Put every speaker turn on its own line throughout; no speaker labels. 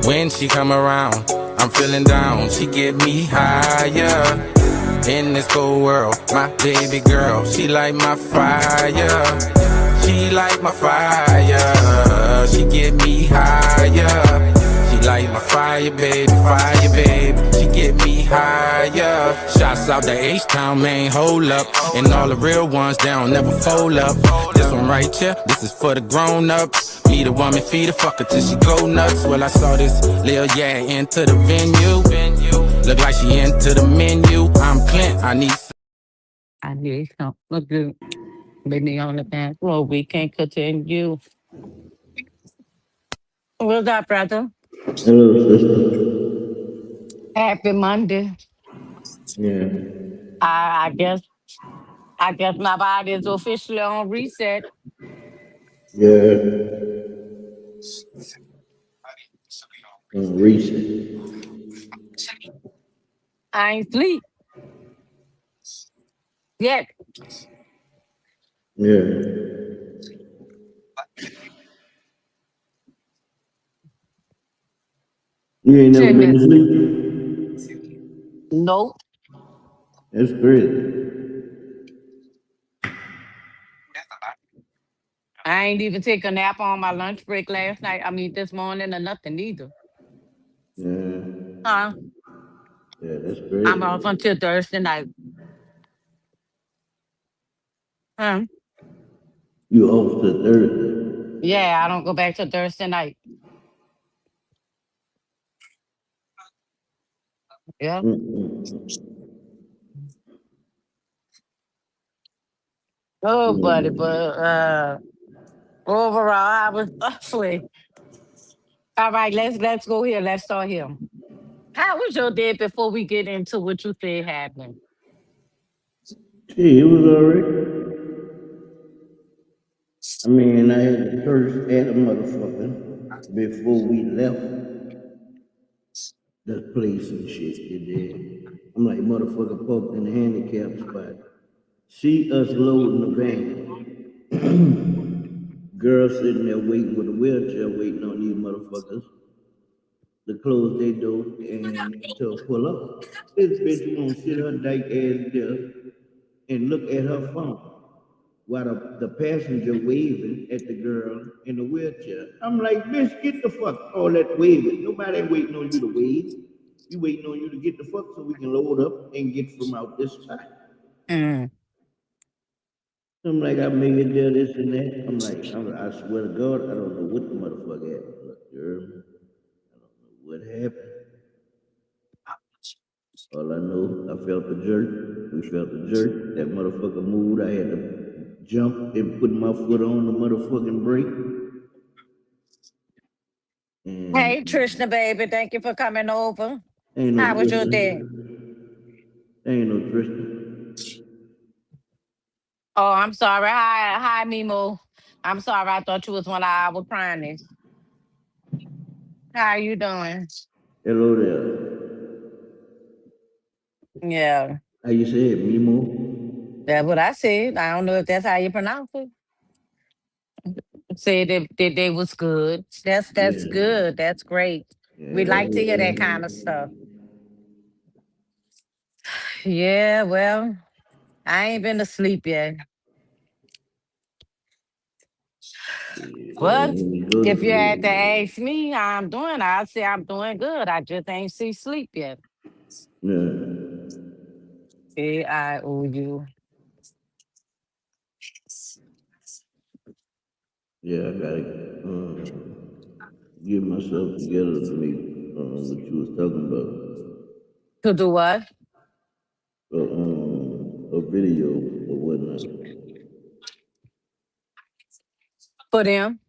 When she come around, I'm feeling down. She get me higher. In this cold world, my baby girl, she like my fire. She like my fire. She get me higher. She like my fire, baby. She get me higher. Shots out the H-Town, man, hold up. And all the real ones, they don't never fold up. This one right here, this is for the grown-ups. Meet a woman, feed her, fuck her till she go nuts. Well, I saw this lil' yeah into the venue. Look like she into the menu. I'm Clint, I need some. Look good. Baby on the dance floor, we can't continue. What's up, brother?
Hello, sister.
Happy Monday.
Yeah,
I guess my body is officially on reset.
yeah. Recent.
I ain't sleep yet.
Yeah. You ain't never been
Shouldn't.
to sleep?
Nope.
That's great.
I ain't even take a nap on my lunch break last night. I mean, this morning or nothing either.
Yeah.
Huh?
Yeah, that's
I'm
great.
off until Thursday night. Huh?
You off to Thursday.
Yeah, I don't go back till Thursday night. Yeah.
Mm-mm.
Oh, buddy,
Mm.
but overall, I was asleep. All right, let's go here. Let's start here. How was your day before we get into what you said happened?
Gee, it was alright. I mean, I had to curse at a motherfucker before we left the place and shit. You did. I'm like, motherfucker parked in the handicap spot. See us loading the van. Girl sitting there waiting with a wheelchair, waiting on these motherfuckers to close their door and to pull up. This bitch won't sit her dyke ass there and look at her phone while the passenger waving at the girl in the wheelchair. I'm like, bitch, get the fuck all that waving. Nobody waiting on you to wave. We waiting on you to get the fuck so we can load up and get from out this spot.
Mm.
I'm like, I made it there, this and that. I'm like, I swear to God, I don't know what the motherfucker happened. Look, girl, I don't know what happened. All I know, I felt the jerk. We felt the jerk. That motherfucker moved. I had to jump and put my foot on the motherfucking brake.
Hey,
And
Trishna, baby, thank you for coming over.
ain't no
How was your day?
Tristan. Ain't no Tristan.
Oh, I'm sorry. Hi, Mimo. I'm sorry. I thought you was one of our prionies. How you doing?
Hello there.
Yeah,
How you say it, Mimo?
that's what I said. I don't know if that's how you pronounce it. Said that they was good. That's
Yeah.
good. That's great.
Yeah,
We
that's
like to hear that
what
kind of stuff. Yeah, well, I ain't been to sleep yet.
yeah,
Well,
when you go to
if you had to
sleep.
ask me how I'm doing, I'd say I'm doing good. I just ain't see sleep yet.
Yeah.
AIOU.
Yeah, I gotta get myself together to make what you was talking about.
To do what?
A video or whatnot.
For them?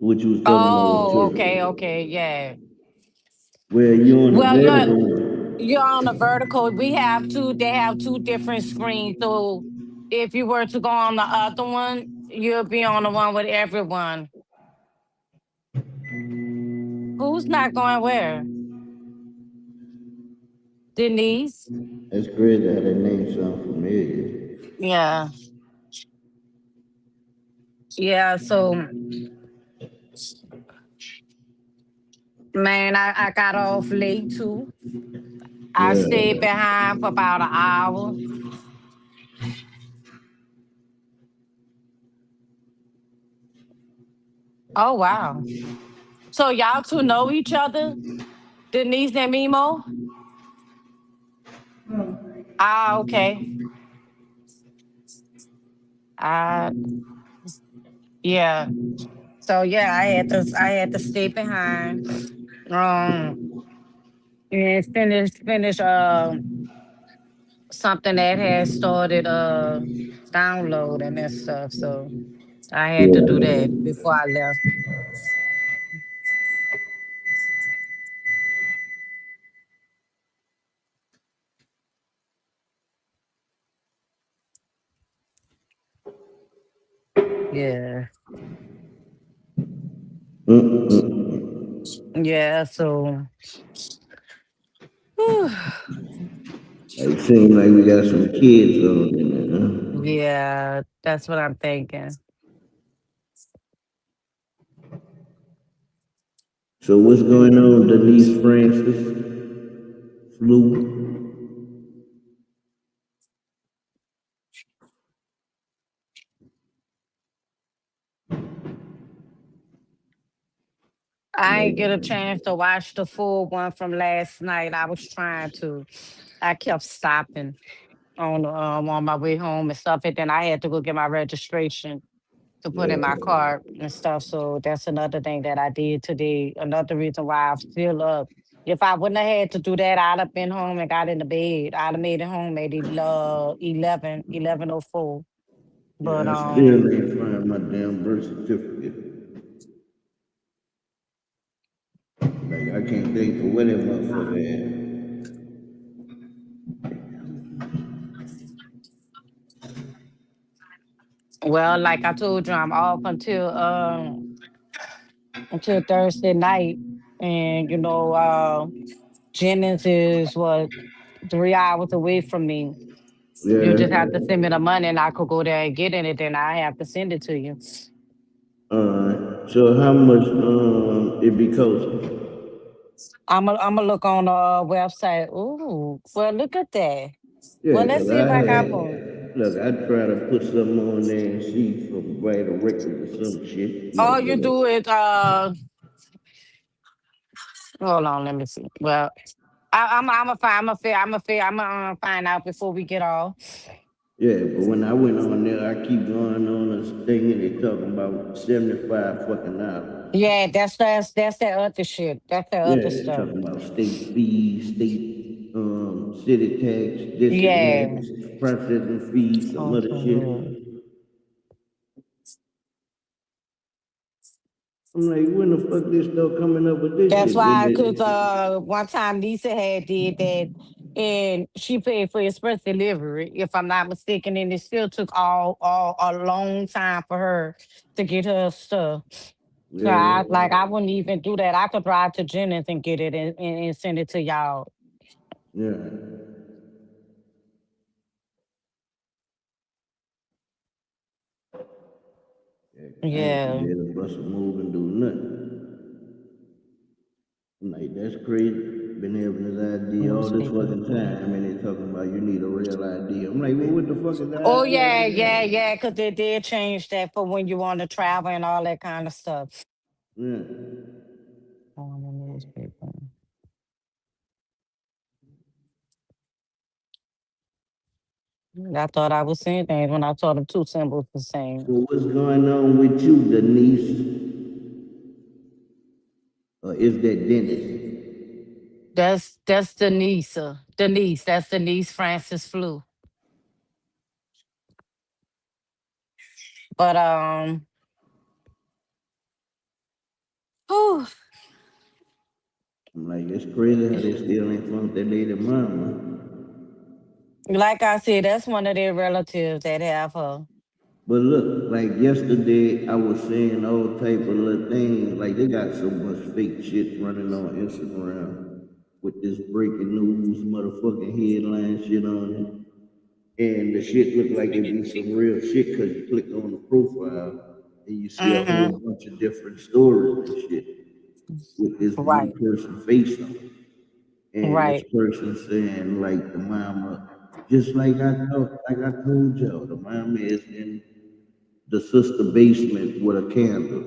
What you was talking about with
Oh, okay,
church.
okay, yeah.
Where you on the
Well,
vertical.
you're on the vertical. We have two. They have two different screens. So if you were to go on the other one, you'll be on the one with everyone. Who's not going where? Denise.
That's crazy how that name sounds familiar.
Yeah, yeah. So
Man, I got off late too. I stayed
Yeah.
behind for about an hour. Oh wow. So y'all two know each other? Denise and Mimo? Ah, okay. Uh yeah. So yeah, I had to stay behind. Um and finish something that had started downloading and stuff. So I had to do
Yeah.
that before I left. Yeah.
Mm-mm.
Yeah, so
It seems like we got some kids on in there, huh?
yeah, that's what I'm thinking.
So what's going on, Denise Francis? Flu?
I
Like,
ain't get a chance to watch the full one from last night. I was trying to. I kept stopping on my way home and stuff, and then I had to go get my registration to put in my
yeah.
card and stuff. So that's another thing that I did today. Another reason why I'm still up. If I wouldn't have had to do that, I'd have been home and got into bed. I'd have made it home at 11:04. But
Yeah, I still ain't find my damn birth certificate. Like, I can't think for what that motherfucker at.
well, like I told you, I'm off until Thursday night. And Jennings is what 3 hours away from me. You just have to
Yeah.
send me the money and I could go there and get it, and then I have to send it to you.
Alright. So how much it be costing?
I'm gonna look on the website. Ooh, well, look at that. Well,
Yeah,
let's
cause
see
I
if I got one.
had look, I try to put something on there and see if I can write a record or some shit.
All
Like
you do is hold on, let me see. Well, I'm gonna find out before we get off.
yeah, but when I went on there, I keep going on this thing and they talking about 75 fucking dollars.
Yeah, that's that other shit. That's that other
Yeah,
stuff.
talking about state fees, state city tax, this and
Yeah.
that, processing fees, some other
Okay.
shit. I'm like, when the fuck they start coming up with this
That's
shit? Then
why, cause
they,
one time Lisa had did that, and she paid for express delivery, if I'm not mistaken, and it still took all a long time for her to get her stuff. So I
yeah,
like I wouldn't even do that. I could drive to Jennings and get it and send it to y'all.
yeah. Yeah, 'cause I ain't gonna
Yeah.
be able to bust a move and do nothing. I'm like, that's crazy. Been having this ID all this
Newspaper
fucking
report.
time, and they talking about you need a real ID. I'm like, well, what the fuck is the
Oh
ID I
yeah,
just
yeah,
got?
yeah. Cause they did change that for when you want to travel and all that kind of stuff.
Yeah.
On the newspaper. I thought I was seeing things when I saw them two symbols the same.
So what's going on with you, Denise? Or is that Dennis?
That's Denise. Denise. That's Denise Francis Flu. But whew,
I'm like, it's crazy how they still ain't found that lady mama.
like I said, that's one of their relatives that have her.
But look, like yesterday, I was seeing all type of little things. Like they got so much fake shit running on Instagram with this breaking news, motherfucking headline shit on it. And the shit look like it be some real shit because you click on the profile and you see a whole
Mm-hmm.
bunch of different stories and shit. with this one
Right.
person face on it. And this
Right.
person saying like the mama, just like I told y'all, the mama is in the sister basement with a candle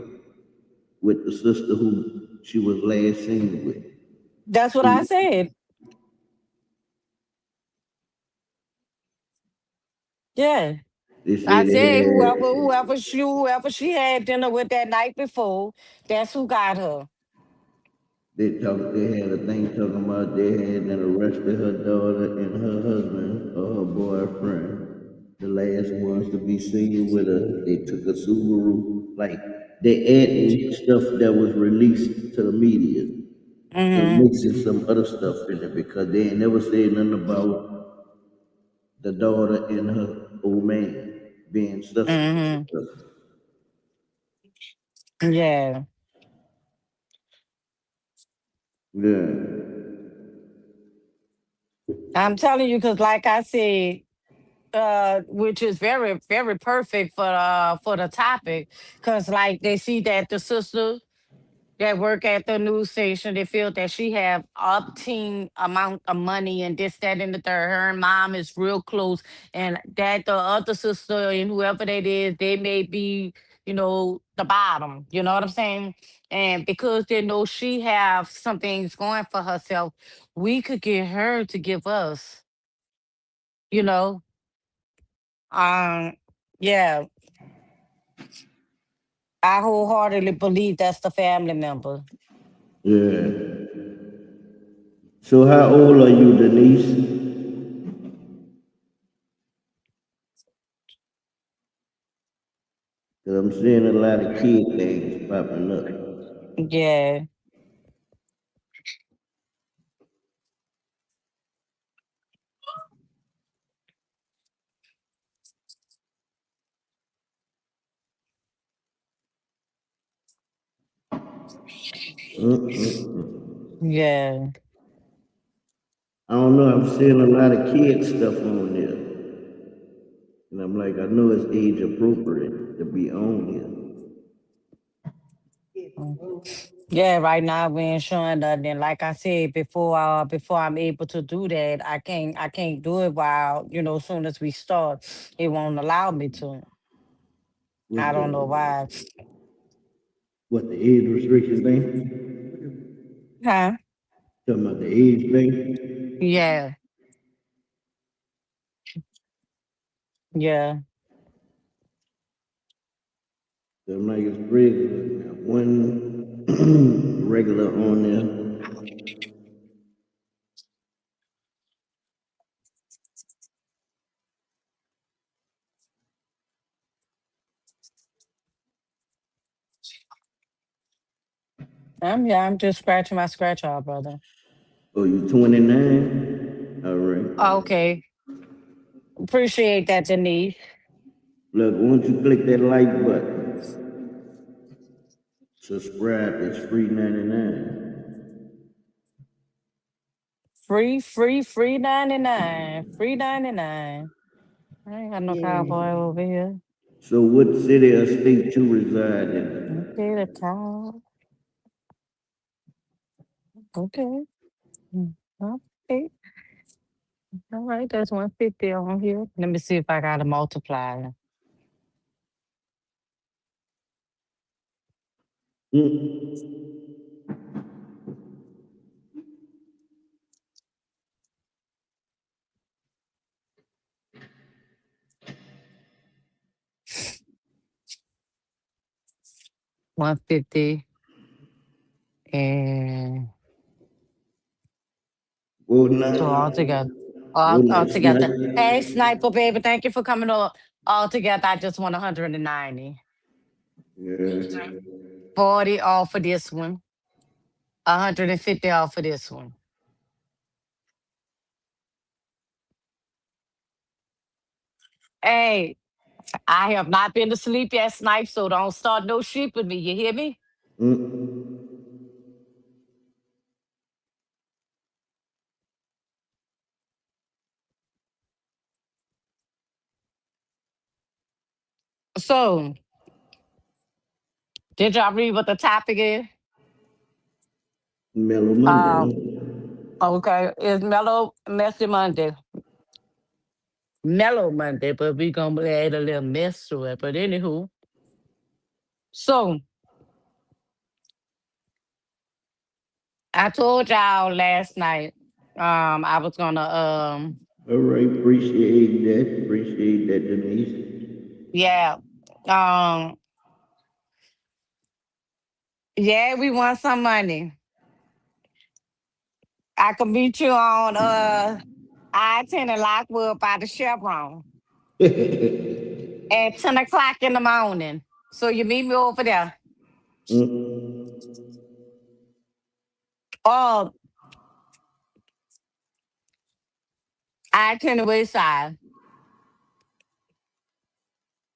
with the sister who she was last seen with.
That's what I
See,
said. Yeah.
they
I
said
said
they had
whoever she had dinner with that night before, that's who got her.
they had a thing talking about they had then arrested her daughter and her husband or her boyfriend. The last ones to be seen with her. They took a Subaru. Like they adding stuff that was released to the media and
Mm-hmm.
mixing some other stuff in it because they ain't never said nothing about the daughter and her old man being suspects.
Mm-hmm. Yeah.
Yeah.
I'm telling you, because like I said, which is very, very perfect for the topic. Cause like they see that the sister that work at the news station, they feel that she have obtain amount of money and this, that, and the third. Her and mom is real close, and that the other sister and whoever that is, they may be, the bottom. You know what I'm saying? And because they know she have some things going for herself, we could get her to give us, you know. Yeah, I wholeheartedly believe that's the family member.
Yeah. So how old are you, Denise? 'Cause I'm seeing a lot of kid things popping up.
Yeah.
Mm-mm.
Yeah.
I don't know. I'm seeing a lot of kid stuff on there, and I'm like, I know it's age appropriate to be on here.
Mm. Yeah, right now we ain't showing nothing. And like I said before I'm able to do that, I can't do it while, as soon as we start, it won't allow me to. I
What's
don't know
that?
why.
What the age restriction thing?
Huh?
Talking about the age thing?
Yeah. Yeah.
So I'm like, it's regular. Now, one regular on there.
I'm just scratching my scratch off, brother.
Oh, you 29? All right.
Okay. Appreciate that, Denise.
Look, once you click that like button, subscribe. It's free 99.
Free 99. Free 99. I ain't got no cowboy
Yeah.
over here.
So, what city or state you reside in?
Okay, the cow. Okay. Mm, okay. All right, that's 150 on here. Let me see if I got a multiplier.
Mm,
150 and
Go
so
night.
all together.
Go
All
night
together.
snipe.
Hey, Sniper baby, thank you for coming up. All together, I just want 190.
Yeah.
40 off for this one. 150 off for this one. Hey, I have not been to sleep yet, Snipe, so don't start no shit with me. You hear me?
Mm,
So, did y'all read what the topic is?
Mellow Monday,
Um,
huh?
okay, it's Mellow Messy Monday. Mellow Monday, but we gonna add a little mess to it. But anywho, so I told y'all last night, I was gonna
All right, appreciate that. Appreciate that, Denise.
yeah. Um yeah, we want some money. I can meet you on I-10 in Lockwood by the Chevron at 10 o'clock in the morning. So you meet me over there.
Mm,
Oh, I-10 the west side.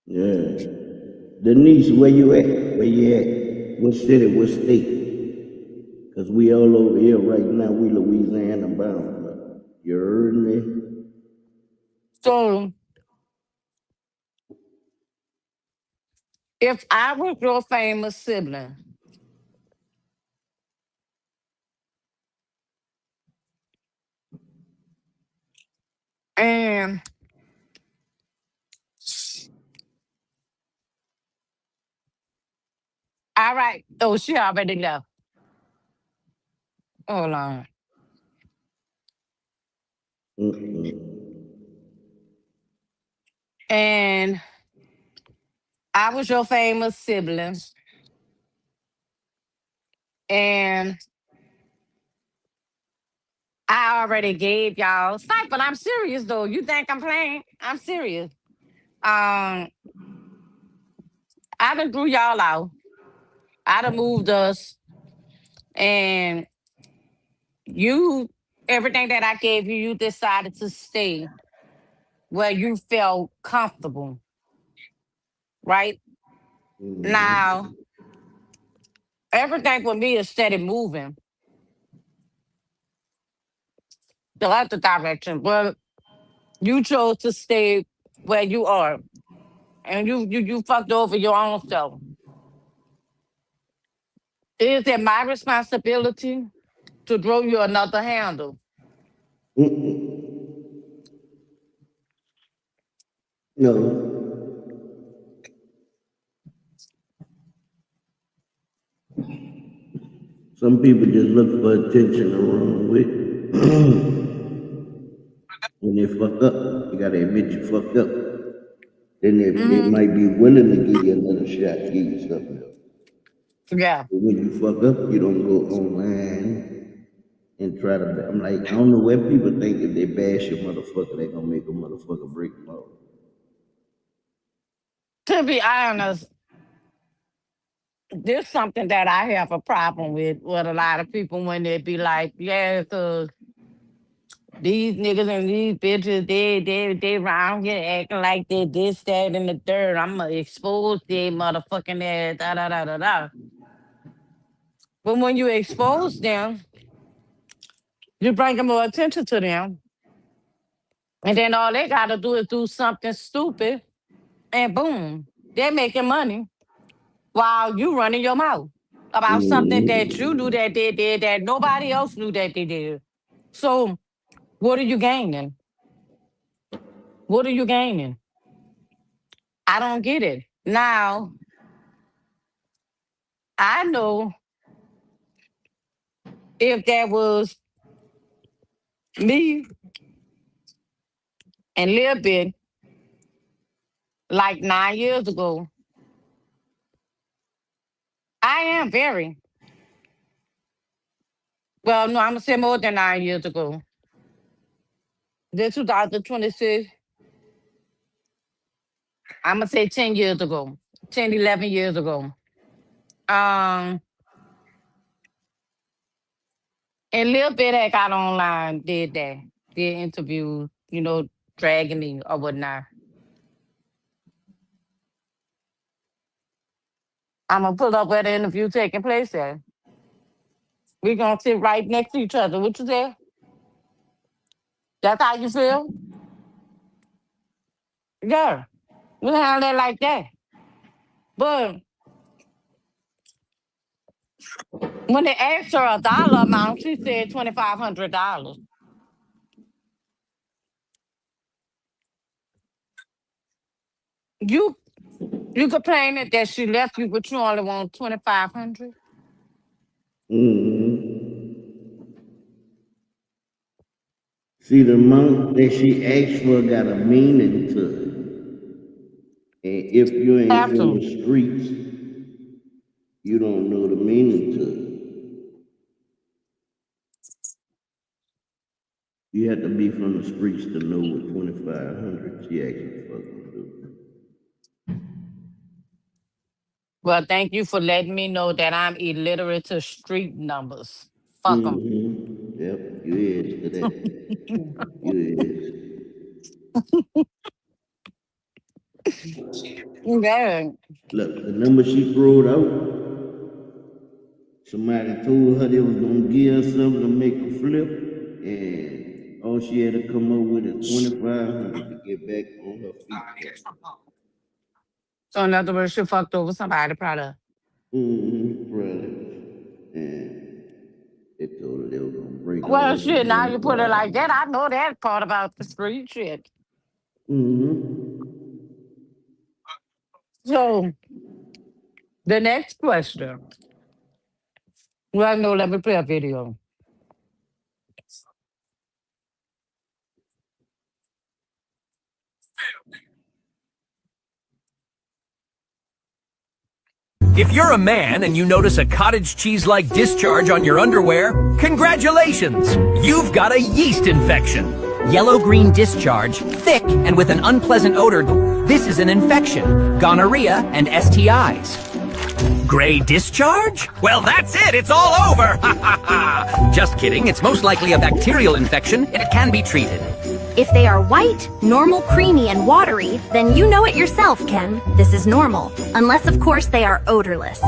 yeah. Denise, where you at? Where you at? What city? What state? Cause we all over here right now. We Louisiana bound. But you heard me?
So if I was your famous sibling and all right, oh she already left. Hold on.
Mm-mm.
And I was your famous sibling, and I already gave y'all stop, but I'm serious though. You think I'm playing? I'm serious. Um, I done threw y'all out. I done moved us, and you, everything that I gave you, you decided to stay where you felt comfortable, right? Now, everything with me is steady moving the other direction, but you chose to stay where you are, and you fucked over your own self. Is it my responsibility to grow you another handle?
Mm-mm. No. Some people just look for attention the wrong way. When they fuck up, you gotta admit you fucked up. Then they
Hmm.
might be willing to give you another shot, give you something else.
Yeah.
But when you fuck up, you don't go online and try to. I'm like, I don't know where people think if they bash a motherfucker, they gonna make a motherfucker break them off.
To be honest, there's something that I have a problem with a lot of people when they be like, yeah, because these niggas and these bitches, they around here acting like they this, that, and the third. I'm gonna expose their motherfucking ass, da da da da da. But when you expose them, you bring more attention to them, and then all they gotta do is do something stupid, and boom, they're making money while you running your mouth about something that you knew that they did that nobody else knew that they did. So what are you gaining? What are you gaining? I don't get it. Now, I know if that was me and Lil Bit like 9 years ago, I am very, well, no, I'm gonna say more than 9 years ago. This 2026, I'm gonna say 10 years ago, 10, 11 years ago. Um, and Lil Bit had got online, did that, did interviews, dragging me or whatnot. I'm gonna pull up where the interview taking place at. We gonna sit right next to each other. What you say? That's how you feel? Yeah, we handle it like that. But When they asked her a dollar amount, she said $2,500. You you complaining that she left you, but you only want 2,500.
See, the amount that she asked for got a meaning to it. And if you ain't
Have
from
to.
the streets, you don't know the meaning to it. You have to be from the streets to know what 2,500 she actually fucking do.
Well, thank you for letting me know that I'm illiterate to street numbers. Fuck them.
Yep, you is to that. You is.
Yeah.
Look, the number she throwed out, somebody told her they was gonna give her something to make a flip, and all she had to come up with is 2,500 to get back on her feet.
So in other words, she fucked over somebody, probably.
Brother. And they told her they were gonna break all
Well,
this
shit, now
money.
you put it like that. I know that part about the street shit. So the next question. Well, no, let me play a video.
If you're a man and you notice a cottage cheese-like discharge on your underwear, congratulations! You've got a yeast infection. Yellow-green discharge, thick and with an unpleasant odor. This is an infection, gonorrhea and STIs. Gray discharge? Well, that's it. It's all over. Just kidding. It's most likely a bacterial infection and it can be treated.
If they are white, normal, creamy, and watery, then you know it yourself, Ken. This is normal. Unless, of course, they are odorless.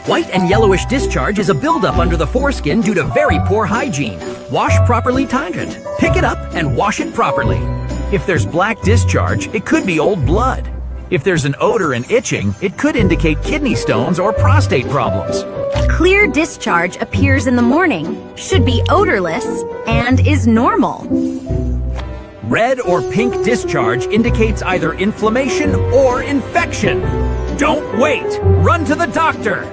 White and yellowish discharge is a buildup under the foreskin due to very poor hygiene. Wash properly detergent. Pick it up and wash it properly. If there's black discharge, it could be old blood. If there's an odor and itching, it could indicate kidney stones or prostate problems.
Clear discharge appears in the morning, should be odorless, and is normal.
Red or pink discharge indicates either inflammation or infection. Don't wait. Run to the doctor.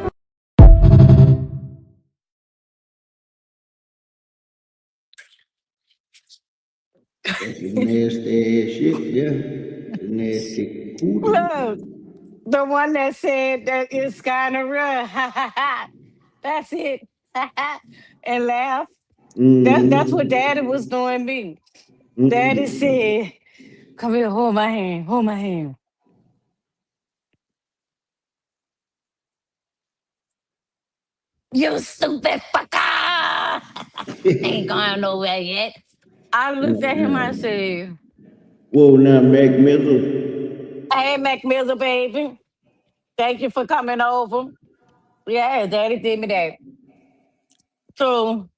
That's some nasty ass shit, yeah. The nasty cootie.
Look, the one that said that it's kind of real. That's it. And laugh. That's what Daddy was doing me. Daddy said, "Come here, hold my hand, hold my hand." You stupid fucker! Ain't going nowhere yet. I looked at him, I said,
Whoa, now Mac Missile.
"Hey, Mac Miller, baby. Thank you for coming over." Yeah, Daddy did me that. So,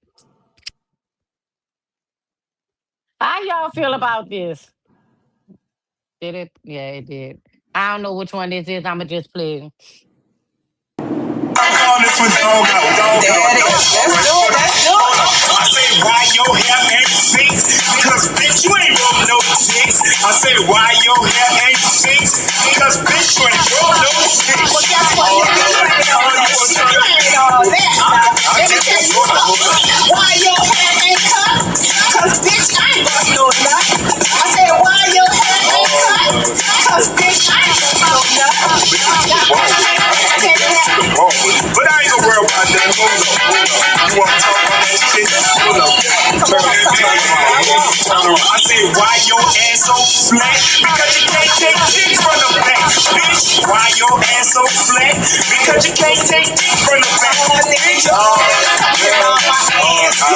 how y'all feel about this? Did it? Yeah, it did. I don't know which one this is. I'ma just play.
This one dog out, dog out. Let's do it. I say, why your hair ain't fixed? Because bitch, you ain't roll no chicks. I say, why your hair ain't fixed? Because bitch, you ain't roll no chicks. Well, guess what? You ain't all that. Let me tell you why your hair ain't cut? Because bitch, I ain't bust no nut. I said, why your hair ain't cut? Because bitch, I ain't bust no nut. But I ain't gonna worry about that. Hold up. You wanna talk about that shit? Hold up. I said, why your ass so flat? Because you can't take dick from the back, bitch. Why your ass so flat? Because you can't take dick from the back. You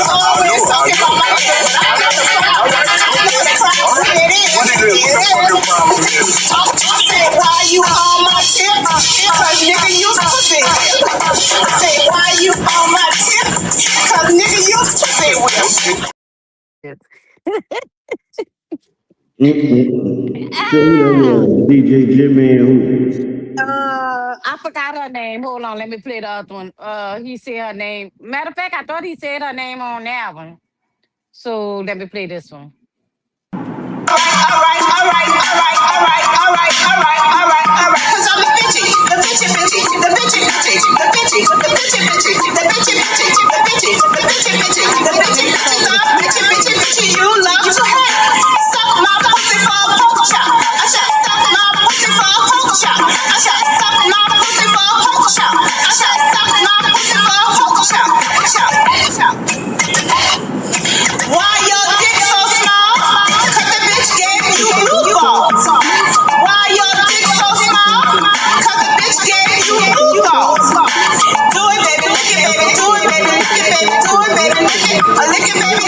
always talking about my ass. I know the problem. What is it? What the fucking problem is? I said, why you on my tip? Because nigga used to be there. I said, why you on my tip? Because nigga used to be with.
So, DJ Jimmy and who?
I forgot her name. Hold on, let me play the other one. He said her name. Matter of fact, I thought he said her name on that one. So let me play this one.
Alright. Cause I'm the bitchy. The bitchy. The bitchy. The bitchy. The bitchy. The bitchy. The bitchy. The bitchy. The bitchy. Bitchy. You love to hate. Suck my pussy for a poker shot. I shot. Suck my pussy for a poker shot. I shot. Suck my pussy for a poker shot. I shot. Suck my pussy for a poker shot. Why your dick so small? Cause the bitch gave you blue balls. Why your dick so small? Cause the bitch gave you blue balls. Do it, baby, lick it, baby, do it, baby, lick it, baby, do it, baby, lick it, lick it, baby,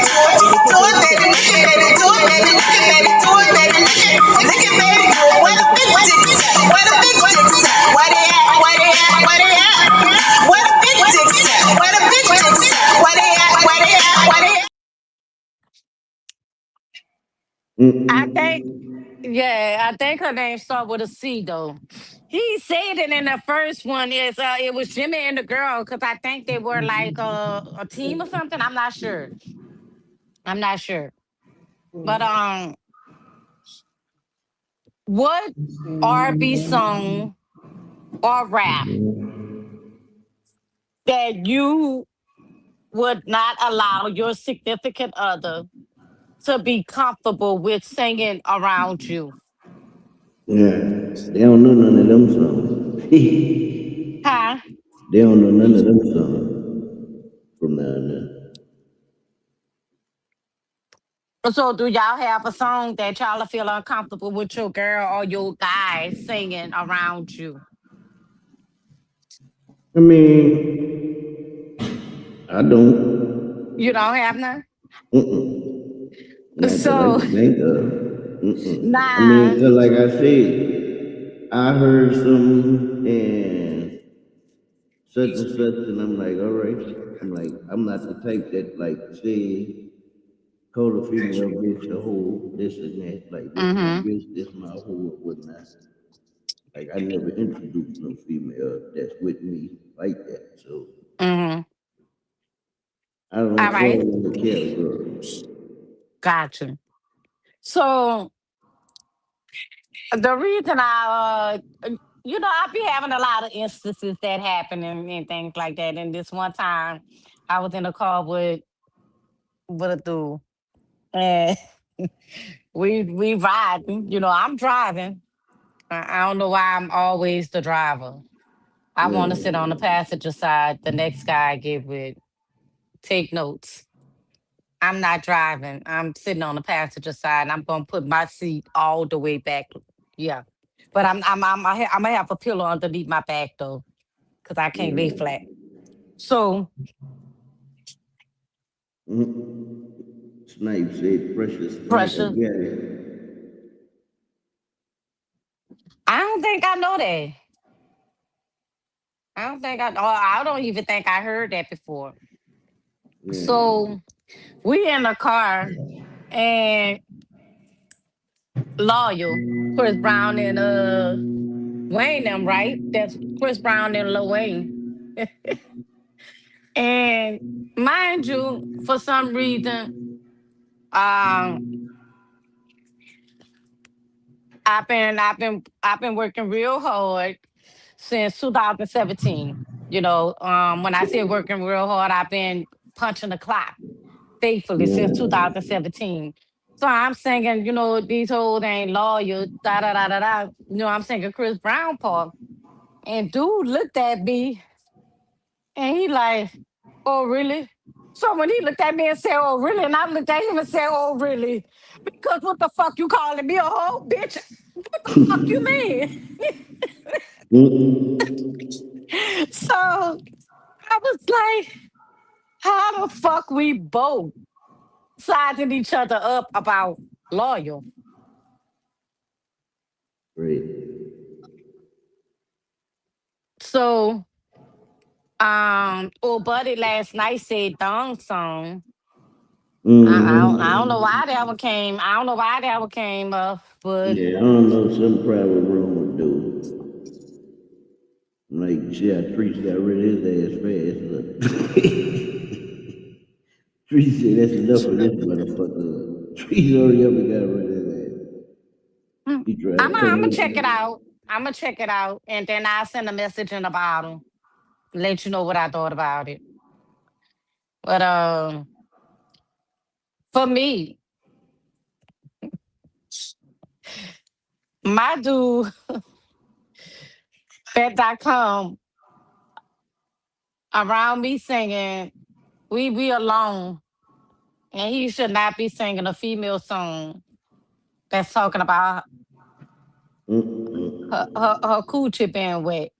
do it, baby, lick it, baby, do it, baby, lick it, baby, do it, baby, lick it, baby, do it. Where the big dicks at? Where the big dicks at? Where they at? Where they at? Where they at? Where the big dicks at? Where the big dicks at? Where they at? Where they at? Where they at?
I think, yeah, I think her name start with a C though. He said it in the first one is it was Jimmy and the girl because I think they were like a team or something. I'm not sure. I'm not sure. But what R&B song or rap that you would not allow your significant other to be comfortable with singing around you?
Yeah, they don't know none of them songs.
Huh?
They don't know none of them songs from down there.
So do y'all have a song that y'all feel uncomfortable with your girl or your guy singing around you?
I mean, I don't.
You don't have none?
Not that I
So
can think of. I mean,
nah.
'cause like I said, I heard some and such, and I'm like, all right. I'm like, I'm not the type that like say call a female bitch a hoe, this and that. Like this my
Mm-hmm.
bitch, this my hoe, or whatnot. Like I never introduced no female that's with me like that. So
Mm-hmm.
I don't
All right.
fall in the category.
Gotcha. So the reason I be having a lot of instances that happen and things like that. And this one time I was in a car with a dude and we riding, I'm driving. I don't know why I'm always the driver. I want to sit on the
Yeah.
passenger side. The next guy I get with, take notes. I'm not driving. I'm sitting on the passenger side. And I'm gonna put my seat all the way back. Yeah, but I'm gonna have a pillow underneath my back though, cause I can't lay
Yeah.
flat. So
Snipe said precious pint of
pressure.
gas.
I don't think I know that. I don't think I. Or I don't even think I heard that before.
Yeah.
So we in the car and loyal Chris Brown and Wayne them right. That's Chris Brown and Lil Wayne. And mind you, for some reason, um, I've been working real hard since 2017. When I say working real hard, I've been punching the clock faithfully since
Yeah.
2017. So I'm singing, these hoes ain't loyal, da da da da da. I'm singing Chris Brown part. And dude looked at me and he like, oh really? So when he looked at me and said, oh really? And I looked at him and said, oh really? Because what the fuck you calling me a hoe, bitch? What the fuck you mean? So I was like, how the fuck we both sizing each other up about loyal?
Great.
So old buddy last night said Dong song. I don't know why that one came. I don't know why that one came up, but
Yeah, I don't know, some private room would do. Like, yeah, Trees got rid of his ass fast. Look. Trees said that's enough of this motherfucker. Trees already up and got rid of his ass.
I'm
He tried to come
I'm gonna check it
in.
out. I'm gonna check it out, and then I'll send a message in the bottom, let you know what I thought about it. But for me, my dude, Fat.com, around me singing, we be alone, and he should not be singing a female song that's talking about her coochie being wet.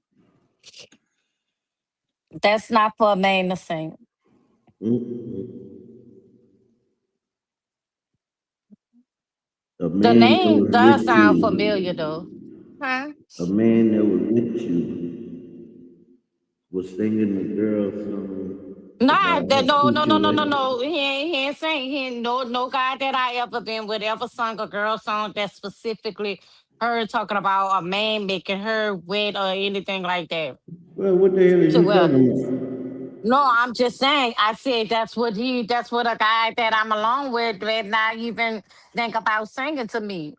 That's not for a man to sing.
A
The
man that
name
was
does
with
sound
you,
familiar though. Huh?
a man that was with you, was singing the girl song
Nah,
about
that
her coochie
no.
wet.
He ain't saying he ain't no guy that I ever been with ever sung a girl song that specifically her talking about a man making her wet or anything like that.
Well, what the hell is
So
you
well,
talking about?
no, I'm just saying. I said that's what a guy that I'm along with did not even think about singing to me.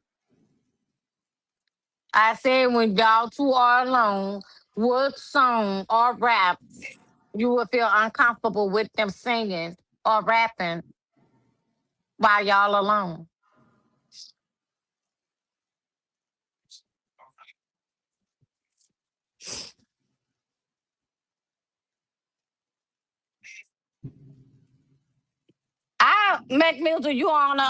I said when y'all two are alone, what song or rap you would feel uncomfortable with them singing or rapping while y'all alone. I McMilton, you on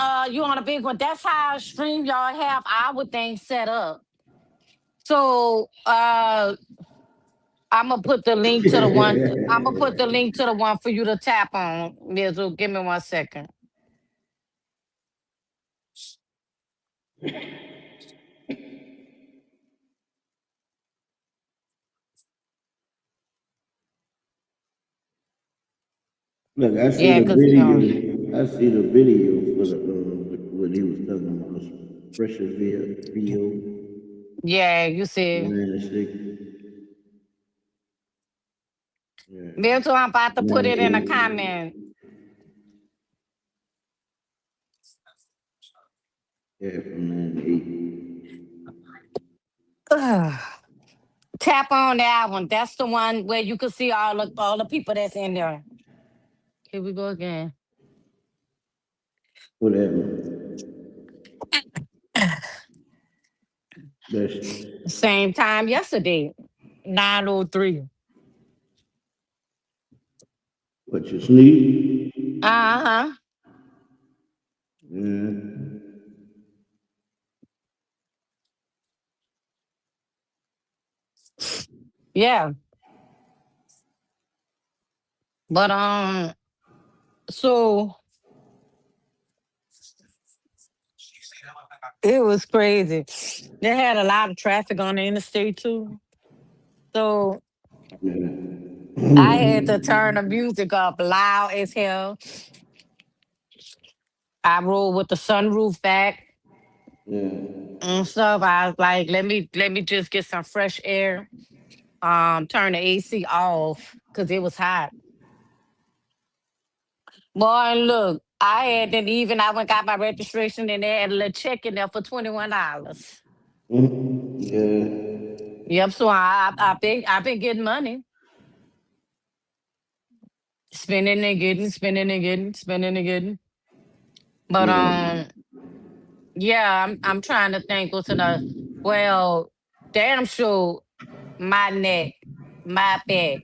a big one. That's how stream y'all have our thing set up. So I'm gonna put the link to the one. I'm gonna put the link to the one for you to tap on. Mizzle, give me 1 second.
Look, I see
Yeah,
the
cause
video. I see the video for the what he was talking about. Pressure VO
yeah, you see,
96. Yeah,
Mizzle, I'm about to put it in a
98.
comment.
Yeah, from 98.
Ugh. Tap on that one. That's the one where you can see all the people that's in there. Here we go again.
What happened? That's
Same time yesterday, 9:03.
what you sneeze.
Uh-huh.
Yeah.
Yeah. But so it was crazy. They had a lot of traffic on the interstate too. So I had to turn the music up loud as hell. I rolled with the sunroof back
Yeah.
and stuff. I was like, let me just get some fresh air. Turn the AC off because it was hot. Boy, look, I went got my registration and they had a little check in there for $21.
Yeah.
Yep, so I've been getting money. Spending and getting, spending and getting, spending and getting. But
Yeah.
yeah, I'm trying to think what's another. Well, damn sure my neck, my back.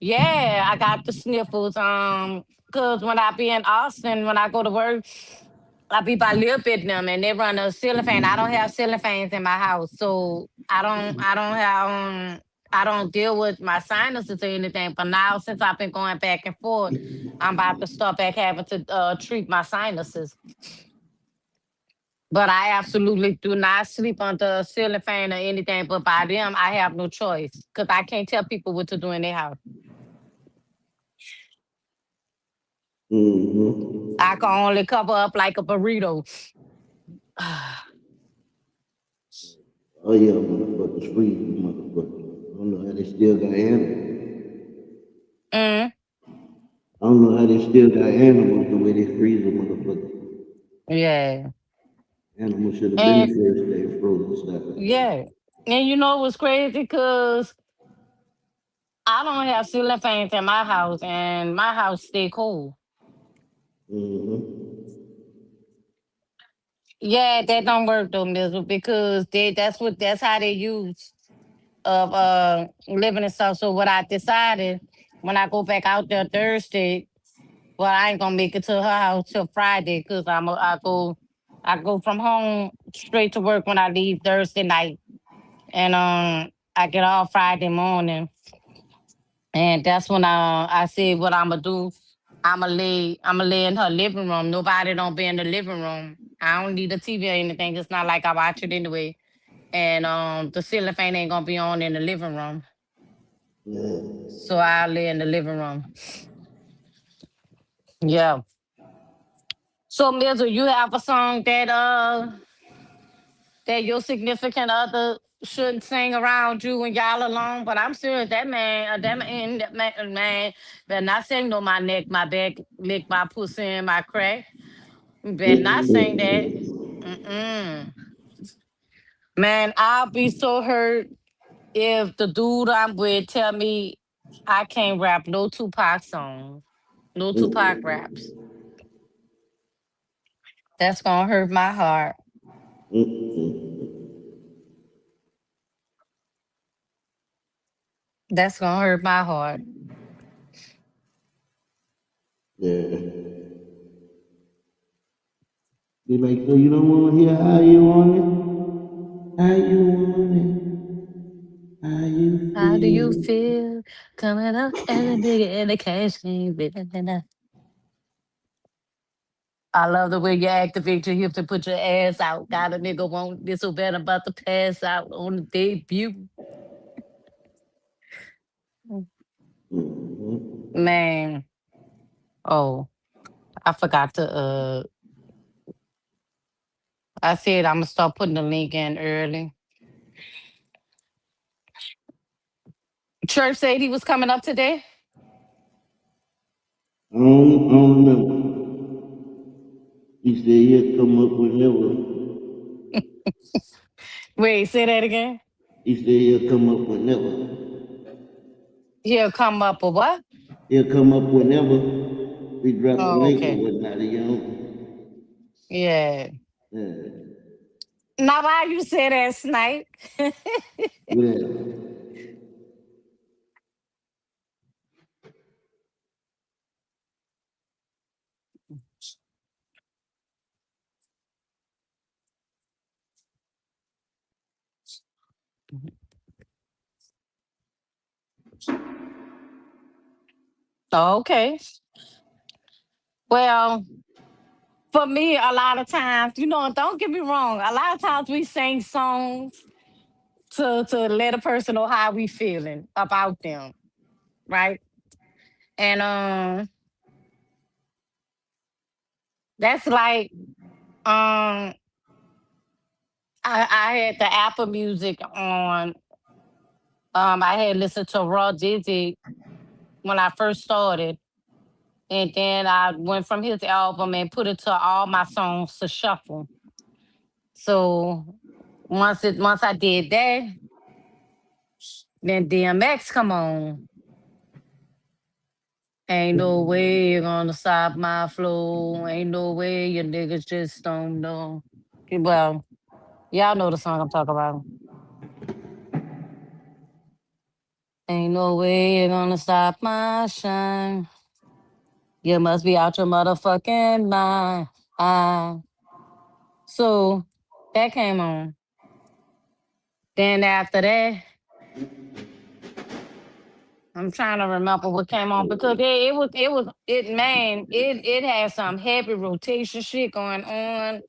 Yeah, I got the sniffles. Cause when I be in Austin, when I go to work, I be by Lil Bit them and they run a ceiling fan. I don't have ceiling fans in my house, so I don't deal with my sinuses or anything. But now since I've been going back and forth, I'm about to start back having to treat my sinuses. But I absolutely do not sleep under a ceiling fan or anything. But by them, I have no choice because I can't tell people what to do in their house.
Mm-hmm.
I can only cover up like a burrito.
Oh yeah, motherfuckers freezing, motherfuckers. I don't know how they still got animals.
Mm,
I don't know how they still got animals the way they freeze a motherfucker.
yeah.
Animals should have been the
And
first day frozen, stuff like that.
yeah. And you know what's crazy? Because I don't have ceiling fans in my house and my house stay cold.
Mm-hmm.
Yeah, that don't work though, Mizzle, because that's how they use of living and stuff. So what I decided when I go back out there Thursday, well, I ain't gonna make it to her house till Friday because I go from home straight to work when I leave Thursday night, and I get off Friday morning, and that's when I said what I'm gonna do. I'm gonna lay in her living room. Nobody don't be in the living room. I don't need a TV or anything. It's not like I watch it anyway. And the ceiling fan ain't gonna be on in the living room.
Yeah.
So I'll lay in the living room. Yeah. So Mizzle, you have a song that your significant other shouldn't sing around you when y'all alone, but I'm serious. That man better not sing no my neck, my back, lick my pussy and my crack. You better not sing that.
Mm-mm.
Mm-mm. Man, I'll be so hurt if the dude I'm with tell me I can't rap no Tupac song, no Tupac raps. That's gonna hurt my heart.
Mm-mm.
That's gonna hurt my heart.
Yeah. Be like, so you don't want to hear how you want it? How you want it? How you
How do you
feel?
feel coming up and a nigga in the cash game? I love the way you activate your hips and put your ass out. Got a nigga won't this so bad about to pass out on the debut.
Mm-hmm.
Man, oh, I forgot to I said I'm gonna start putting the link in early. Church said he was coming up today.
I don't know. He said he'll come up whenever.
Wait, say that again.
He said he'll come up whenever.
He'll come up or what?
He'll come up whenever we drop the
Oh,
link or
okay.
whatnot, you know.
Yeah.
Yeah.
Now why you say that, Snipe?
Well,
Okay. Well, for me, a lot of times, don't get me wrong. A lot of times we sing songs to let a person know how we feeling about them, right? And that's like I had the Apple Music on. I had listened to Raw Dizzy when I first started, and then I went from his album and put it to all my songs to shuffle. So once I did that, then DMX come on. Ain't no way you're gonna stop my flow. Ain't no way you niggas just don't know. Well, y'all know the song I'm talking about. Ain't no way you're gonna stop my shine. You must be out your motherfucking mind. So that came on. Then after that, I'm trying to remember what came on because it had some heavy rotation shit going on.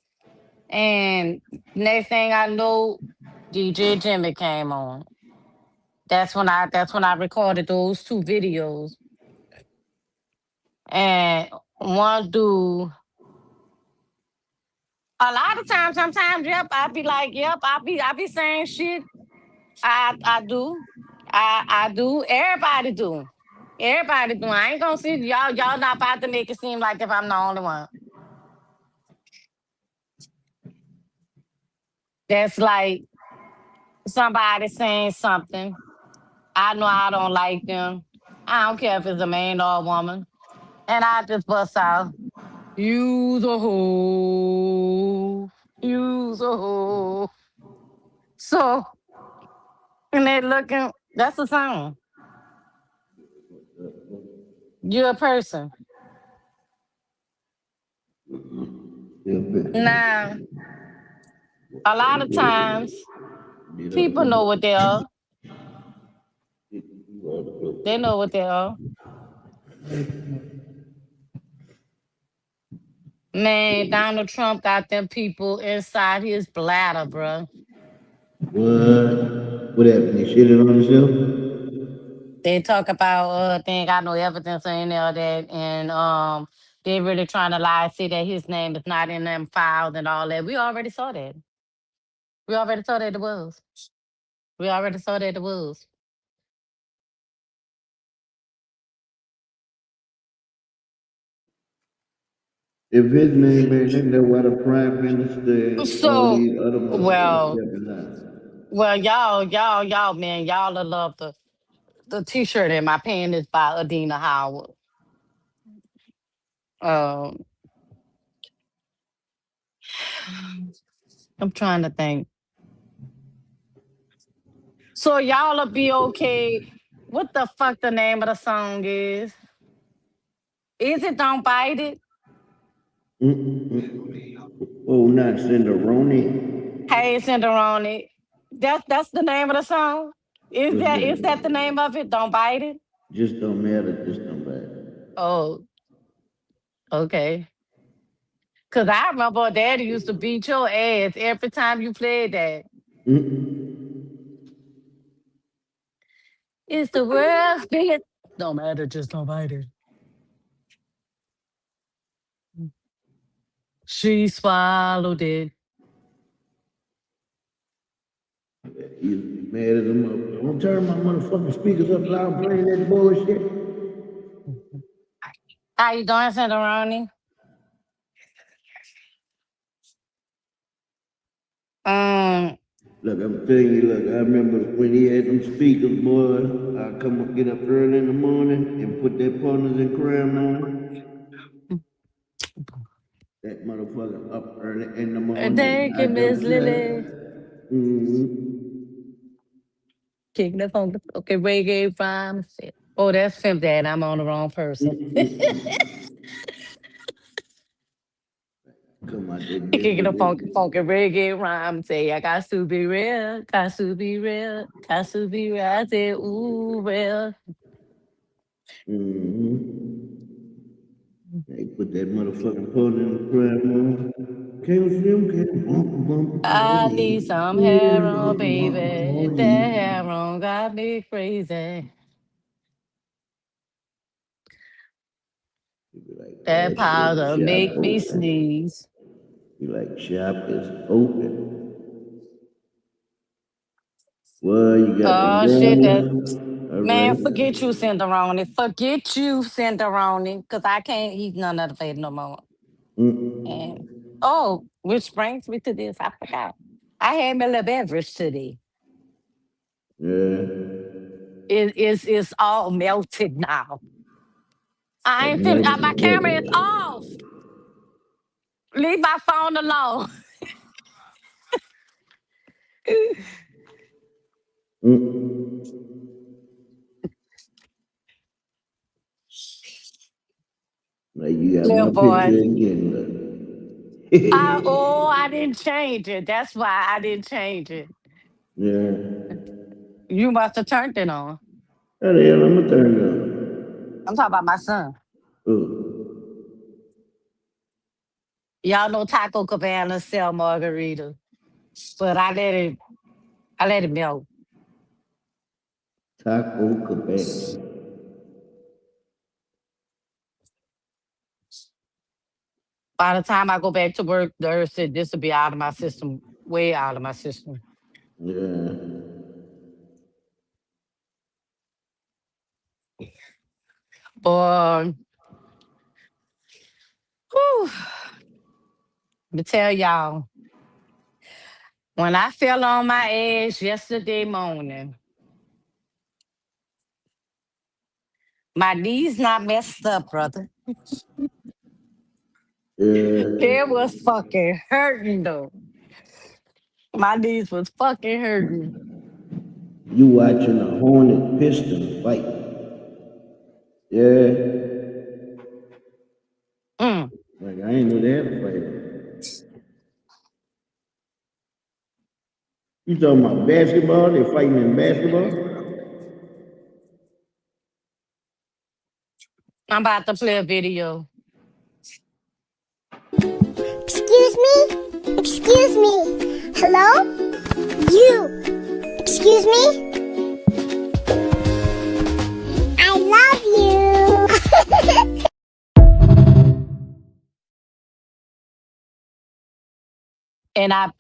And next thing I know, DJ Jimmy came on. That's when I recorded those two videos. And one dude, A lot of times, sometimes, yep, I be like, yep, I be saying shit. I do. I do. Everybody do. Everybody do. I ain't gonna see y'all not about to make it seem like if I'm the only one. That's like somebody saying something. I know I don't like them. I don't care if it's a man or a woman. And I just bust out, use a hoe. Use a hoe. So, and they looking, that's a song. You're a person.
Yeah, man.
Now, a lot of times,
Beat up
people know what they are.
the
They know what they are. Man, Donald Trump got them people inside his bladder, bro.
What? What happened? He shitted on himself?
They talk about they ain't got no evidence in there that and they really trying to lie, say that his name is not in them files and all that. We already saw that. We already saw that it was. We already saw that it was.
If his name ain't in there, why the prime minister and all
So
these other motherfuckers
well,
stepping out?
y'all, man, y'all will love the t-shirt in my panties by Adina Howard. Um I'm trying to think. So y'all'll be okay. What the fuck the name of the song is? Is it Don't Bite It?
Oh, not Cinderoni.
Hey Cinderoni. That's the name of the song? Is
What's
that the
that?
name of it? Don't Bite It?
Just don't matter. Just don't matter.
Oh, okay. Cause I remember daddy used to beat your ass every time you played that. It's the world's biggest. Don't matter, just don't bite it. She swallowed it.
You mad at him up. Don't turn my motherfucking speakers up loud playing that bullshit.
How you doing, Cinderoni? Um,
Look, I'm telling you, look, I remember when he had them speakers, boy, I come up, get up early in the morning and put that partners in crime on. That motherfucker up early in the morning.
thank
I
you, Miss
don't
Lily.
play. Mm-hmm.
Kicking up on the okay reggae rhymes. Oh, that's Fim Dad. I'm on the wrong person.
Come out that
Kicking up
bitch.
funky reggae rhymes. Say I got to be real, got to be real, got to be real. I say ooh real.
Mm-hmm. They put that motherfucking partner in the crime on. Can't see him, can't bump, bump,
I
party.
need some hair
Yeah,
on,
bump, bump,
baby. That
party.
hair on got me crazy.
You be like,
That
that
powder
shit, shop
make me
open.
sneeze.
You like, shop is open. Well, you got them
Oh shit, that
going. All
man,
right.
forget you, Cinderoni. Forget you, Cinderoni. Cause I can't eat none of the food no more.
Mm.
And oh, which brings me to this. I forgot. I had my little beverage today.
Yeah.
It's all melted now. I
That
ain't fin-
milk
my
is
camera is
heavy.
off. Leave my phone alone.
Mm. Now you got
Little
my picture
boy.
again, look.
I didn't change it. That's why I didn't change it.
Yeah.
You must have turned it on.
How the hell I'm gonna turn it
I'm talking about my son.
on? Oh.
Y'all know Taco Cabana sell margarita, but I let it melt.
Taco Cabana.
By the time I go back to work, they said this will be out of my system, way out of my system.
Yeah.
But whew, to tell y'all, when I fell on my ass yesterday morning, my knees not messed up, brother.
Yeah.
It was fucking hurting though. My knees was fucking hurting.
You watching a hornet piston fight. Yeah.
Mm.
Like I ain't know they had a fight. You talking about basketball? They fighting in basketball?
I'm about to play a video.
Excuse me? Excuse me. Hello? You. Excuse me? I love you.
And I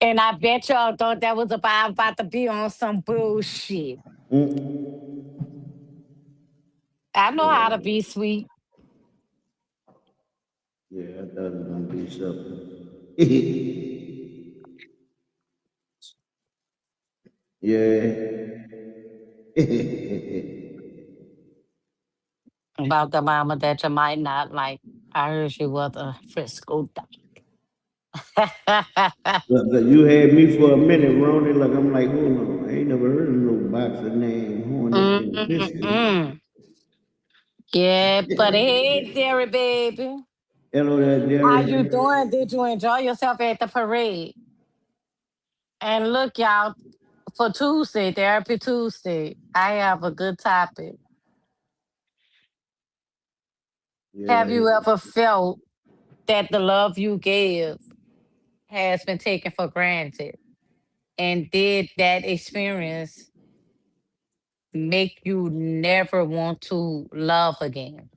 and I bet y'all thought that was about to be on some bullshit. I know how to be sweet.
Yeah, I thought it was gonna be something. Yeah.
About the mama that you might not like. I heard she was a Frisco duck.
Look, you had me for a minute, Ronnie. Like I'm like, hold on, I ain't never heard of no boxer named Hornet and Piston.
Mm-mm. Yeah, but hey, Derry baby.
Hello there,
How you
Jerry.
doing? Did you enjoy yourself at the parade? And look, y'all, for Tuesday, Therapy Tuesday, I have a good topic. Have
Yeah.
you ever felt that the love you gave has been taken for granted? And did that experience make you never want to love again?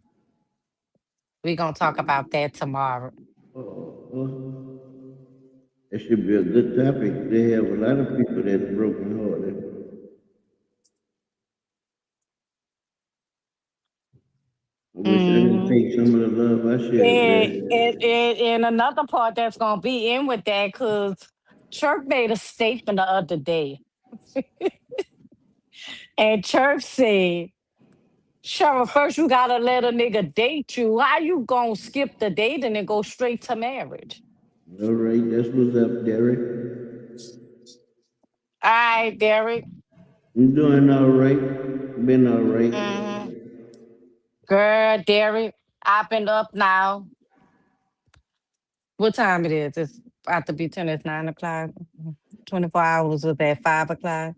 We're going to talk about that tomorrow.
It should be a good topic. They have a lot of people that's broken hearted. I wish I could
Hmm.
take some of the love I shared there.
And another part that's going to be in with that, because Church made a statement the other day. And Church said, Cheryl, first you got to let a nigga date you. How you going to skip the dating and go straight to marriage?
All right, that's what's up, Derek.
All right, Derek.
I'm doing all right. Been all right.
Hmm. Girl, Derek, I've been up now. What time it is? It's about to be 10. It's 9 o'clock. 24 hours was at 5 o'clock.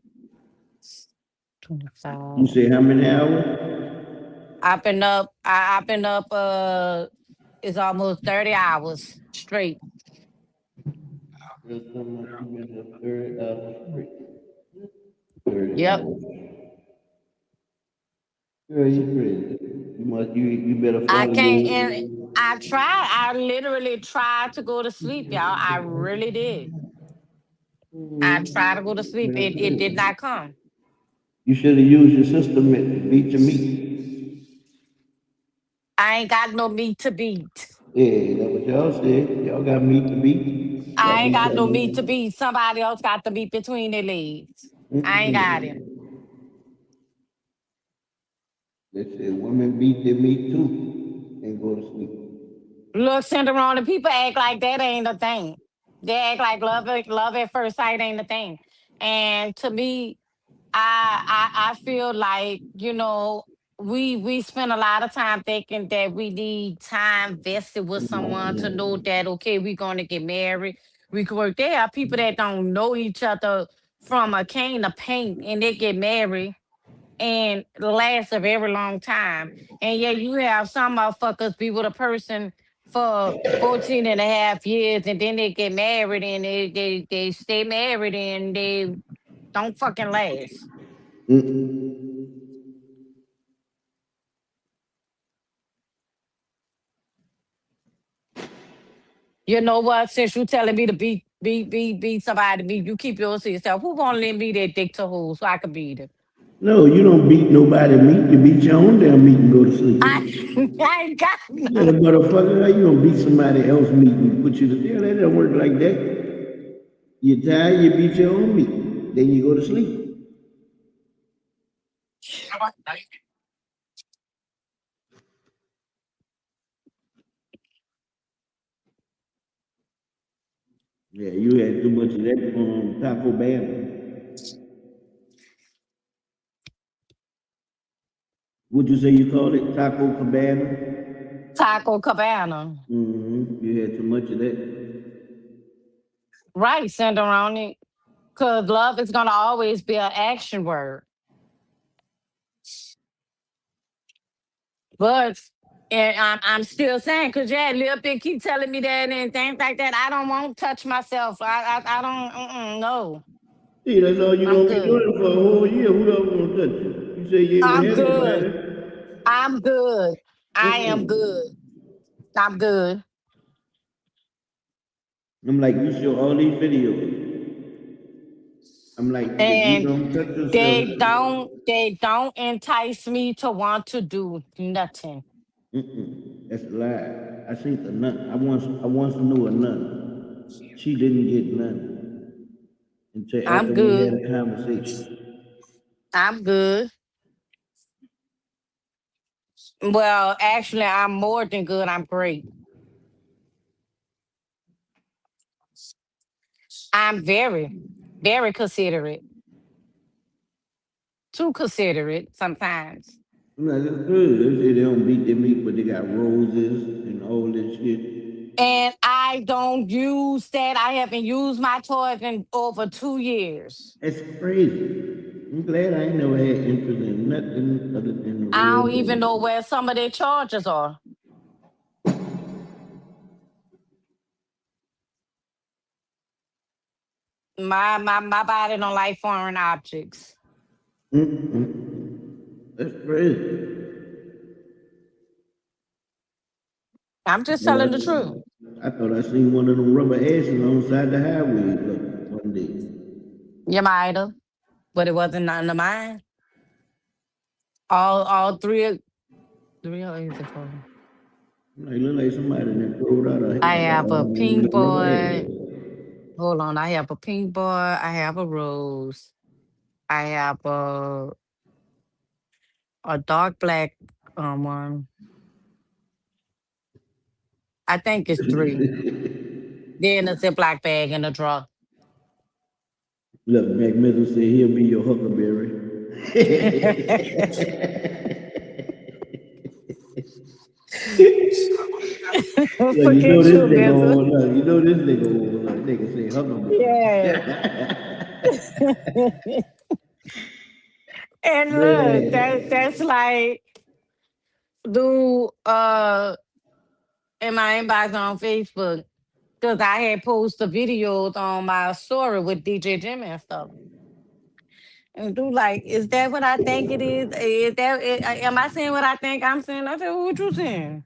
You
25.
say how many hours?
I've been up it's almost 30 hours straight.
Just how much you been up 30 hours straight. 30
Yep.
hours. Girl, you crazy. You better
I
follow
can't
your
and I literally tried to go to sleep, y'all. I really did. I tried to go to sleep. It did not come.
You should have used your system to beat your meat.
I ain't got no meat to beat.
Yeah, that what y'all said. Y'all got meat to beat. Y'all
I ain't
beat
got
that
no meat to
meat.
beat. Somebody else got the meat between their legs. I ain't got him.
They said women beat their meat too and go to sleep.
Look, Cinderella, people act like that ain't a thing. They act like love at first sight ain't a thing. And to me, I feel like, we spend a lot of time thinking that we need time vested with someone to know that okay, we're gonna get married. We could work. There are people that don't know each other from a can of paint and they get married and lasts a very long time. And yet you have some motherfuckers be with a person for 14 and a half years and then they get married and they stay married and they don't fucking last. You know what? Since you telling me to be somebody, be you keep yours to yourself. Who gonna lend me that dick to who so I can beat it?
No, you don't beat nobody meat. You beat your own damn meat and go to sleep.
I, I ain't got
Yeah,
none.
motherfucker, how you gonna beat somebody else meat and put you to jail? That don't work like that. You tired, you beat your own meat. Then you go to sleep. Yeah, you had too much of that Taco Bell. Would you say you called it Taco Cabana?
Taco Cabana.
You had too much of that.
Right, Cinderoni. Cause love is gonna always be an action word. But and I'm still saying, cause yeah, Lil Big keep telling me that and things like that. I don't want to touch myself. I don't no.
See, that's all you
I'm
gonna be
good.
doing for a whole year. Who else gonna touch you? You say you ain't gonna
I'm
have
good.
nobody.
I'm good. I am
Mm-mm.
good. I'm good.
I'm like, you show all these videos. I'm like, if you
And
don't touch yourself,
they don't entice me to want to do nothing.
that's a lie. I seen a nun. I once knew a nun. She didn't get none until
I'm
after we
good.
had a conversation.
I'm good. Well, actually, I'm more than good. I'm great. I'm very, very considerate. Too considerate sometimes.
I'm like, that's good. They say they don't beat their meat, but they got roses and all this shit.
And I don't use that. I haven't used my toys in over 2 years.
That's crazy. I'm glad I ain't never had interest in nothing other than the
I
real
don't even know
thing.
where some of their charges are. My body don't like foreign objects.
That's crazy.
I'm
I
just
thought
telling the truth.
I seen one of them rubber asses on the side of the highway one day.
You might have, but it wasn't none of mine. All three or is it four?
Like, look like somebody that threw out
I have a pink
a rubber
boy.
ass.
Hold on. I have a pink boy. I have a rose. I have a dark black one. I think it's three. Then a Ziploc bag in a drawer.
Look, Mac Missile said he'll be your huckleberry. Look, you know
Forget
this
you,
nigga
Mister.
on look, you know this nigga on look, nigga say
Yeah.
huckleberry.
And look,
Man.
that's like do in my inbox on Facebook. Because I had posted videos on my story with DJ Jimmy and stuff. And do like, is that what I think it is? Am I saying what I think I'm saying? I said, well, what you saying?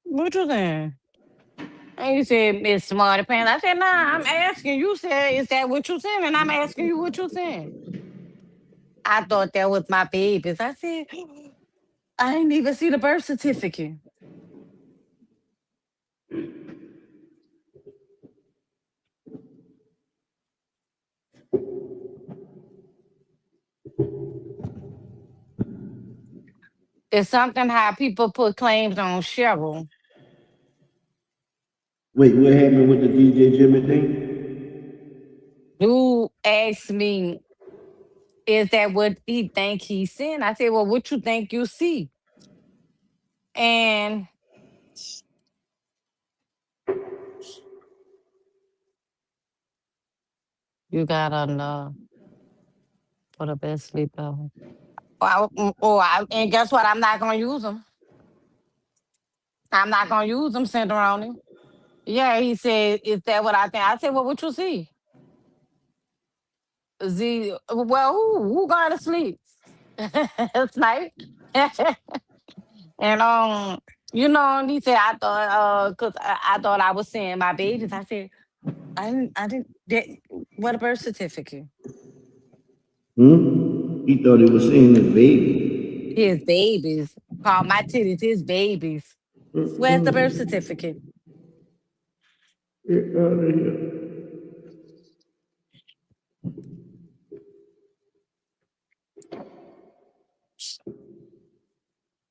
What you saying? And you said, Miss Smarty Pants. I said, nah, I'm asking. You said, is that what you saying? And I'm asking you what you saying. I thought that was my babies. I said, I didn't even see the birth certificate. It's something how people put claims on Cheryl.
Wait, what happened with the DJ Jimmy thing?
Who asked me, is that what he think he's seeing? I said, well, what you think you see? And you gotta know for the best sleep ever. And guess what? I'm not gonna use them. I'm not gonna use them, Cinderoni. Yeah, he said, is that what I think? I said, well, what you see? Well, who going to sleep? It's night. And You know, and he said, I thought, cause I thought I was saying my babies. I said, I didn't, what a birth certificate?
He thought he was seeing his baby.
His babies. Call my titties his babies. Where's the birth certificate?
Get out of here.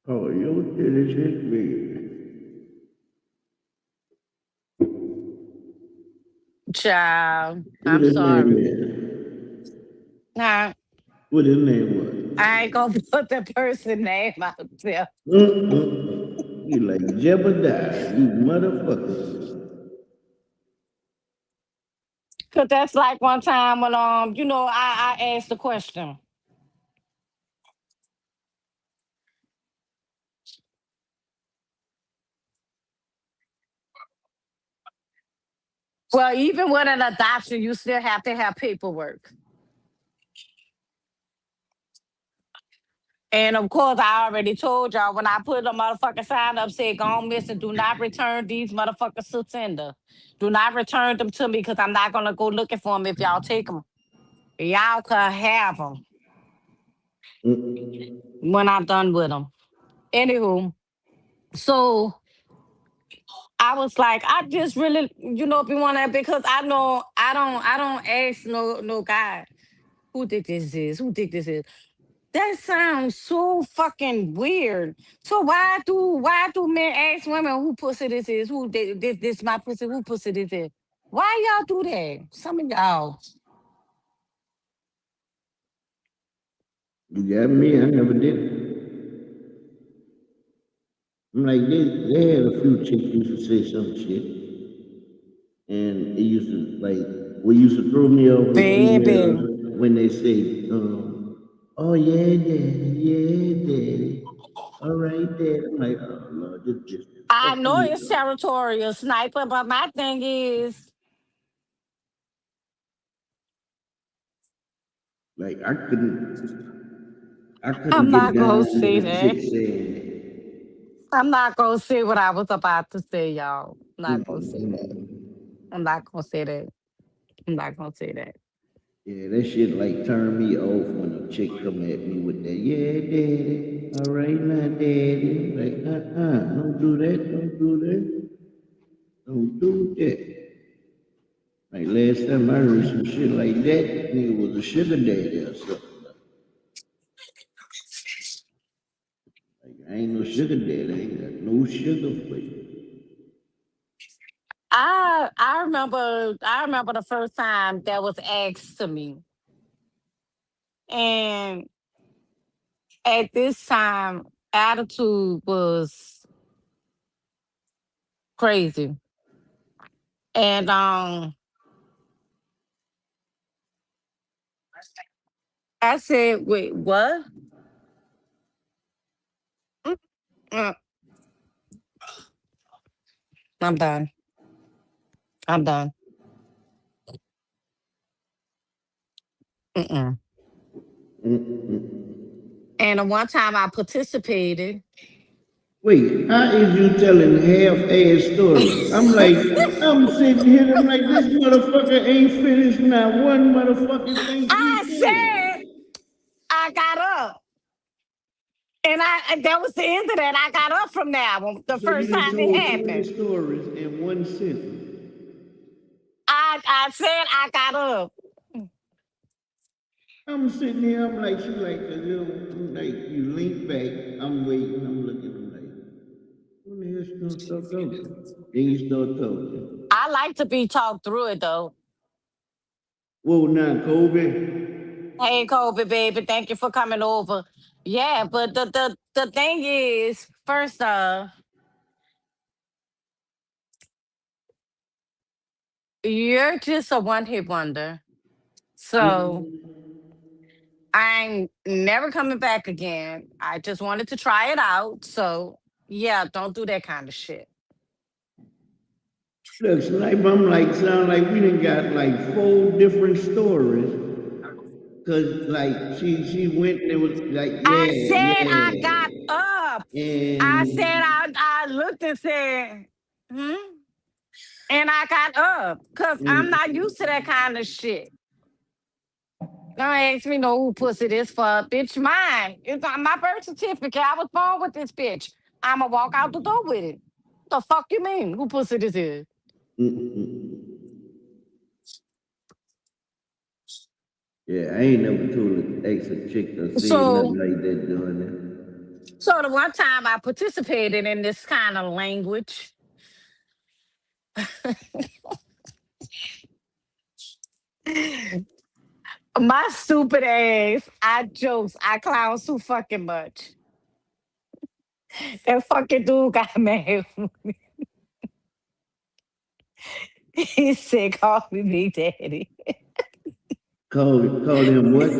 Oh, your titties his baby.
Child,
What
I'm
his name
sorry.
is?
Nah,
What his name was?
I ain't gonna put the person name out there.
You like Jebediah, you motherfucker.
Cause that's like one time when I asked the question. Well, even with an adoption, you still have to have paperwork. And of course, I already told y'all when I put a motherfucking sign up, say, go on, miss, and do not return these motherfuckers to sender. Do not return them to me because I'm not going to go looking for them if y'all take them. Y'all can have them when I'm done with them. Anywho, so I was like, I just really, if you want to, because I know I don't ask no guy who think this is, who think this is. That sounds so fucking weird. So why do men ask women who pussy this is? Who this my pussy? Who pussy this is? Why y'all do that? Some of y'all.
You got me, I never did. I'm like, they had a few chicks used to say some shit. And it used to, like, what used to throw me off with
Baby.
females when they say, oh yeah, daddy, yeah, daddy. All right, daddy. I'm like, oh, Lord, this bitch
I
fucking
know
me
it's
up.
territorial sniper, but my thing is,
Like, I couldn't
I'm
get
not
down
gonna
with
say
a chick
that.
saying that.
I'm not gonna say what I was about to say, y'all. I'm not gonna say that. I'm not gonna say that. I'm not gonna say that.
Yeah, that shit like turned me off when a chick come at me with that, yeah, daddy. All right now, daddy. Like, don't do that, don't do that, don't do that. Like last time I heard some shit like that, nigga was a sugar daddy or something. Like, I ain't no sugar daddy, I ain't got no sugar for you.
I remember the first time that was asked to me. And at this time, attitude was crazy. And I said, wait, what? Mm, mm, I'm done. I'm done. Mm-mm. And the one time I participated.
Wait, how is you telling half-ass story? I'm sitting here, I'm like, this motherfucker ain't finished not one motherfucking thing she
I
said.
said I got up. And that was the end of that. I got up from that one the
So you
first
done
time it
told three
happened.
stories in one sentence.
I said I got up.
I'm sitting here, I'm like, she like, I'm like, you lean back, I'm waiting, I'm looking, I'm like, when the hell she gonna start talking? Then you start talking.
I like to be talked through it though.
Whoa, now, Kobe.
Hey Kobe, baby, thank you for coming over. Yeah, but the thing is, first you're just a one hit wonder. So I'm never coming back again. I just wanted to try it out. So yeah, don't do that kind of shit.
Look, Sniper, I'm like, sound like we done got like four different stories. Cause like she went and it was like,
I
yeah,
said I got
yeah.
up. I
And
said I looked and said, and I got up because I'm not used to that kind of shit. Don't ask me no who pussy this for, bitch. Mine. It's on my birth certificate. I was born with this bitch. I'ma walk out the door with it. The fuck you mean? Who pussy this is?
yeah, I ain't never told an ex a chick or said
So,
nothing like that doing it.
so the one time I participated in this kind of language, my stupid ass, I jokes, I clown too fucking much. That fucking dude got mad. He said, "Call me Big Daddy."
Call him what?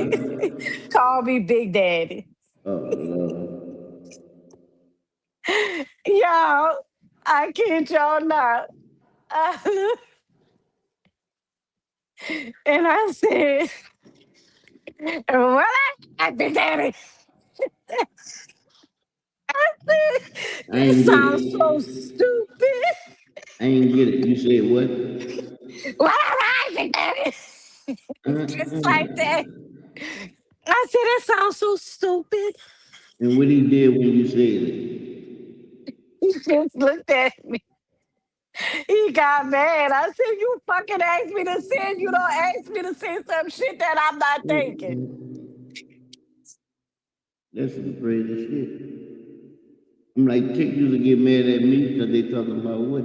Call me Big Daddy.
Oh Lord.
Y'all, I kid y'all not. I and I said, "Well, I Big Daddy." I said,
I
"It
ain't get
sounds
it.
so stupid."
I ain't get it. You said what?
Well, I Big Daddy. Just like
Uh-uh.
that. I said, "That sounds so stupid."
And what he did when you said it?
He just looked at me. He got mad. I said, "You fucking asked me to send. You don't ask me to send some shit that I'm not thinking."
That's some crazy shit. I'm like, chicks used to get mad at me because they talking about what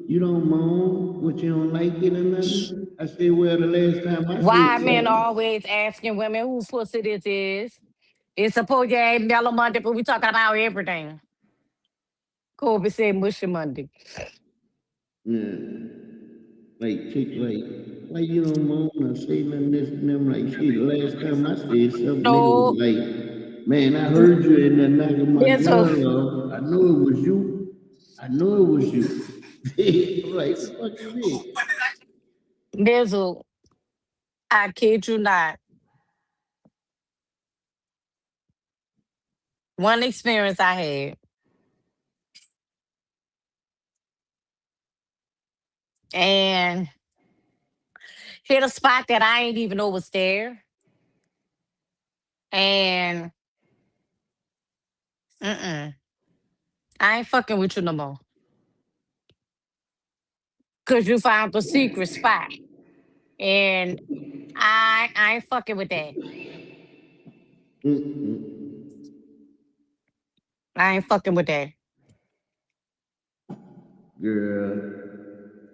you don't moan, what you don't like it or nothing. I said, well, the last time I said
Why men
something,
always asking women who pussy this is? It's supposed to ain't Mellow Monday, but we talking about everything. Kobe said Mushy Monday.
yeah, like chicks like, why you don't moan or say nothing this and them? Like, shit, the last time I said something, nigga was
No,
like, man, I heard you in there knocking my
there's a
girl off. I know it was you. I know it was you. I'm like, the fuck you mean?
there's a I kid you not. One experience I had. And hit a spot that I ain't even know was there. And I ain't fucking with you no more. Cause you found the secret spot. And I ain't fucking with that. I ain't fucking with that.
Girl,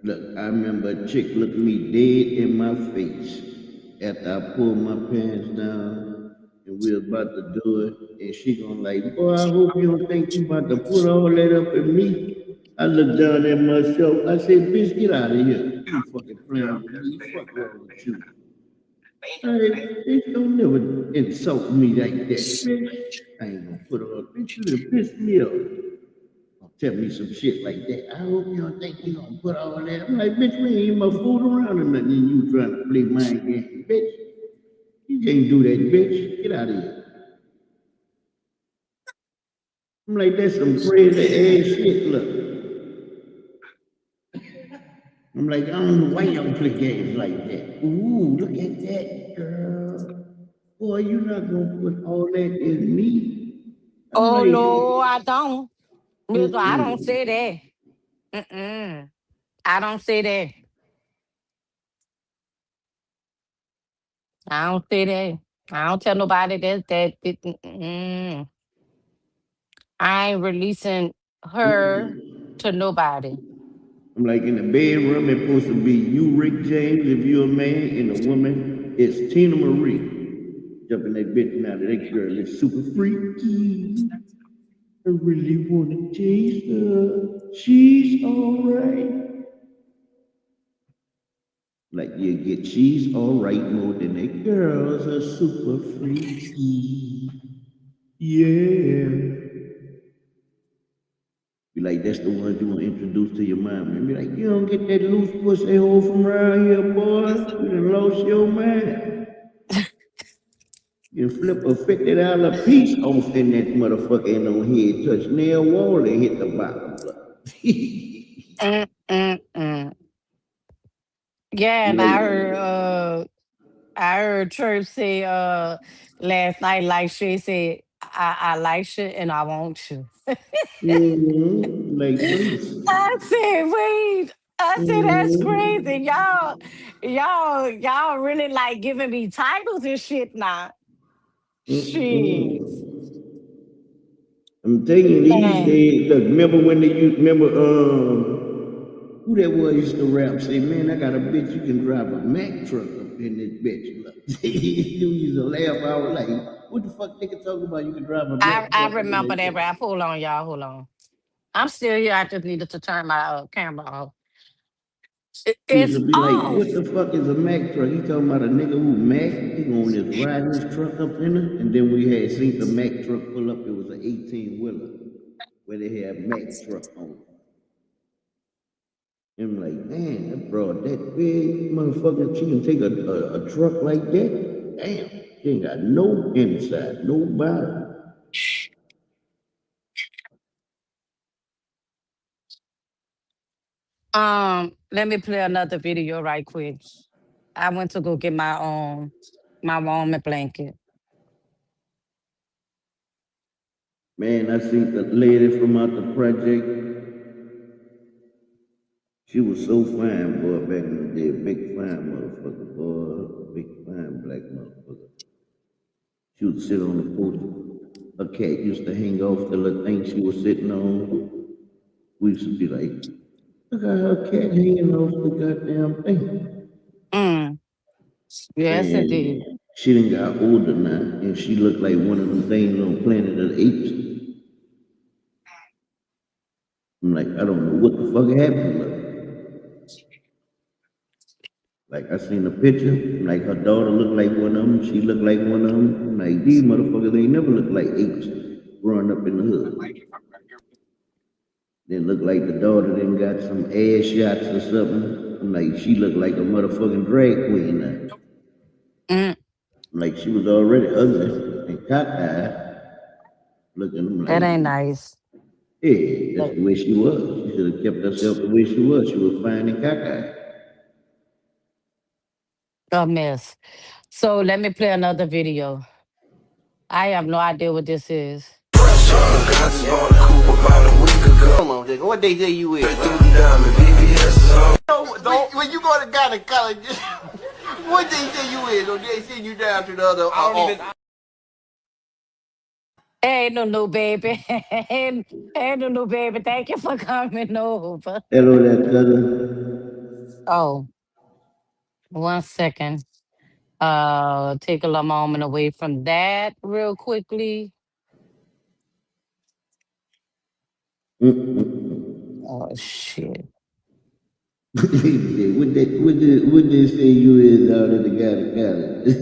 look, I remember a chick looked me dead in my face after I pulled my pants down and we was about to do it. And she gonna like, boy, I hope you don't think you about to put all that up in me. I looked down at myself. I said, bitch, get out of here. You fucking playing with me. Fuck wrong with you. Hey, bitch, don't never insult me like that, bitch. I ain't gonna put all, bitch, you done pissed me off. Don't tell me some shit like that. I hope you don't think you gonna put all that. I'm like, bitch, we ain't even fool around or nothing, and you trying to play mind game, bitch. You can't do that, bitch. Get out of here. I'm like, that's some crazy ass shit. Look, I'm like, I don't know why y'all play games like that. Ooh, look at that, girl. Boy, you not gonna put all that in me. I'm
Oh
like,
no, I don't. Mister, I don't
mm-mm.
say that. I don't say that. I don't say that. I don't tell nobody that. I ain't releasing her to nobody.
I'm like in the bedroom, it's supposed to be you, Rick James, if you're a man, and the woman is Tina Marie. Jumping that bitch now, that girl is super freaky. I really wanna taste her. She's alright. Like you get she's alright more than that girls are super freaky. Yeah. Be like, that's the ones you want to introduce to your mom. And be like, you don't get that loose pussy hole from around here, boy. You done lost your mind. You can flip a $50 piece off in that motherfucker and on head touch nail wall and hit the bottom.
Mm. Yeah, and I heard Church say last night, like she said, I like you and I want you.
Like, please.
I said, wait. I said, that's crazy.
Mm-hmm.
Y'all really like giving me titles and shit now. Shit.
I'm telling you, these
Man.
days, look, remember when they used, remember, who that was used to rap, say, man, I got a bitch, you can drive a Mack truck up in this bitch. Look. You used to laugh, I was like, what the fuck nigga talking about, you can drive a Mack
I
truck up in
remember
this
that
bitch?
rap. Hold on, y'all. Hold on. I'm still here. I just needed to turn my camera off.
Used
It's
to be like, what
off.
the fuck is a Mack truck? He talking about a nigga who Mack, he gonna just ride his truck up in it, and then we had seen the Mack truck pull up, it was an 18-wheeler, where they had Mack truck on it. And I'm like, man, that broad, that big motherfucker, she can take a truck like that? Damn, she ain't got no inside, no bottom.
Let me play another video right quick. I went to go get my warming blanket.
Man, I seen the lady from out the project. She was so fine, boy, back in the day. Big fine motherfucker, boy. Big fine black motherfucker. She would sit on the porch. Her cat used to hang off the little thing she was sitting on. We used to be like, look at her cat hanging off the goddamn thing.
Mm, yes, indeed.
And she done got older now, and she looked like one of them things on Planet of the Apes. I'm like, I don't know what the fuck happened to her. Like, I seen a picture, like her daughter looked like one of them, she looked like one of them. I'm like, these motherfuckers, they never looked like apes growing up in the hood. Then look like the daughter then got some ass shots or something. I'm like, she looked like a motherfucking drag queen now.
Mm,
Like, she was already ugly and cockeyed. Looking, I'm
that
like,
ain't nice.
yeah, that's
But
the way she was. She should have kept herself the way she was. She was fine and cockeyed.
a mess. So let me play another video. I have no idea what this is.
Come on, nigga. What they say you is? Don't, when you go to Ghana college, what they say you is? Or they send you down to the other?
Hey, no, baby. Hey, no, baby. Thank you for coming over.
Hello there, cousin.
Oh, 1 second. Take a little moment away from that real quickly. Oh shit.
What they say you is out at the Ghana college?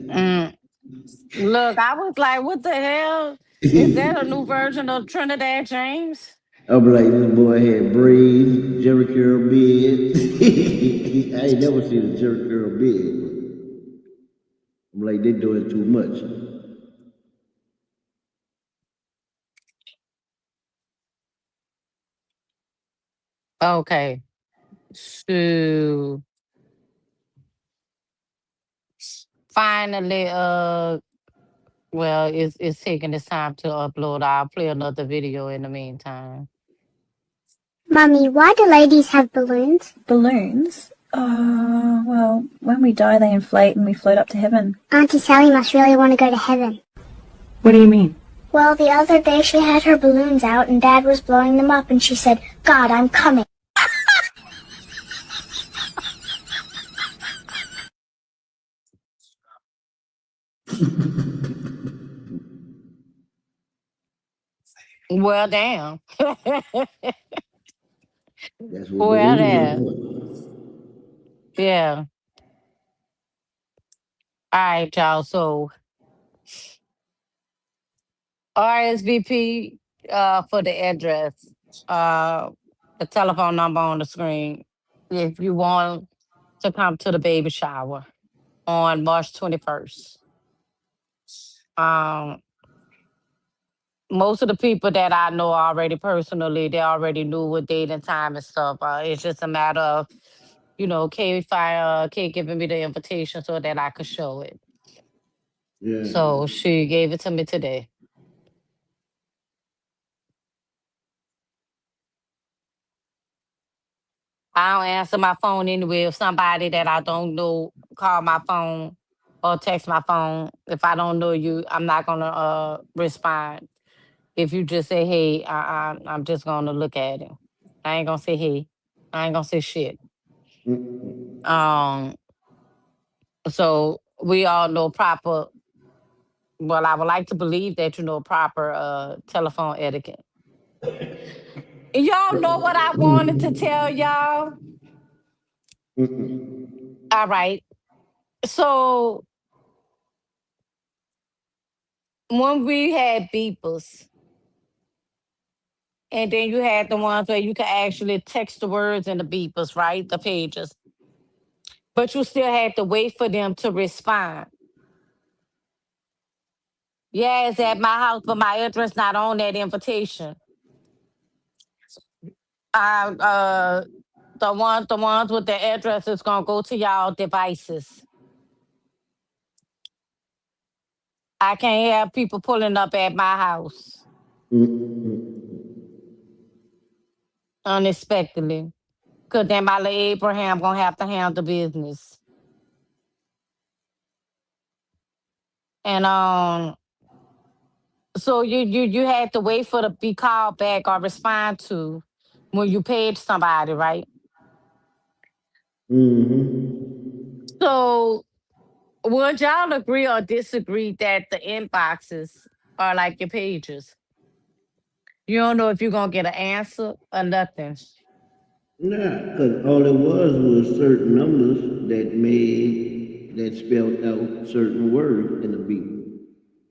Mm. Look, I was like, what the hell? Is that a new version of Trinidad James?
I'm like, this boy had braids, Jerry curl beard. I ain't never seen a Jerry curl beard. I'm like, they doing too much.
Okay. So finally, well, it's taking its time to upload. I'll play another video in the meantime.
Mummy, why do ladies have balloons?
Balloons? Well, when we die, they inflate and we float up to heaven.
Auntie Sally must really want to go to heaven.
What do you mean?
Well, the other day she had her balloons out and Dad was blowing them up and she said, God, I'm coming.
Well, damn.
That's what
Well,
balloons are
there.
for.
Yeah. All right, y'all. So RSVP for the address, uh, the telephone number on the screen. If you want to come to the baby shower on March 21st. Um, most of the people that I know already personally, they already knew what date and time and stuff. It's just a matter of, Kay giving me the invitation so that I could show it.
Yeah.
So she gave it to me today. I don't answer my phone anyway. If somebody that I don't know call my phone or text my phone, if I don't know you, I'm not gonna respond. If you just say hey, I'm just gonna look at it. I ain't gonna say hey. I ain't gonna say shit. Um, so we all know proper. Well, I would like to believe that you know proper telephone etiquette. And y'all know what I wanted to tell y'all. All right. So when we had beepers, and then you had the ones where you could actually text the words in the beepers, right? The pages. But you still had to wait for them to respond. Yeah, it's at my house, but my address not on that invitation. I the ones with the address is gonna go to y'all devices. I can't have people pulling up at my house unexpectedly. Cause then my little Abraham gonna have to handle business. And so you had to wait for the be called back or respond to when you paid somebody, right? So would y'all agree or disagree that the inboxes are like your pages? You don't know if you're gonna get an answer or nothing.
Nah, because all it was certain numbers that spelled out certain words in the beat.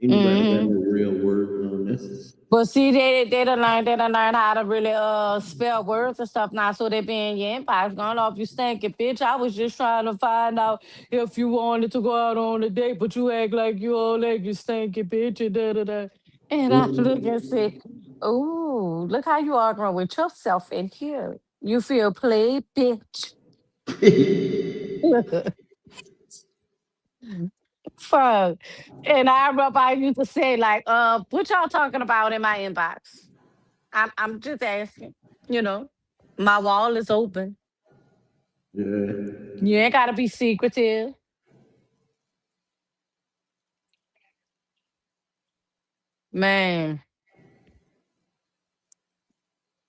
Anybody got
Hmm.
no real word on this?
But see, they done learned how to really spell words and stuff now, so they be in your inbox going off you stinking bitch. I was just trying to find out if you wanted to go out on a date, but you act like you all like you stinking bitch and da da da. And I look and say, "Oh, look how you arguing with yourself in here. You feel played, bitch." Fuck. And I remember I used to say like, what y'all talking about in my inbox? I'm just asking, you know. My wall is open.
Yeah.
You ain't gotta be secretive. Man,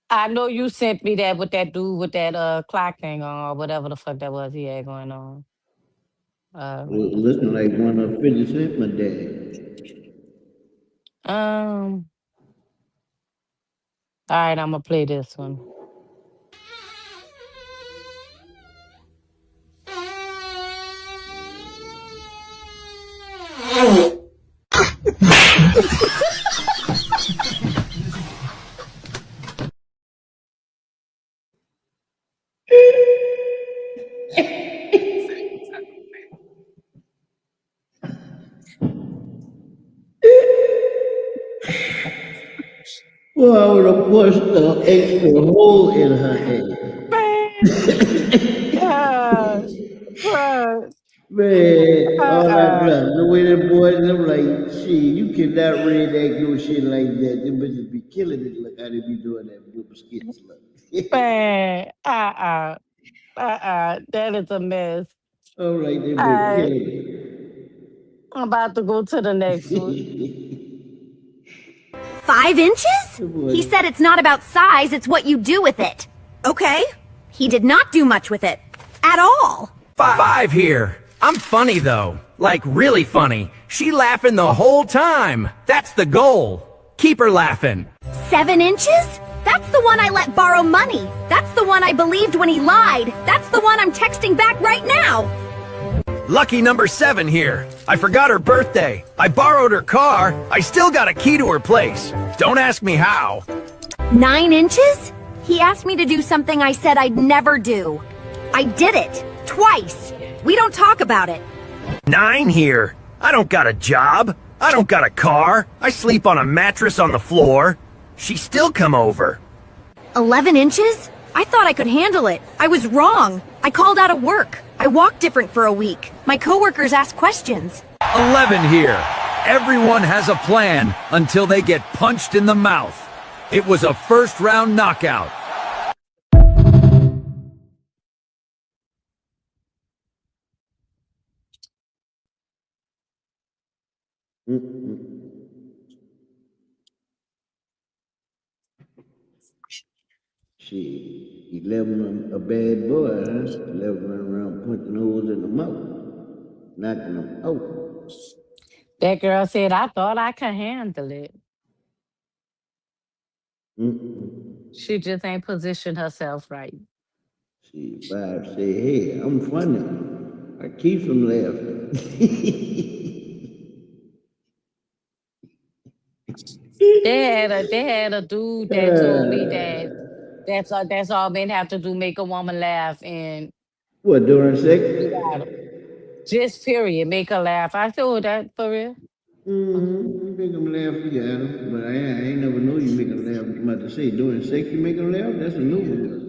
I know you sent me that with that dude with that clock thing on or whatever the fuck that was he had going on.
Looking like one of 50 Cent, my dad.
Um, all right, I'm gonna play this one.
Well, I would have pushed an extra hole in her
Man, fuck.
Man, all that
Uh-uh.
bluff. The way that boy, I'm like, shit, you cannot read that no shit like that. Them bitches be killing it. Look how they be doing that blooper skits. Look.
Man, that is a mess.
I'm like, they
All
been
right,
killing
I'm about to go to the next one.
it.
5 inches?
Boy,
He said it's not about size, it's what you do with it. Okay. He did not do much with it. At all.
5 here. I'm funny though. Like really funny. She laughing the whole time. That's the goal. Keep her laughing.
7 inches? That's the one I let borrow money. That's the one I believed when he lied. That's the one I'm texting back right now.
Lucky number 7 here. I forgot her birthday. I borrowed her car. I still got a key to her place. Don't ask me how.
9 inches? He asked me to do something I said I'd never do. I did it. Twice. We don't talk about it.
9 here. I don't got a job. I don't got a car. I sleep on a mattress on the floor. She still come over.
11 inches? I thought I could handle it. I was wrong. I called out of work. I walked different for a week. My coworkers asked questions.
11 here. Everyone has a plan until they get punched in the mouth. It was a first-round knockout.
Shit, 11 a bad boy, huh? 11 running around punching holes in the mouth, knocking them out.
That girl said, I thought I could handle it. She just ain't positioned herself right.
See, Bob say, hey, I'm funny. I keep from laughing.
They had a dude that told me that that's all men have to do, make a woman laugh, and
What, during sex?
you got 'em. Just period, make her laugh. I told that for real.
You make them laugh, you got 'em. But I ain't never know you make them laugh. I'm about to say, during sex you make them laugh? That's a new one.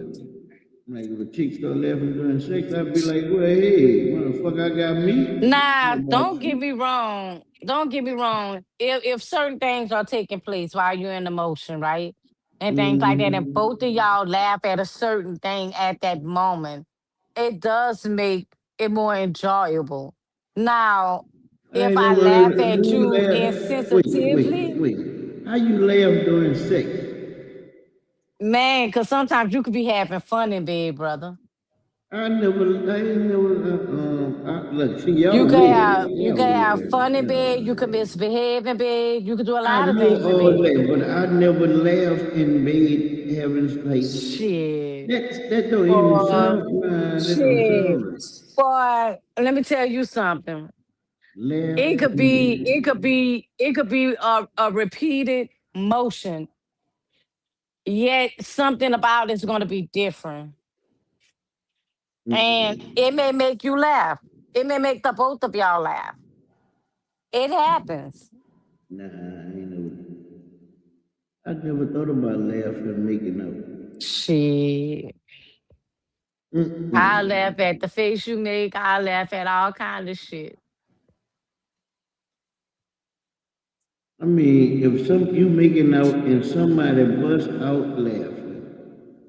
Like, if a chick start laughing during sex, I'd be like, well, hey, motherfucker, I got me.
Nah, don't get me wrong. Don't get me wrong. If certain things are taking place while you're in emotion, right? And things like that, and both of y'all laugh at a certain thing at that moment, it does make it more enjoyable. Now,
I
if
ain't
I
never
laugh
heard
at
you
you
laugh.
insensitively,
Wait. How you laugh during sex?
man, because sometimes you could be having fun in bed, brother.
I ain't never, look, see, y'all weird.
You
Y'all
can have
weird.
fun in bed, you can
Yeah.
misbehave in bed, you can do a
I
lot of
know
things in
all
bed.
that, but I never laughed in bed having, like,
Shit.
that don't even
Boy,
sound, man, that don't
shit.
sound right.
Boy, let me tell you something.
Laugh in
It could be a repeated motion, yet something about it's gonna be different. And it may make you laugh. It may make the both of y'all laugh. It happens.
Nah, I never thought about laughing and making out.
Shit. I laugh at the face you make. I laugh at all kind of shit.
I mean, if you making out and somebody bust out laughing,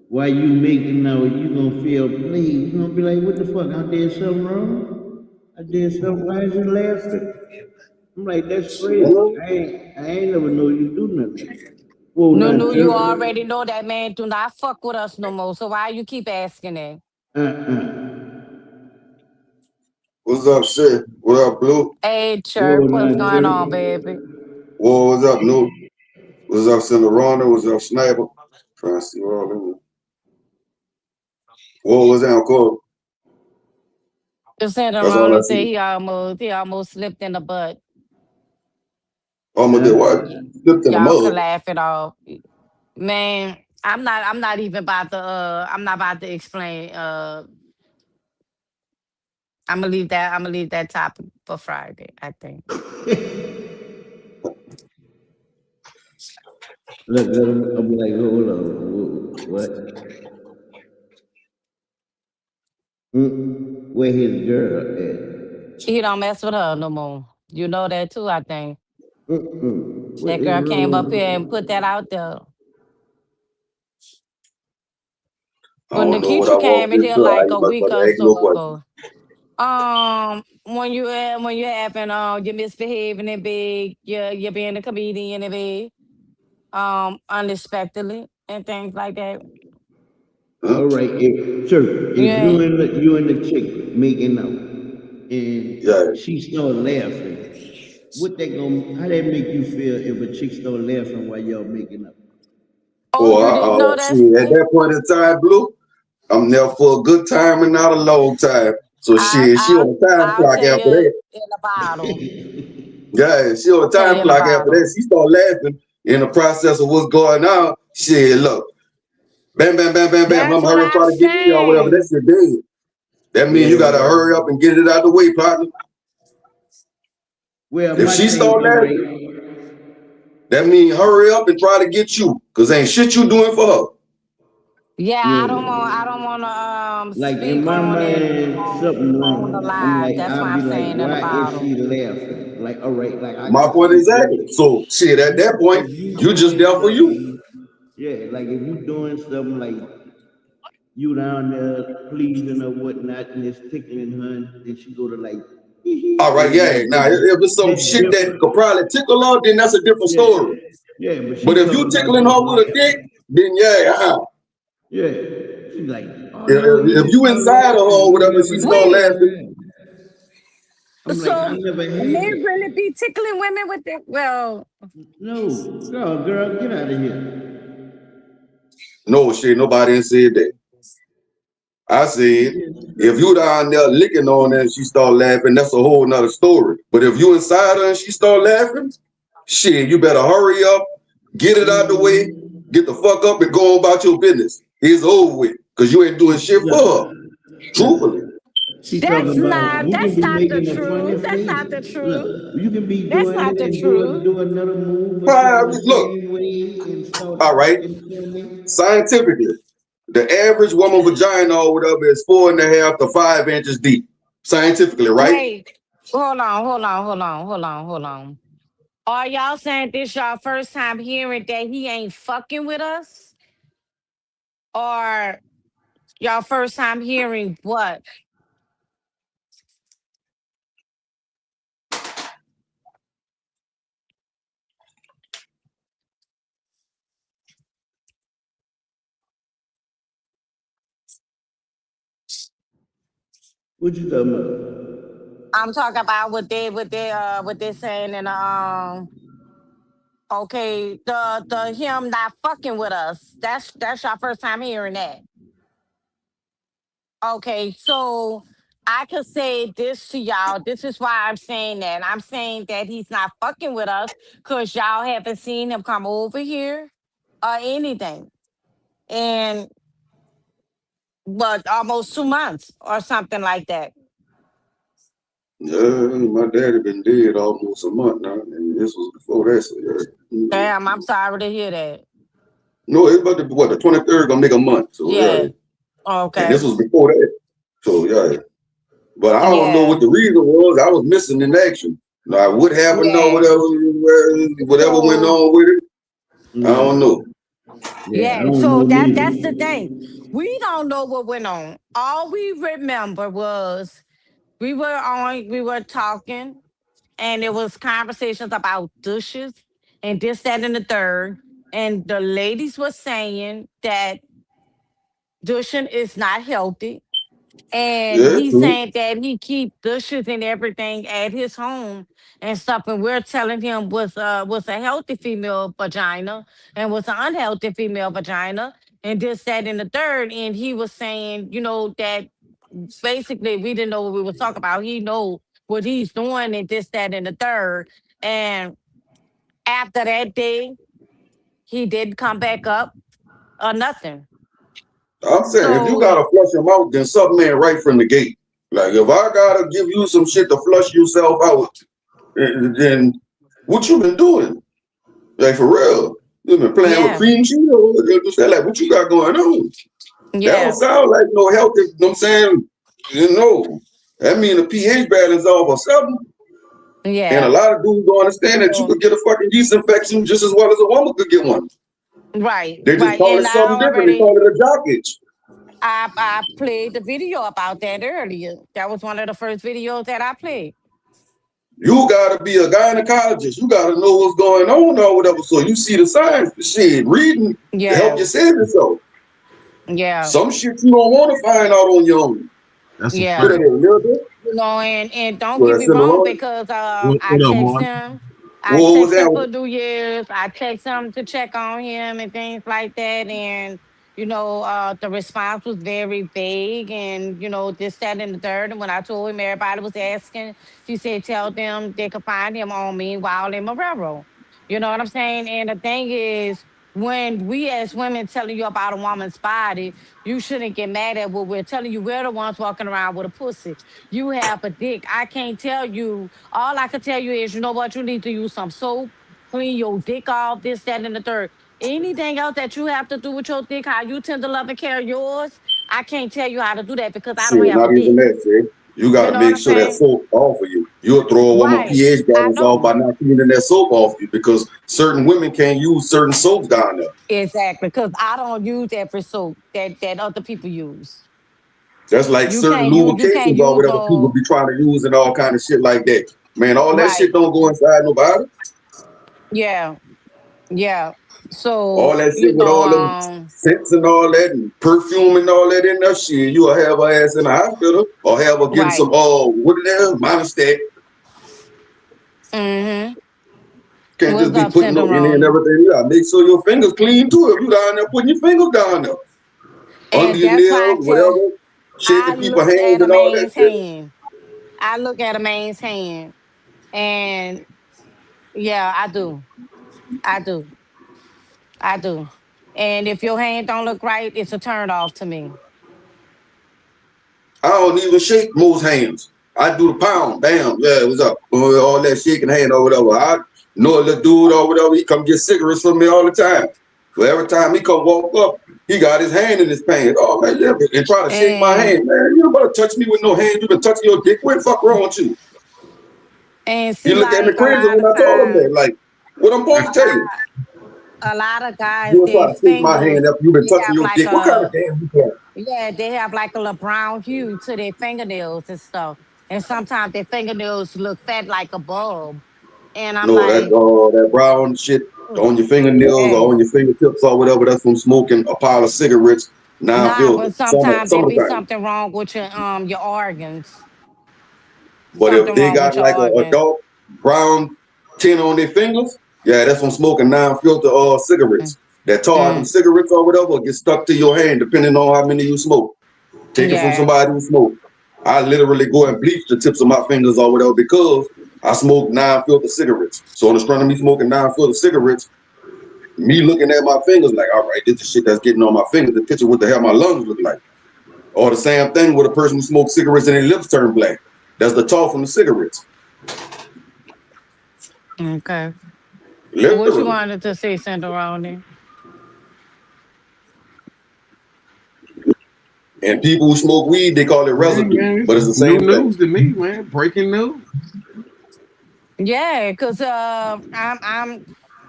while you making out, you gonna feel played. You gonna be like, what the fuck? I did something wrong? I did something. Why is he laughing? I'm like, that's crazy. I ain't never know you do nothing like that. Whoa,
No,
not
no, you
sure.
already know that man do not fuck with us no more. So why you keep asking that?
What's up, shit? What up, Blue?
Hey,
Whoa,
Chirp, what's
not
going on,
sure.
baby?
Whoa, what's up, New? What's up, Cinderella? What's up, Sniper? Trying to see what all them. Whoa, what's that called?
Just sitting
That's all I
around say
see.
he almost slipped in the butt.
Almost did what? Slipped in the
Y'all could
mud.
laugh it off. Man, I'm not even about to I'm not about to explain. I'm gonna leave that topic for Friday, I think.
Look, I'm like, hold on. What? Where his girl at?
He don't mess with her no more. You know that too, I think.
What
That
is
girl came up
wrong?
here and put that out there.
I
When
don't know what I
Nikita came
walked
in here
into. I
like
ain't
a
about
week
to
or
ask no
so
question.
ago. When you're misbehaving in bed, you're being a comedian in bed, unexpectedly and things like that.
All right, if
Yeah.
you and the chick making out,
Yeah.
and she start laughing, how that make you feel if a chick start laughing while y'all making up?
Oh, you didn't know
Oh,
that,
shit. At
Steve?
that point in time, Blue, I'm there for a good time and not a long time. So shit, she on a time
I'll
clock
tell
after
you
that.
in a bottle.
Yeah, she on
I'll
a
tell
time
you in a
clock after
bottle.
that. She start laughing in the process of what's going on. Shit, look. Bam, bam, bam, bam, bam.
That's
I'm
what
hurry up,
I'm
try to get in or whatever.
saying.
That's your day. That means you gotta hurry up and get it out the way, partner.
Well,
If
my
she
thing,
start
all right.
laughing, that means hurry up and try to get you, cause ain't shit you doing for her.
Yeah,
Yeah.
I don't want to
Like in
speak
my
on it
mind, something
on the
wrong. I'm
live.
like,
That's why
I'll
I'm
be like,
saying that
why is
about
she
him.
laughing? Like, all right, like I
My
can
point
see
exactly. So shit, at that point,
if you
you just
doing
there for you.
something, yeah, like if you doing something like you down there pleasing or whatnot, and it's tickling her, and she go to like,
All right,
and
yeah.
like
Now, if it's some
that's
shit that
different.
could probably tickle her, then that's a different
Yeah,
story.
yeah, but she
But if you
talking about
tickling
just
her with a dick,
laughing.
then yeah.
Yeah, she's like, oh
If,
no, you
if
just
you
start
inside of her
laughing.
or
You
whatever, she
never
start
had
Wait,
laughing.
that. I'm like, I
so
never had
men
that.
really be tickling women with it? Well,
No, girl, get out of here.
No shit, nobody ain't said that. I said, if you down there licking on her and she start laughing, that's a whole nother story. But if you inside her and she start laughing, shit, you better hurry up, get it out the way, get the fuck up and go on about your business. It's over with, because you ain't doing shit for her.
Look,
Truthfully.
she talking about you can be
that's not the
making a funny
truth. That's not the
face.
truth.
Look, you can be
That's
doing
not
it
the
and
truth.
do another move or something the
Look,
same way and start
all right,
acting funny.
scientifically, the average woman vagina or whatever is 4.5 to 5 inches deep. Scientifically, right?
Wait, hold on. Are y'all saying this y'all first time hearing that he ain't fucking with us? Or y'all first time hearing what?
What you talking about?
I'm talking about what they saying in okay, the him not fucking with us. That's your first time hearing that. Okay, so I could say this to y'all. This is why I'm saying that. I'm saying that he's not fucking with us because y'all haven't seen him come over here or anything. And but almost 2 months or something like that.
Yeah, my daddy been dead almost a month now, and this was before that. So yeah.
Damn, I'm sorry to hear that.
No, it's about the 23rd gonna make a month. So yeah,
Yeah.
and this
Okay.
was before that. So yeah, but I don't know what
Yeah.
the reason was. I was missing in action. Like what happened or
Yeah.
whatever went
So
on with it. I don't
Yeah,
know.
yeah, I
yeah,
don't
so
know
that's the
neither.
thing. We don't know what went on. All we remember was we were talking and it was conversations about dishes and this, that, and the third. And the ladies were saying that dishing is not healthy. And
Yeah,
he's
true.
saying that he keep dishes and everything at his home and stuff. And we're telling him was a healthy female vagina and was an unhealthy female vagina. And this, that, and the third. And he was saying, that basically we didn't know what we were talking about. He know what he's doing and this, that, and the third. And after that day, he didn't come back up or nothing.
I'm saying if you
So
gotta flush them out, then something ain't right from the gate. Like if I gotta give you some shit to flush yourself out, then what you been doing? Like for real. You been playing with
yeah,
cream cheese or just like what you got going on? That don't
yeah,
sound like no healthy, you know what I'm saying? That mean the pH balance off or something. And a
yeah.
lot of dudes don't understand that you
So
could get a fucking yeast infection just as well as a woman could get one.
right,
They just
right.
call it
And
something different. They call it a jock itch.
I played the video about that earlier. That was one of the first videos that I played.
You gotta be a gynecologist. You gotta know what's going on or whatever. So you see the signs. Shit, reading help
Yeah,
you save yourself.
yeah,
Some shit you don't want to find out on your own.
That's a
yeah.
Look at
fact.
it a little bit.
And don't
Well,
get me
that's in the
wrong
Lord.
because
What up, Mark?
I
What was
text him
that?
for New Year's, I text him to check on him and things like that. And the response was very vague and this, that, and the third. And when I told him everybody was asking, he said tell them they could find him on Meanwhile in Marrero. You know what I'm saying? And the thing is, when we as women telling you about a woman's body, you shouldn't get mad at what we're telling you. We're the ones walking around with a pussy. You have a dick. I can't tell you. All I can tell you is, you know what? You need to use some soap, clean your dick off, this, that, and the third. Anything else that you have to do with your dick, how you tend to love and care yours, I can't tell you how to do that because I
Shit,
don't have a
not even
dick.
that, shit. You
You
gotta
know what
make
I'm
sure that
saying?
soap off of you. You'll throw a woman
Right.
pH
I
balance off
know.
by not cleaning that soap off you because certain women can't use certain soaps down there.
Exactly. Because I don't use every soap that other people use.
Just like
You
certain
can't use you can't
lubrications or
use
whatever people
no
be trying to use and all kind of shit like that. Man, all that shit
right.
don't go inside nobody.
Yeah. Yeah.
All
So,
that shit with all them scents and all that and perfume and all that in there, shit, you'll have her ass in the hospital or have her getting some
right.
what it is, monostat.
Mm-hmm.
Can't just
What's
be
up,
putting no in there and
Cinderoni?
everything. You gotta make sure your fingers clean too. If you down there putting your fingers down there. Under
And
your
that's why
nails, whatever,
I
shaking people's
look
hands
at a
and all that
man's
shit.
hand. I look at a man's hand. And yeah, I do. I do. I do. And if your hand don't look right, it's a turn off to me.
I don't even shake most hands. I do the pound, bam, yeah, what's up? All that shaking hand or whatever. I know a little dude or whatever, he come get cigarettes from me all the time. But every time he come walk up, he got his hand in his pants. Oh man, yeah, and try to shake my
And
hand. Man, you don't better touch me with no hand. You been touching your dick. What the fuck wrong with you? He
see,
look at me
like a
crazy
lot
when
of
I told him that.
times,
Like, what I'm supposed to tell you?
a lot of guys,
You don't try
their
to shake my
fingers
hand after you been touching
have
your
like
dick. What kind of
a
game you playing?
yeah, they have like a little brown hue to their fingernails and stuff. And sometimes their fingernails look fat like a bulb. And I'm
No,
like,
that brown shit on your fingernails or on
hey,
your fingertips or whatever. That's from smoking a pile of cigarettes,
nah,
non-filter.
but sometimes
Some
there
of the
be
time.
something wrong with your organs.
But if
Something
they
wrong
got
with your
like a
organs.
dark brown tint on their fingers, yeah, that's from smoking non-filter
Mm,
cigarettes. That tar them
mm,
cigarettes or whatever get stuck to your hand depending on how many you smoke. Take it from
yeah,
somebody who smoke. I literally go and bleach the tips of my fingers or whatever because I smoke non-filter cigarettes. So in the front of me smoking non-filter cigarettes, me looking at my fingers like, all right, this is shit that's getting on my fingers. The picture what the hell my lungs look like. Or the same thing with a person who smokes cigarettes and their lips turn black. That's the tar from the cigarettes.
okay. What you
Literally.
wanted to say, Cinderoni?
And people who smoke weed, they call it
Hey
residue,
man,
but it's the
it's new
same thing.
news to me, man. Breaking news.
Yeah, cause I'm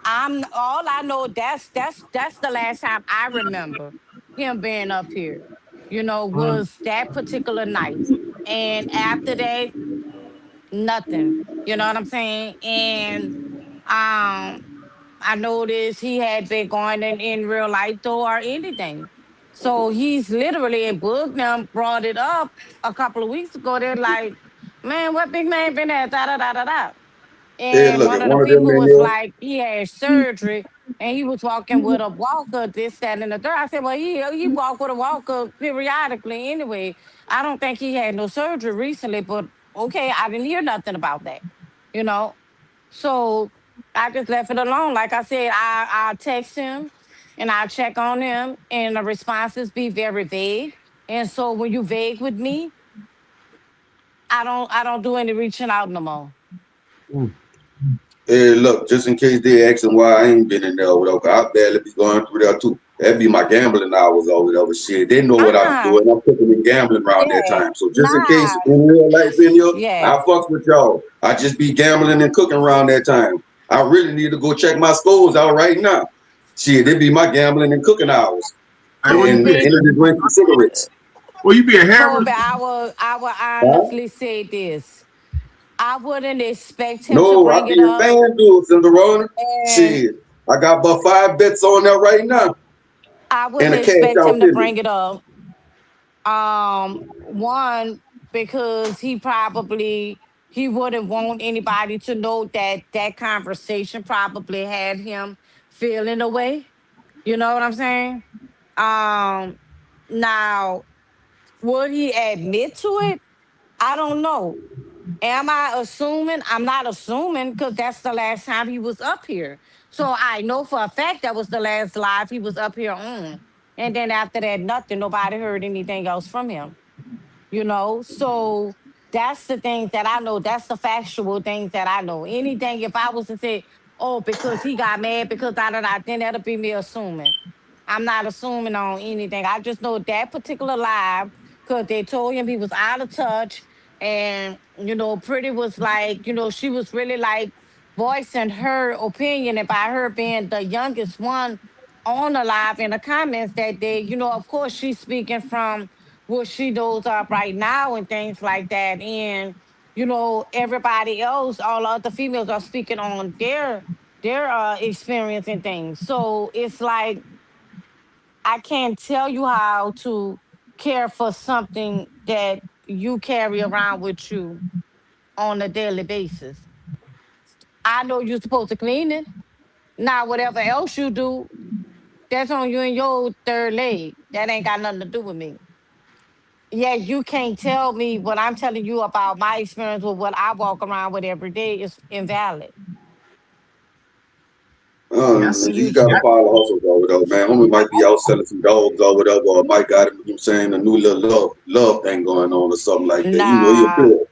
all I know. That's the last time I remember him being up here. You know, was that particular night, and after that, nothing. You know what I'm saying? And I noticed he had been going in real life though or anything. So he's literally in book now brought it up a couple of weeks ago. They're like, man, what big man been at? Da da da da da.
Hey,
And
look,
one
at
of the
one of them
people
in
was
here,
like, he had surgery and he was walking with a walker, this, that, and the third. I said, well, he walked with a walker periodically anyway. I don't think he had no surgery recently, but okay, I didn't hear nothing about that, you know? So I just left it alone. Like I said, I text him and I check on him and the responses be very vague. And so when you vague with me, I don't do any reaching out no more.
Mm.
hey, look, just in case they asking why I ain't been in there or whatever, I barely be going through there too. That'd be my gambling hours or whatever shit. They know what I be
Uh-uh.
doing. I'm cooking and gambling around that
Yeah.
time. So just in
Nah.
case in real life in here,
Yeah.
I fucks with y'all. I just be gambling and cooking around that time. I really need to go check my scores out right now. Shit, they be my gambling and cooking hours.
Hey, where you
Kobe,
And
be?
energy drinks and cigarettes.
Where you be at
Kobe,
Harris?
I will
Huh?
honestly say this. I wouldn't expect him to
No, I
bring
be
it
in
up.
FanDuel, Cinderella.
And
Shit. I got about 5 bets on there right now.
I
And
wouldn't
a cash
expect
out
him to
ticket.
bring it up. One, because he wouldn't want anybody to know that that conversation probably had him feeling away. You know what I'm saying? Um, Now, would he admit to it? I don't know. Am I assuming? I'm not assuming because that's the last time he was up here. So I know for a fact that was the last live he was up here on. And then after that, nothing. Nobody heard anything else from him. So that's the things that I know. That's the factual things that I know. Anything, if I was to say, oh, because he got mad, because da da da, then that'll be me assuming. I'm not assuming on anything. I just know that particular live because they told him he was out of touch. And, Pretty was like, she was really like voicing her opinion about her being the youngest one on the live in the comments that they, of course, she's speaking from what she knows up right now and things like that. And, everybody else, all the other females are speaking on their experience and things. So it's like, I can't tell you how to care for something that you carry around with you on a daily basis. I know you're supposed to clean it. Now, whatever else you do, that's on you and your third leg. That ain't got nothing to do with me. Yeah, you can't tell me what I'm telling you about my experience with what I walk around with every day is invalid.
You gotta follow hustle or whatever, man. Homie might be out selling some dogs or whatever, or might got him, saying, a new little love thing going on or something like that. He a
Nah,
kid.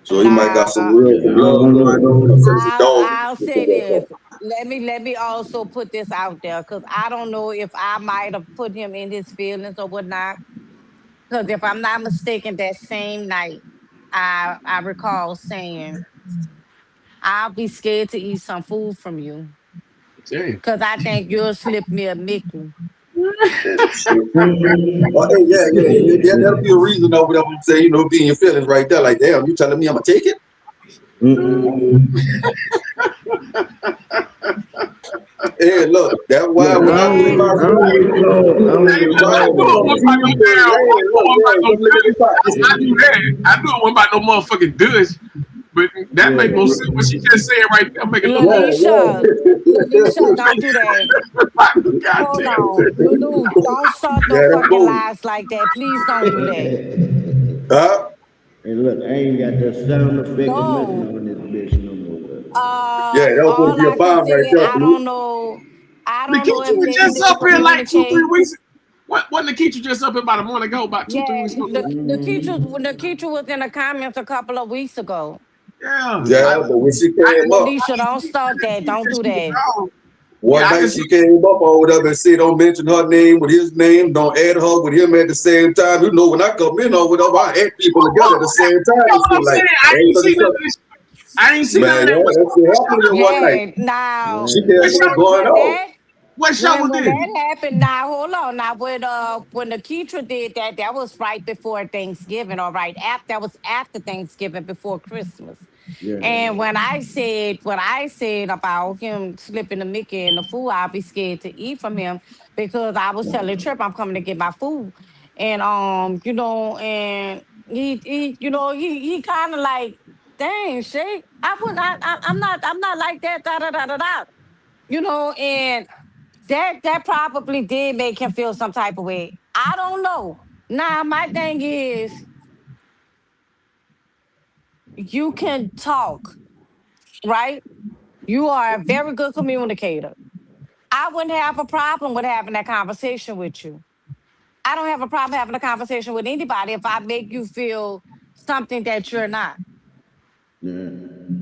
So he might got some real love going on, selling some dogs.
I'll say this. Let me also put this out there because I don't know if I might have put him in his feelings or whatnot. Because if I'm not mistaken, that same night, I recall saying, "I'll be scared to eat some food from you because I think you'll slip me a Mickey."
Yeah, that'll be a reason over there. Say, be in your feelings right there. Like, damn, you telling me I'm gonna take it? Hey, look, that's why when I bring my food, I do
it one about no motherfucking Dutch, but that make no sense. What she just said right there, make it look
Lelisha, don't do that. Hold on, Lulu, don't start no fucking lies like that. Please don't do that.
Huh?
Hey, look, I ain't got that sound effect or nothing
No.
on this bitch no more.
Yeah, that was supposed
All
to be
I
a
can
bomb right
say,
there,
I
Blue.
don't know. I don't know
Nikita
if
was
they
just up here like 2-3
miscommunicate.
weeks. Wasn't Nikita just up here about a month ago, about 2-3
Yeah,
weeks ago?
Nikita was in the comments a couple of weeks ago.
Yeah.
Yeah, but when she came up,
Lelisha, don't start that. Don't do that.
one night she came up or whatever and said, don't mention her name with his name, don't add her with him at the same time. When I come in or whatever, I add people together at the same time.
You know what I'm saying? I ain't seen none of that.
That's what happened one night.
Yeah, now
She had something going on.
What show was
when
this?
that happened, now hold on. Now when Nikita did that, that was right before Thanksgiving, or right after that was after Thanksgiving, before Christmas. And when I said what I said about him slipping the Mickey in the food, I'll be scared to eat from him because I was telling Trip I'm coming to get my food. And and he kind of like, dang, Shay, I'm not like that, da da da da da. And that probably did make him feel some type of way. I don't know. Now my thing is you can talk, right? You are a very good communicator. I wouldn't have a problem with having that conversation with you. I don't have a problem having a conversation with anybody if I make you feel something that you're not.
Look,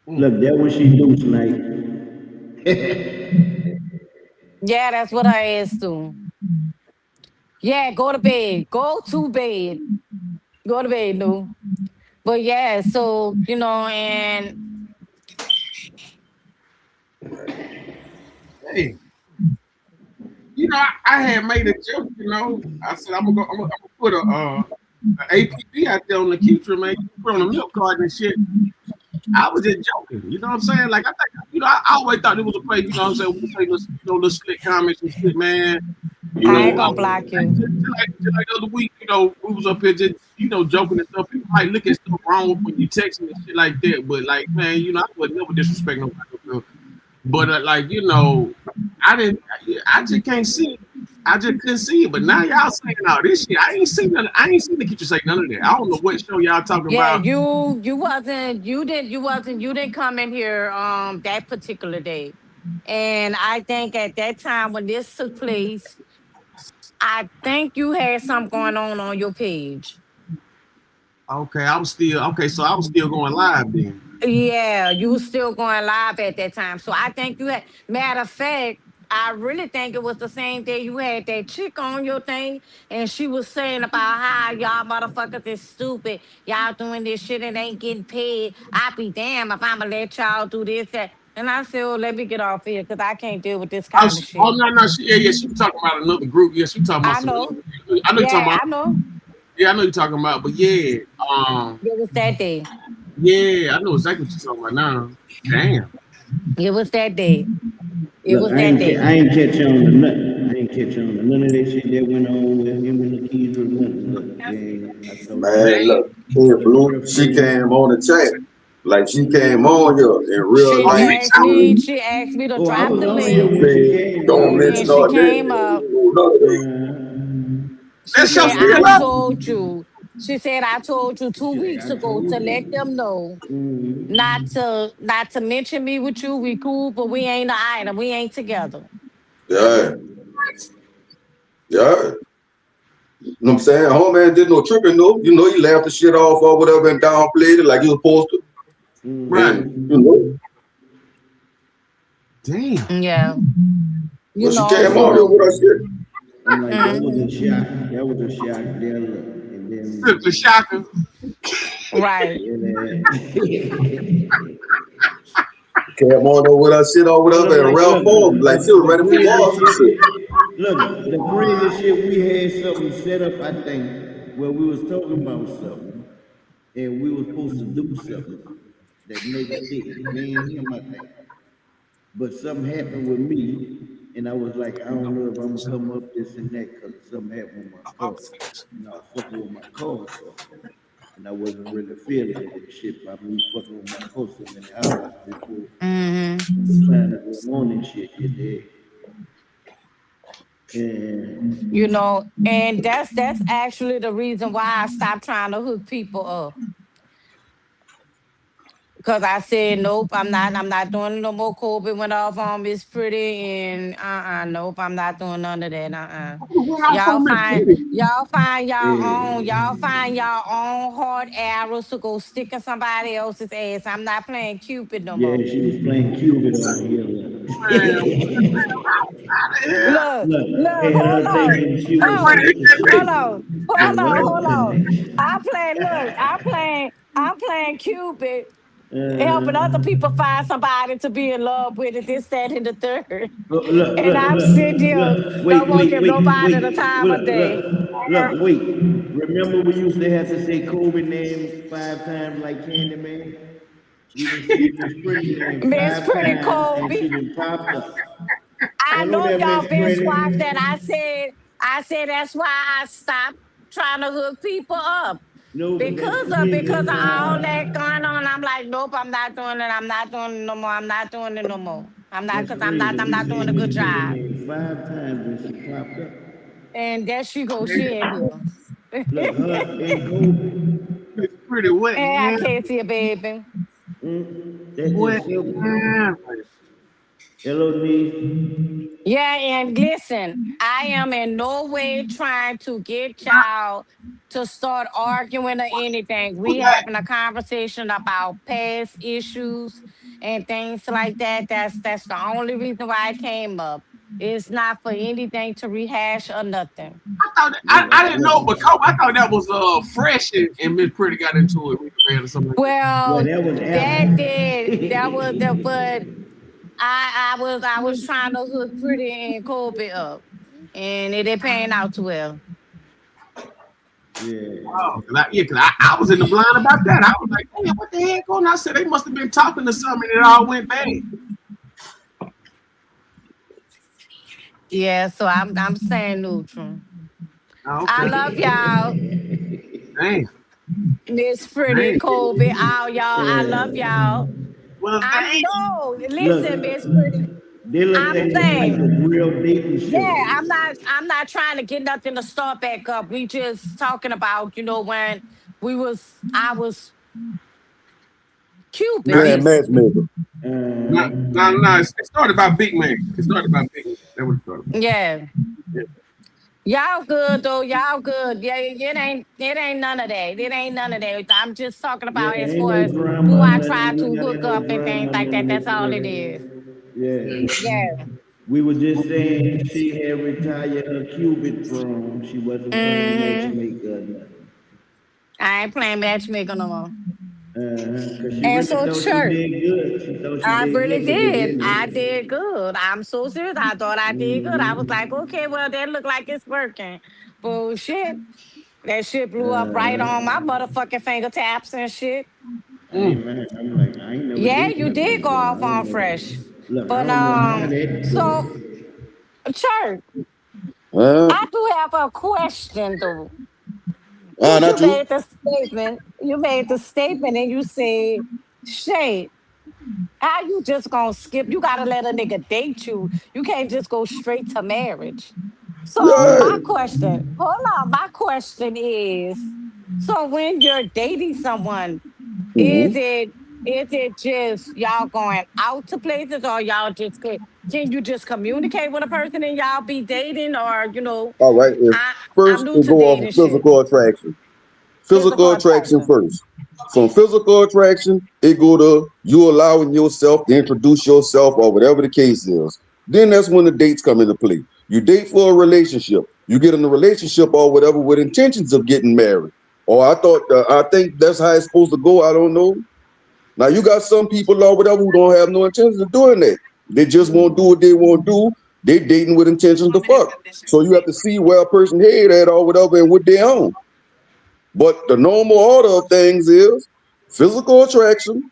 that what she do tonight.
Yeah, that's what I asked to. Yeah, go to bed. Go to bed. Go to bed, Lou. But yeah, so and
Hey, I had made a joke. I said I'm gonna put a APB out there on the Q-Trip, man. Put on a milk card and shit. I was just joking. You know what I'm saying? Like, I think, I always thought it was a play. You know what I'm saying? We say little slick comments and shit, man.
I ain't gonna block you.
Just like the other week, we was up here just, joking and stuff. People might look at stuff wrong when you texting and shit like that. But, like, man, I would never disrespect nobody. But, I just can't see I just couldn't see it. But now y'all saying all this shit. I ain't seen none. I ain't seen the Keisha say none of that. I don't know what show y'all talking
Yeah,
about.
you didn't come in here that particular day. And I think at that time when this took place, I think you had something going on your page.
Okay, I was still okay. So I was still going live then.
Yeah, you was still going live at that time. So I think you had, matter of fact, I really think it was the same day you had that chick on your thing, and she was saying about how y'all motherfuckers is stupid. Y'all doing this shit and ain't getting paid. I be damn if I'ma let y'all do this, that. And I said, oh, let me get off here because I can't deal with this kind of
Oh
shit.
no, yeah. She was talking about another group. Yeah, she was talking about
I
some.
know.
I know you're talking
Yeah,
about.
I know.
Yeah, I know you're talking about. But yeah,
It was that day.
yeah, I know exactly what you're talking about now. Damn.
It was that day. It
Look,
was that day.
I ain't catch on to nothing. I ain't catch on to none of that shit that went on with him and the keys or nothing. Look, yeah, I thought
Man, look, here,
the
Blue, she
perfume.
came on the chat. Like she came on here in real
She
Oh,
life.
asked me, she asked me to
Oh, I
drop
was
the
on here
link,
when she
Man,
came
don't
on.
and
mention
she
all
came up.
that.
She
that show
said,
still
I
up?
told you. She said, I told you two
She like,
weeks
I
ago
told
to let
you.
them know
Mm-hmm.
not to mention me with you. We cool, but we ain't an item. We ain't together.
Yeah, yeah. You know what I'm saying? Homie did no tripping, no. You know, he laughed the shit off or whatever and downplayed it like he was supposed to.
Right.
And, you know,
Damn.
Yeah.
well,
You
she
know,
came on here
so
with her shit.
I'm like, that was a
mhm,
shock. That was a shock. There, look. And
Simply
then,
shocking.
right.
yeah.
Came on there with her shit or
Look,
whatever and
like,
rap
look,
form. Like she was
the
ready for
crazy
war or some shit.
shit. Look, the crazy shit. We had something set up, I think, where we was talking about something, and we was supposed to do something that next day. Me and him, I think. But something happened with me, and I was like, I don't know if I'm gonna come up this and that because something happened with my car. And I was fucking with my car, so. And I wasn't really feeling it and shit by me fucking with my car so many hours before
Hmm.
the time to go on and shit, you did.
You
And
know, and that's actually the reason why I stopped trying to hook people up. Cause I said nope, I'm not doing no more. Kobe went off on Miss Pretty and nope, I'm not doing none of that.
Who went off on Miss Pretty?
Y'all
yeah,
find y'all own hard arrows to go stick in somebody else's ass. I'm not playing Cupid no
yeah,
more.
she was playing Cupid on here.
Man, what the hell?
Look,
Look,
look,
and
hold
her
on,
thinking she
Miss
was
hold,
Pretty hit
supposed to
that
hold
bitch.
on,
say the
hold on.
rest.
I'm playing Cupid, helping other
uh,
people find somebody to be in love with, and this, that, and the third.
Look, look,
And
look,
I'm sitting
look,
here,
look.
don't
Wait,
want to
wait,
give
wait,
nobody the
wait.
time of
Look,
day.
wait. Remember we used to have to say Kobe name 5 times like Candy Man? We done said Miss Pretty name
Miss
5
Pretty
times and
Colby.
she done popped up.
I
Hello
know if
there,
y'all
Miss
been squashed that.
Pretty.
I said that's why I stopped trying to hook people up.
No, but that's
Because
crazy.
of all that going on. I'm like, nope, I'm not doing it. I'm not doing it no more. I'm not doing it no more. I'm not
That's
because
crazy.
I'm
We
not
say
doing a
Miss
good
Pretty
job.
name 5 times and she popped up.
And there she goes, she in here.
Look, her and Kobe.
Miss Pretty wet.
And I can't see a baby.
That's
Wet.
just simple. Hello, niece.
Yeah, and listen, I am in no way trying to get y'all to start arguing or anything. We having a conversation about past issues and things like that. That's the only reason why I came up. It's not for anything to rehash or nothing.
I thought I didn't know, but Kobe, I thought that was fresh and Miss Pretty got into it with the band or something like that.
Well,
Well,
that was
that was
after.
the but I was trying to hook Pretty and Colby up, and it didn't pan out too well.
Yeah.
Oh, I was in the blind about that. I was like, damn, what the heck going on? I said they must have been talking to something and it all went bad.
Yeah, so I'm staying neutral.
Oh,
I
okay.
love y'all,
Damn.
Miss Pretty,
Damn.
Colby, all y'all. I love
Yeah.
y'all.
Well,
I'm
damn.
no, listen, Miss
Look,
Pretty.
They look
I'm
things like
saying,
a real dating
yeah,
show.
I'm not trying to get nothing to start back up. We just talking about, when I was Cupid,
Now,
Playing
basically.
matchmaker.
it started by Big Man. It started by Big Man. That was started about.
Yeah.
Yeah.
Y'all good though. Y'all good. Yeah, it ain't none of that. It ain't none of that. I'm just talking
Yeah,
about as
ain't
far
no
as who
drama,
I
nothing.
try
We
to
ain't got
hook
no
up and things
drama,
like
no
that. That's all it
nigga.
is.
Yeah.
Yeah.
We were just saying she had retired her Cupid throne. She wasn't playing
Mm,
matchmaker or nothing.
I ain't playing matchmaker no more.
Cause she
And
really
so
thought she
church.
did good. She thought she
I
did
really
good in the
did. I
beginning.
did good. I'm so serious. I thought I did good. I was like, okay, well, that look like it's working. Bullshit. That shit blew up right on my motherfucking finger taps and shit.
I ain't mad. I'm like, I ain't never
Yeah,
did
you
nothing
did
like
go
that.
off
I don't
on
know.
fresh.
Look, I
But
don't know how that
so
go.
church,
Huh?
I do have a question though. Since you
Not you.
made the statement, and you said, Shay, how you just gonna skip? You gotta let a nigga date you. You can't just go straight to marriage. So
Yeah.
my question, hold on, my question is, so when you're dating someone,
hmm
is it just y'all going out to places or y'all just can you just communicate with a person and y'all be dating or
All right. If
I I'm
first
new
it
to
go off of
dating shit.
physical attraction.
Physical
Physical attraction
attraction.
first. From physical attraction, it go to you allowing yourself to introduce yourself or whatever the case is. Then that's when the dates come into play. You date for a relationship. You get in a relationship or whatever with intentions of getting married. Or I think that's how it's supposed to go. I don't know. Now you got some people or whatever who don't have no intentions of doing that. They just won't do what they won't do. They dating with intentions to fuck. So you have to see where a person head at or whatever and what they own. But the normal order of things is physical attraction,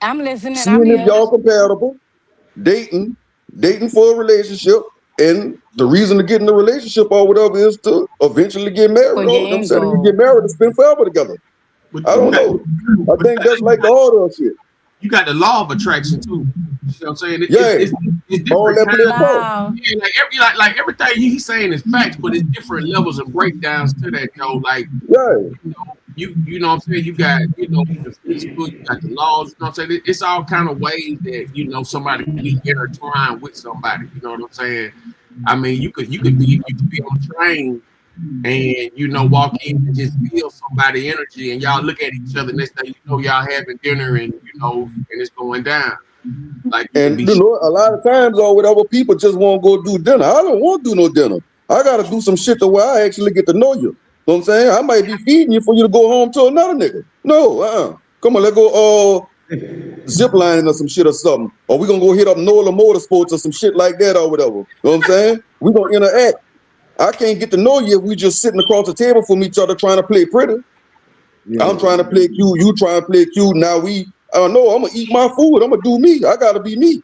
I'm listening, I'm
seeing if
here
y'all compatible, dating, dating for a relationship, and the reason to get in the relationship or whatever is to eventually get
for
married.
your
Or I'm
end
saying you get
goal.
married and spend forever together.
But
I
you
don't
got,
know. I
but
think that's like the order of shit.
you got the law of attraction too. You know what I'm saying?
Yeah,
It's
all
different
that play a
kinds.
part.
Now,
Yeah, like everything he's saying is facts, but it's different levels and breakdowns to that though. Like
Yeah,
you know what I'm saying? You got, the physical, you got the laws, you know what I'm saying? It's all kind of ways that, somebody can be intertwined with somebody. You know what I'm saying? I mean, you could be on a train and walk in and just feel somebody energy and y'all look at each other, next thing you know, y'all having dinner and and it's going down. Like you can
and
be
a lot of times or whatever people just won't go do dinner. I don't want to do no dinner. I gotta do some shit to where I actually get to know you. Know what I'm saying? I might be feeding you for you to go home to another nigga. No, come on, let's go zip lining or some shit or something. Or we gonna go hit up Nola Motorsports or some shit like that or whatever. You know what I'm saying? We gonna interact. I can't get to know you if we just sitting across the table from each other trying to play pretty. I'm
Yeah.
trying to play cute, you trying to play cute. Now I don't know, I'm gonna eat my food. I'm gonna do me. I gotta be me.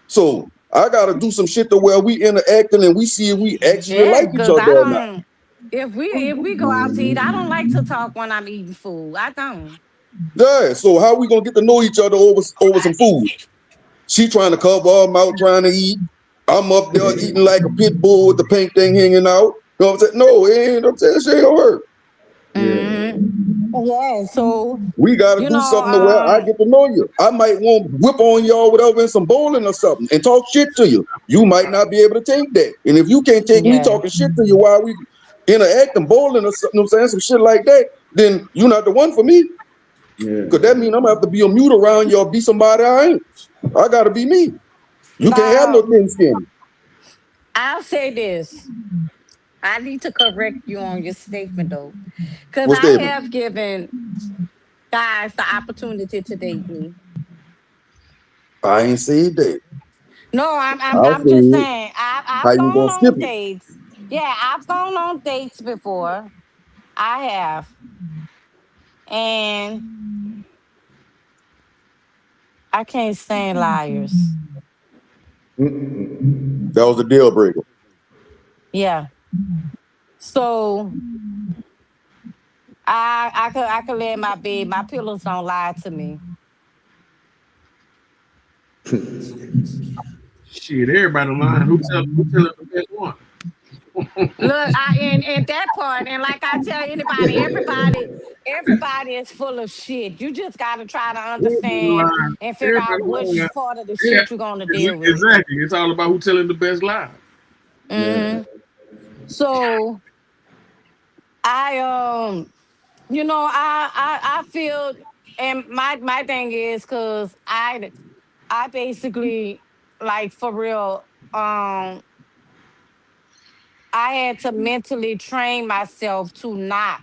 So I gotta do some shit to where we interacting and we see if we actually
yeah,
like each
because
other
I
or not.
don't if we go out to eat, I don't like to talk when I'm eating food. I don't.
Yeah. So how we gonna get to know each other over some food? She trying to cover her mouth, trying to eat. I'm up there eating like a pit bull with the pink thing hanging out. You know what I'm saying? No, it ain't. I'm saying she ain't gonna work.
Yeah.
Mm, yeah, so
We gotta
you
do
know,
something to where I get to know you. I might want to whip on y'all whatever in some bowling or something and talk shit to you. You might not be able to take that. And if you can't take me
yeah,
talking shit to you while we interacting bowling or something, you know what I'm saying, some shit like that, then you're not the one for me. Cause
Yeah.
that mean I'm gonna have to be a mute around you or be somebody I ain't. I gotta be me. You can't have no
now
thin skin.
I'll say this. I need to correct you on your statement though, because
What
I
statement?
have given guys the opportunity to date me.
I ain't said that.
No, I'm
I
just
said
saying
how
I've
you
gone
gonna skip
on
it.
dates. Yeah, I've gone on dates before. I have, and I can't stand liars.
That was a deal breaker.
Yeah, so I could lay in my bed. My pillows don't lie to me.
Shit, everybody lying. Who telling the best one?
Look, in that part, and like I tell anybody, everybody is full of shit. You just gotta try to
Everybody
understand
lying.
and figure out
Everybody
which
lying.
part of the
Yeah,
shit you're gonna deal with.
exactly. It's all about who telling the best lie.
hmm So I I feel, and my thing is because I basically, like, for real, I had to mentally train myself to not.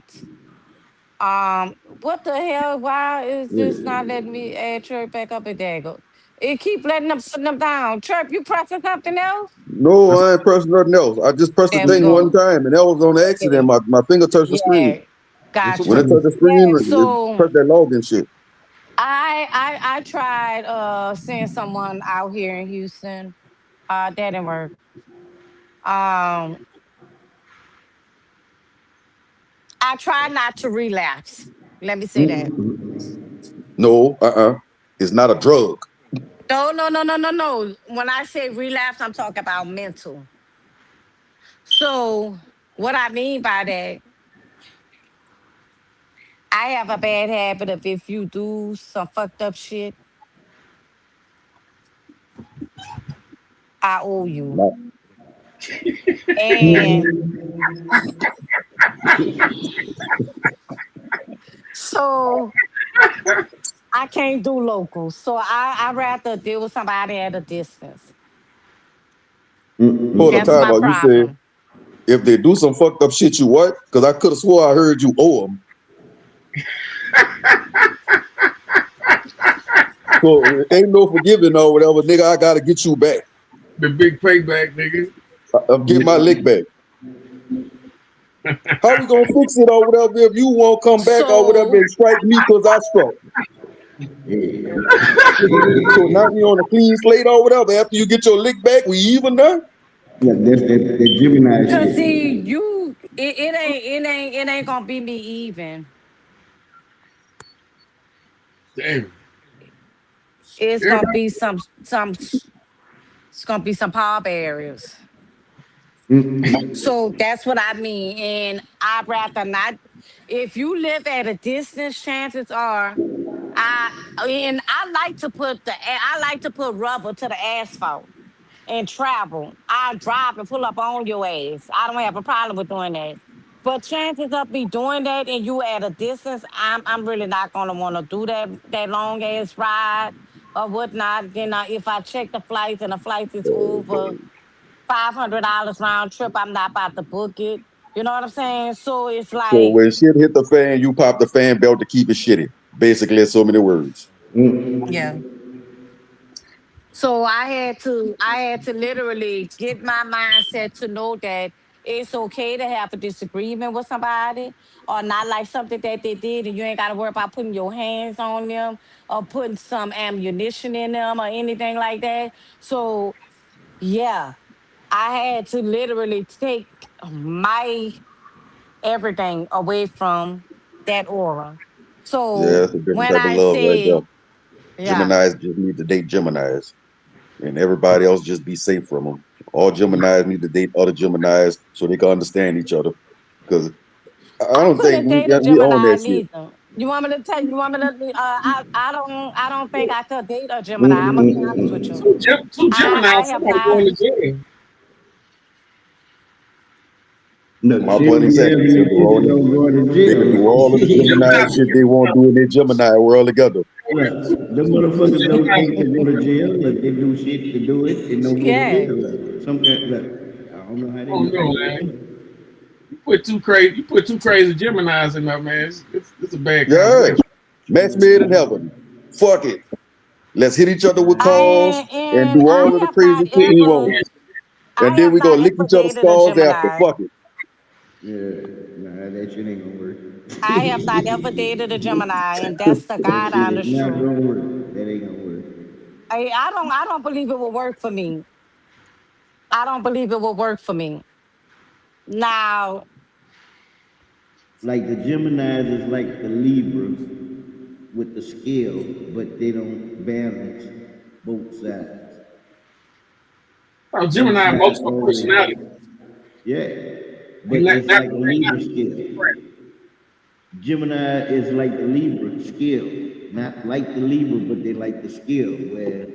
What the hell? Why is this not letting me add Chirp back up at Dago? It keep letting them putting them down. Chirp, you pressing something else?
No, I ain't pressing nothing else. I just pressed the
There we
thing one
go.
time, and that was on
Yeah,
accident. My finger touched the screen.
yeah,
It's
When
got
it
okay.
you.
touched the screen,
Yeah,
it
so
pressed that login shit.
I tried seeing someone out here in Houston. That didn't work. Um, I try not to relapse. Let me say that.
No, it's not a drug.
No, no, no, no, no, no. When I say relapse, I'm talking about mental. So what I mean by that, I have a bad habit of, if you do some fucked up shit, I owe you.
Not,
And so I can't do local. So I rather deal with somebody at a distance.
hold up,
That's
time
my
out. You said
problem.
if they do some fucked up shit, you what? Because I could have swore I heard you owe them. So ain't no forgiving or whatever, nigga. I gotta get you back.
The big payback, nigga.
I'm getting my lick back. How we gonna fix it or whatever if you won't come back or whatever
So
and strike me because I struck? So now we on a clean slate or whatever. After you get your lick back, we even now?
Yeah, that's that Gemini
cause
shit.
see, it ain't gonna be me even.
Damn.
It's gonna
Everybody,
be it's gonna be some power barriers. So that's what I mean. And I'd rather not. If you live at a distance, chances are, I I like to put rubber to the asphalt and travel. I drive and pull up on your ass. I don't have a problem with doing that. But chances of me doing that and you at a distance, I'm really not gonna want to do that long ass ride or whatnot. Then if I check the flights and the flights is over $500 round trip, I'm not about to book it. You know what I'm saying? So it's
So
like,
when shit hit the fan, you pop the fan belt to keep it shitty. Basically, in so many words.
yeah. So I had to literally get my mindset to know that it's okay to have a disagreement with somebody or not like something that they did, and you ain't got to worry about putting your hands on them or putting some ammunition in them or anything like that. So yeah, I had to literally take my everything away from that aura.
Yeah,
So
that's a different
when
type of
I
love right there.
say, yeah,
Geminis just need to date Geminis, and everybody else just be safe from them. All Geminis need to date other Geminis so they can understand each other. Because I
I
don't think
couldn't date a
we own
Gemini
that shit.
neither. You want me to tell you? You want me to? I don't think I could date a Gemini. I'm gonna be honest with you.
two Gemini,
I have
somebody
not.
going to jail.
No,
My
shit,
buddy
we
said
have
they could
these
do all
bitches
the,
don't go to
they could do all of the
jail.
Gemini shit they won't do in their Gemini world together.
Right. The motherfuckers don't think to go to jail, but they do shit to do it and don't go to
Yeah.
jail. Some kind, look, I don't know how they
Oh
do
no,
it.
man. You put two crazy Geminis in there, man. It's a bad
Yeah,
combination.
match made in heaven. Fuck it. Let's hit each other with calls and do all
I
of the
have
crazy
not
shit we want.
ever. I
And then
have
we gonna
not
lick
ever
each other's
dated a
scars after.
Gemini.
Fuck it.
Yeah, nah, that shit ain't gonna work.
I have not ever dated a Gemini, and that's the
That
God
shit is
honest
not
truth.
gonna work. That ain't gonna work.
I don't believe it will work for me. I don't believe it will work for me. Now,
Like the Geminis is like the Libra with the scale, but they don't balance. both sides.
Oh, Gemini, most of personality.
Yeah, but it's like a Libra skill. Gemini is like the Libra skill, not like the Libra, but they like the skill where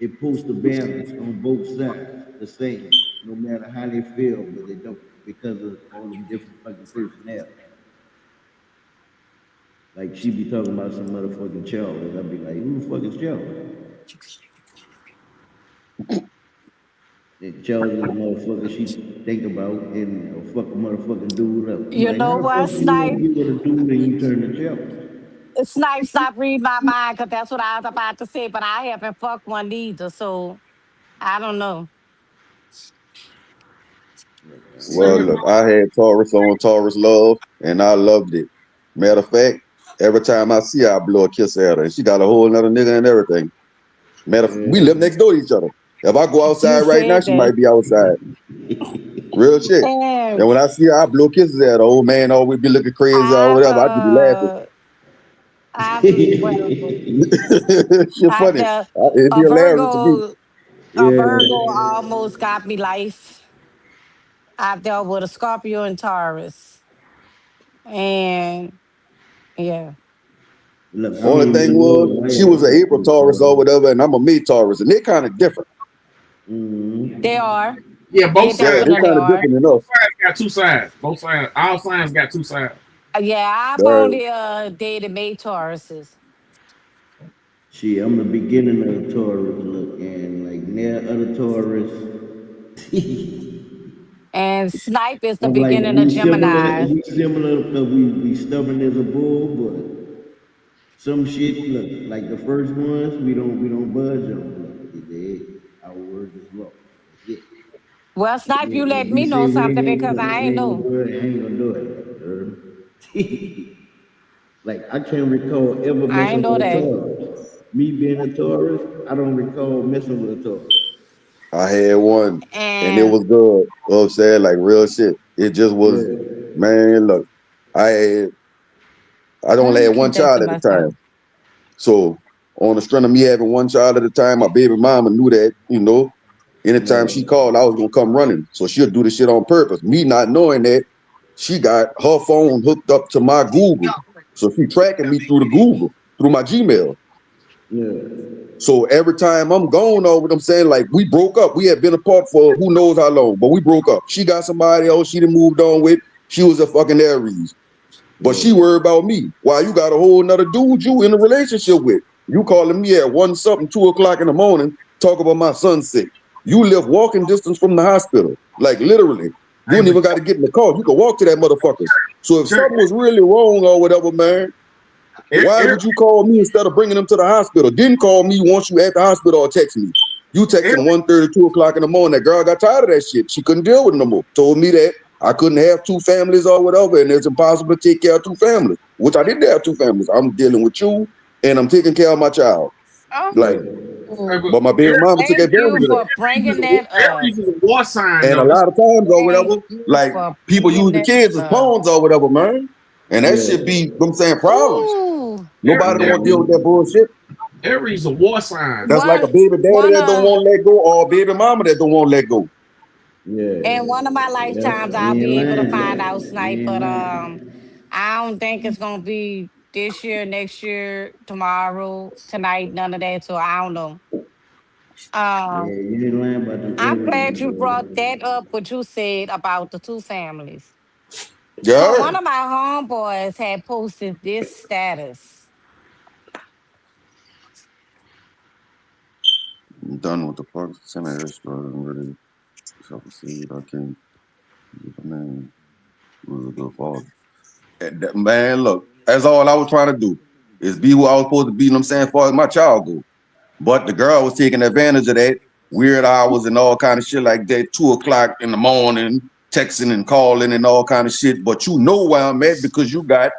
it supposed to balance on both sides the same, no matter how they feel, but they don't because of all them different fucking personalities. Like she be talking about some motherfucking Charles, I'd be like, who the fuck is Charles? And Charles is the motherfucker she think about and fuck a motherfucking dude up. I'm
You
like, how
know
the
what,
fuck you gonna
Snipe?
get with a dude and you turn to Charles?
Snipe, stop reading my mind because that's what I was about to say, but I haven't fucked one either, so I don't know.
Well, look, I had Taurus on Taurus Love, and I loved it. Matter of fact, every time I see her, I blow a kiss at her, and she got a whole nother nigga and everything. We live next door to each other. If I go outside
You
right now,
said
she might
that.
be outside. Real shit.
And
And when I see her, I blow kisses at her. Old man always be looking crazy or
I've
whatever. I just be laughing.
well,
Shit
I
funny.
the
It'd be
a
hilarious to me.
Virgo a Virgo almost got me life. I've dealt with a Scorpio and Taurus. And yeah,
Look, I
Only
don't
thing
even
was,
know if I
she
ever
was an
fucked
April
with a
Taurus or
Taurus.
whatever, and I'm a May Taurus, and they're kind of different.
they are.
Yeah,
They
both
Yeah,
sides.
they're
definitely
kind of
are.
different than
Both
us.
sides got two sides. Both sides. All signs got two sides.
Yeah, I've
Uh,
only dated May Tauruses.
Shit, I'm the beginning of the Taurus, look, and like near other Taurus.
And Snipe is the
I'm like,
beginning of Gemini.
we similar because we stubborn as a bull, but some shit, look, like the first ones, we don't budge on. Look, our word is law. That's it.
Well, Snipe,
Yeah,
you
if
let
we
me
say
know
we
something
ain't
because
gonna,
I
we
ain't
ain't gonna
know.
do it, I ain't gonna do it. Like I can't recall ever
I ain't
messing
know
with a
that.
Taurus. Me being a Taurus, I don't recall messing with a Taurus.
I had one, and it
And
was good. You know what I'm saying? Like real shit. It just was,
Yeah.
man, look, I
let
only
me
had one
keep that to
child at the
myself.
time. So on the strength of me having one child at a time, my baby mama knew that, anytime she
Yeah.
called, I was gonna come running. So she'll do the shit on purpose. Me not knowing that, she got her phone hooked up to my Google. So she tracking me through the Google, through my Gmail.
Yeah.
So every time I'm gone over, I'm saying, like, we broke up. We had been apart for who knows how long, but we broke up. She got somebody else she done moved on with. She was a fucking Aries. But she
Yeah.
worried about me. While you got a whole nother dude you in a relationship with. You calling me at 1 something, 2 o'clock in the morning, talk about my son sick. You live walking distance from the hospital. Like literally. You
Hey,
don't
but
even got to get in the car. You can walk to that motherfucker. So if
sure.
something was really wrong or whatever, man, why would you call me instead of bringing him to the hospital? Didn't call me once you at the hospital or text me. You texting 1:30, 2 o'clock in the morning. That girl got tired of that shit. She couldn't deal with it no more. Told me that I couldn't have two families or whatever, and it's impossible to take care of two families, which I didn't have two families. I'm dealing with you, and I'm taking care of my child.
Oh,
Like, but my baby mama took
thank
advantage
you
of that.
for bringing that up.
Aries is a war sign,
And a
though.
lot of times or
Thank
whatever,
you
like,
for
people use
bringing
the
that
kids as
up.
pawns or whatever, man. And that shit
Yeah.
be, I'm saying, problems.
Ooh,
Nobody don't want to deal with that bullshit.
Aries is a war sign.
That's like a
one,
baby daddy
one
that don't
of,
want to let go or a baby mama that don't want to let go.
in one of my
Yeah.
lifetimes,
Yeah.
I'll
You
be
ain't
able to
lying
find out
though. You
Snipe,
ain't
but
lying.
I don't think it's gonna be this year, next year, tomorrow, tonight, none of that. So I don't know.
Yeah,
Um,
you ain't lying about them
I'm
Aries,
glad you brought
bro.
that up, what you said about the two families. So
Yeah.
one of my homeboys had posted this status.
I'm done with the fuck. Send a extra and ready. Self seed. I can't. Man, was a good father. Man, look, that's all I was trying to do is be who I was supposed to be. You know what I'm saying? As far as my child go. But the girl was taking advantage of that. Weird hours and all kind of shit like that. 2 o'clock in the morning, texting and calling and all kind of shit. But you know where I'm at because you got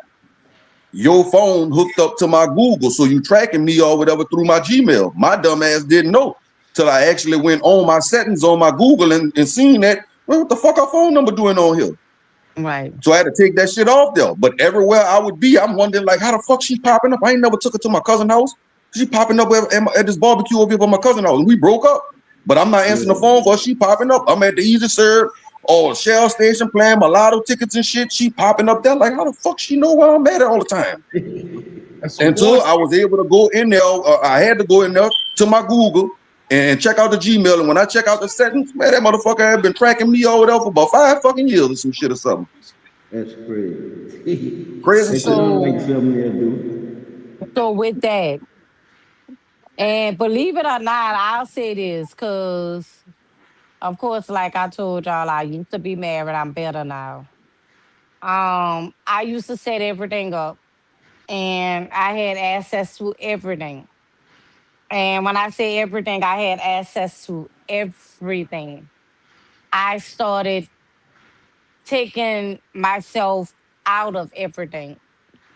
your phone hooked up to my Google, so you tracking me or whatever through my Gmail. My dumb ass didn't know till I actually went on my settings on my Google and seen that. Well, what the fuck our phone number doing on here?
Right.
So I had to take that shit off there. But everywhere I would be, I'm wondering like, how the fuck she popping up? I ain't never took her to my cousin's house. She popping up at this barbecue over here by my cousin house, and we broke up. But I'm not answering the phone for her. She popping up. I'm at the Easy Serve or Shell Station playing my lotto tickets and shit. She popping up there like, how the fuck she know where I'm at all the time? Until I was able to go in there, I had to go in there to my Google and check out the Gmail. And when I check out the settings, man, that motherfucker had been tracking me over there for about 5 fucking years or some shit or something.
That's crazy.
Crazy
shit. Like something they'll do.
So with that, and believe it or not, I'll say this because, of course, like I told y'all, I used to be married. I'm better now. I used to set everything up, and I had access to everything. And when I say everything, I had access to everything. I started taking myself out of everything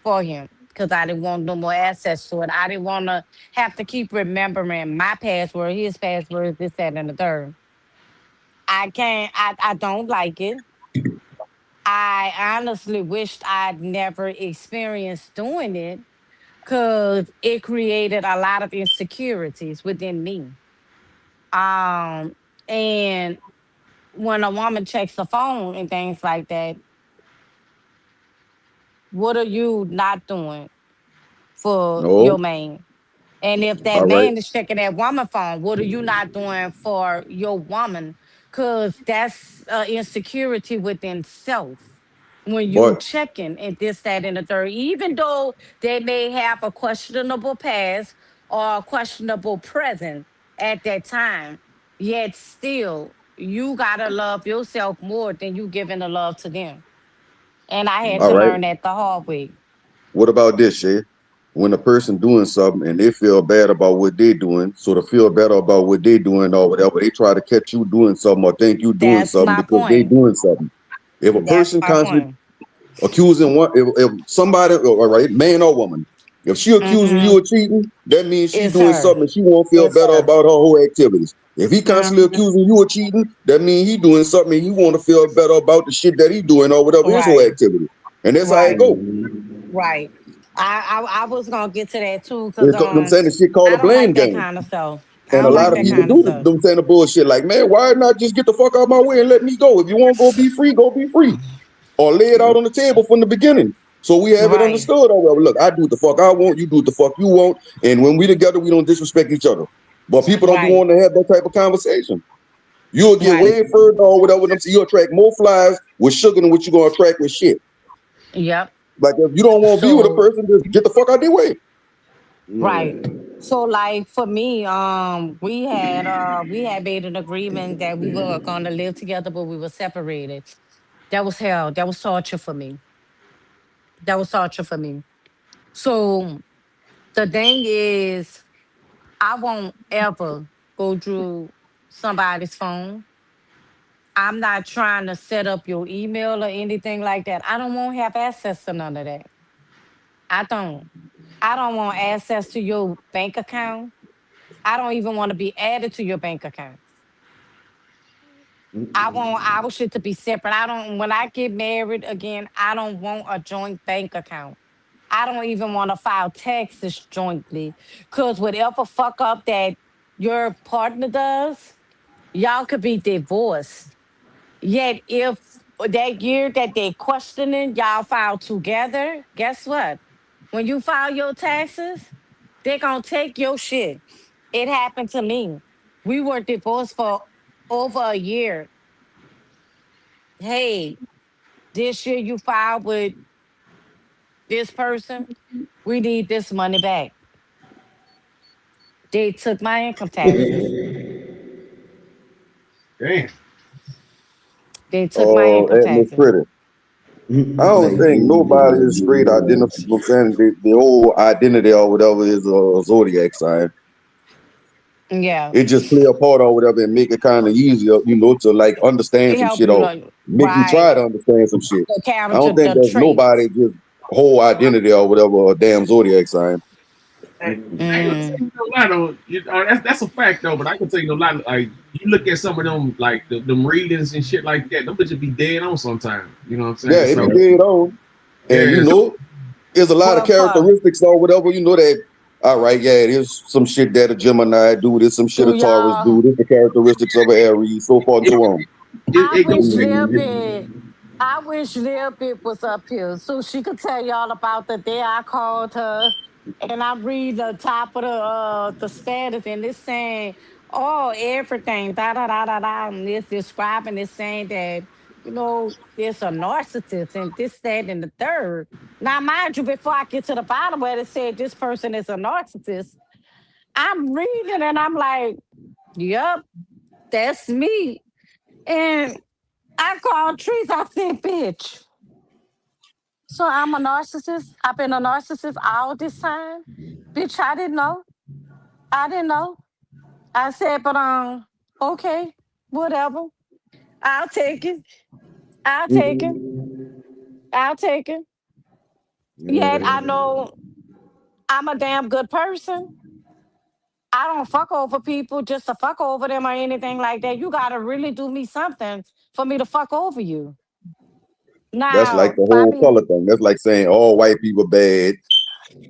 for him because I didn't want no more access to it. I didn't want to have to keep remembering my password, his password, this, that, and the third. I can't, I don't like it. I honestly wished I'd never experienced doing it because it created a lot of insecurities within me. Um, and when a woman checks the phone and things like that, what are you not doing for
No.
your man? And if that
All right.
man is checking that woman phone, what are you not doing for your woman? Because that's insecurity within self. When you
But
checking and this, that, and the third, even though they may have a questionable past or a questionable present at that time, yet still you gotta love yourself more than you giving the love to them. And I had
all
to
right.
learn that the hard way.
What about this, Shay? When a person doing something and they feel bad about what they doing, so to feel better about what they doing or whatever, they try to catch you doing something or think you doing
That's
something
my
because they
point.
doing something. If a
That's
person
my
constantly
point.
accusing one, if somebody, all right, man or woman, if she accusing
Mm-hmm.
you of cheating, that means she
It's
doing
her.
something and she won't feel
It's
better
her.
about her whole activities. If he constantly
Mhm.
accusing you of cheating, that means he doing something and he want to feel better about the shit that he doing or whatever his whole
Right.
activity. And that's how it
Right.
go.
Right. I was gonna get to that too, cause
I'm saying the shit called
I
a
don't
blame
like that
game.
kind of stuff. I
And a
don't
lot
like
of
that
people
kind of
do
stuff.
them saying the bullshit like, man, why not just get the fuck out my way and let me go? If you want to go be free, go be free. Or lay it out on the table from the beginning. So we have it
Right.
understood. Oh, well, look, I do what the fuck I want, you do what the fuck you want. And when we together, we don't disrespect each other. But people don't be
Right.
wanting to have that type of conversation. You'll get
Right.
way further or whatever. You'll attract more flies with sugar than what you're going to attract with shit.
Yep.
Like if you don't want to be with a
So
person, just get the fuck out their way.
right.
Yeah.
So like for me, we had made an agreement that we were gonna live together, but we were separated. That was hell. That was torture for me. That was torture for me. So the thing is, I won't ever go through somebody's phone. I'm not trying to set up your email or anything like that. I don't want to have access to none of that. I don't. I don't want access to your bank account. I don't even want to be added to your bank account. I want our shit to be separate. I don't, when I get married again, I don't want a joint bank account. I don't even want to file taxes jointly. Cause whatever fuck up that your partner does, y'all could be divorced. Yet if that year that they questioning y'all file together, guess what? When you file your taxes, they gonna take your shit. It happened to me. We were divorced for over a year. Hey, this year you filed with this person, we need this money back. They took my income taxes.
Damn.
They took my income
At Miss
taxes.
Pretty. I don't think nobody is straight identity. I'm saying the whole identity or whatever is a zodiac sign.
Yeah.
It just play a part or whatever and make it kind of easier, to like understand some
Help
shit
you
or
like
make you try
right.
to understand some shit.
The
I don't
character,
think
the
there's nobody
traits.
just whole identity or whatever a damn zodiac sign.
I ain't gonna tell you no lie though. That's a fact though. But I can tell you no lie. Like you look at some of them, like them readings and shit like that. Them bitches be dead on sometimes. You know what I'm
Yeah,
saying?
it
So
be dead on. And
yeah.
there's a lot of
Well, for
characteristics or whatever, that All right, yeah, it is some shit that a Gemini do. There's some shit
Do
a Taurus do.
y'all?
There's the characteristics of an Aries, so far and so on.
I
It
wish
goes back.
Lil Bit. I wish Lil Bit was up here so she could tell y'all about the day I called her, and I read the top of the status, and it's saying, "Oh, everything da da da da da," and it's describing it's saying that there's a narcissist and this that and the third. Now, mind you, before I get to the bottom where it said this person is a narcissist, I'm reading and I'm like, "Yep, that's me." And I called Trees. I said, "Bitch, so I'm a narcissist. I've been a narcissist all this time. Bitch, I didn't know. I didn't know." I said, "But okay, whatever. I'll take it. I'll take it. I'll take it." Yet I know I'm a damn good person. I don't fuck over people just to fuck over them or anything like that. You gotta really do me something for me to fuck over you.
That's like
Now,
the whole
Bobby,
color thing. That's like saying all white people bad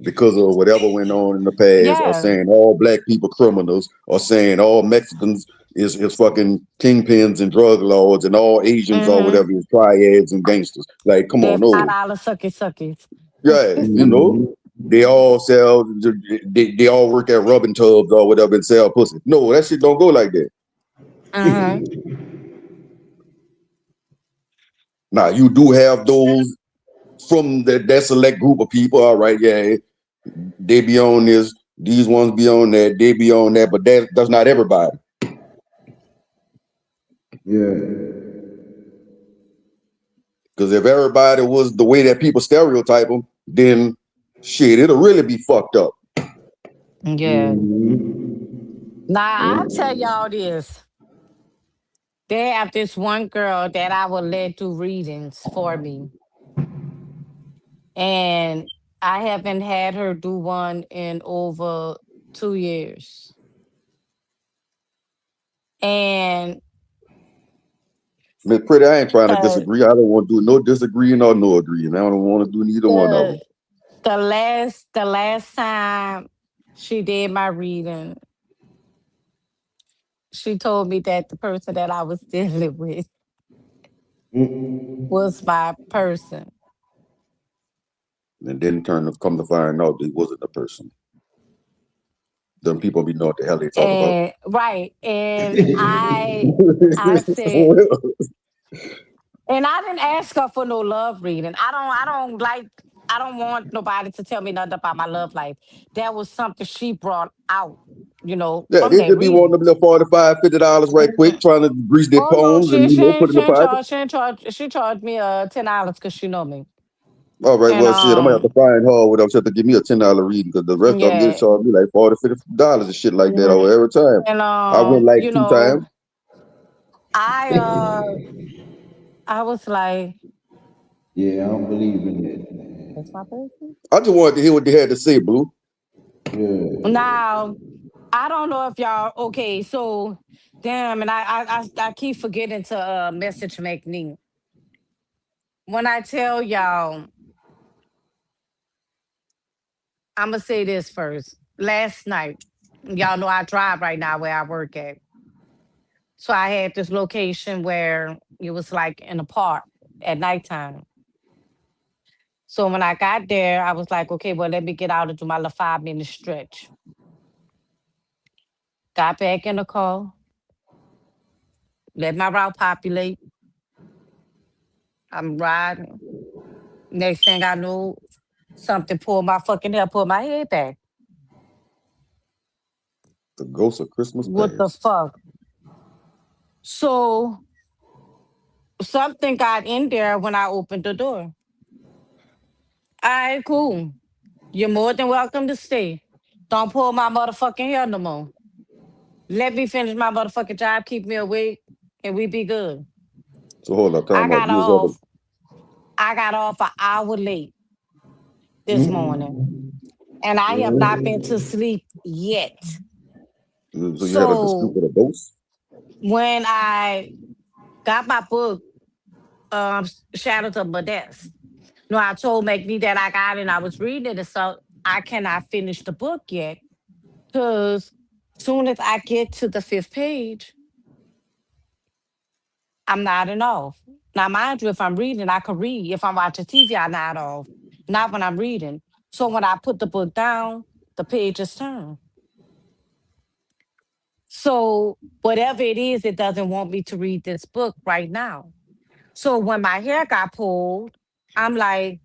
because of whatever went on in the past, or
yeah.
saying all black people criminals, or saying all Mexicans is fucking kingpins and drug lords, and all Asians or
Mm-hmm.
whatever is triads and gangsters. Like, come on,
That
no.
$5 sucky suckies.
Yeah, they all sell, they all work at rubbing tubs or whatever and sell pussy. No, that shit don't go like that.
Uh-huh.
Now, you do have those from that select group of people. All right, yeah, they be on this, these ones be on that, they be on that, but that's not everybody.
Yeah.
Because if everybody was the way that people stereotype them, then shit, it'll really be fucked up.
Yeah. Now I'll tell y'all this. They have this one girl that I will let do readings for me. And I haven't had her do one in over 2 years. And
Miss Pretty, I ain't trying to
the
disagree. I don't want to do no disagreeing or no agreeing. I don't want to do neither one of
the
them.
the last time she did my reading, she told me that the person that I was dealing with was my person.
And then come to find out they wasn't a person. Them people be know what the hell they talk about.
And right. And I said, and I didn't ask her for no love reading. I don't want nobody to tell me nothing about my love life. That was something she brought out,
Yeah,
from
they
that
just be wanting them
reading.
little $45, $50 right quick, trying to grease their
Oh no,
palms and put it in the pocket.
she charged me $10 because she know me.
All right,
And
well, shit, I'm gonna have to find her with them to give me a $10 reading, because the rest of them just
yeah.
charge me like $40, $50 and shit like that over
Mhm.
every time.
And
I went like 2 times.
I I was like,
Yeah, I don't believe in that, man.
that's my person.
I just wanted to hear what they had to say, Blue.
Yeah.
Now, I don't know if y'all okay. So, damn, and I keep forgetting to message McNeil. When I tell y'all, I'm gonna say this first. Last night, y'all know I drive right now where I work at. So I had this location where it was like in a park at nighttime. So when I got there, I was like, okay, well, let me get out and do my little 5 minute stretch. Got back in the car, let my route populate. I'm riding. Next thing I knew, something pulled my fucking hair, pulled my head back.
The ghost of Christmas
What the
past.
fuck? So something got in there when I opened the door. All right, cool. You're more than welcome to stay. Don't pull my motherfucking hair no more. Let me finish my motherfucking job, keep me awake, and we be good.
So hold up,
I
time out.
got
You was ever
off. I got off an hour late this morning, and I have not been to sleep yet.
so you had a dispute
So
with a ghost?
when I got my book, Shadows of Modest, no, I told McNee that I got it and I was reading it and stuff. I cannot finish the book yet because soon as I get to the fifth page, I'm nodding off. Now, mind you, if I'm reading, I can read. If I'm watching TV, I nod off. Not when I'm reading. So when I put the book down, the pages turn. So whatever it is, it doesn't want me to read this book right now. So when my hair got pulled, I'm like,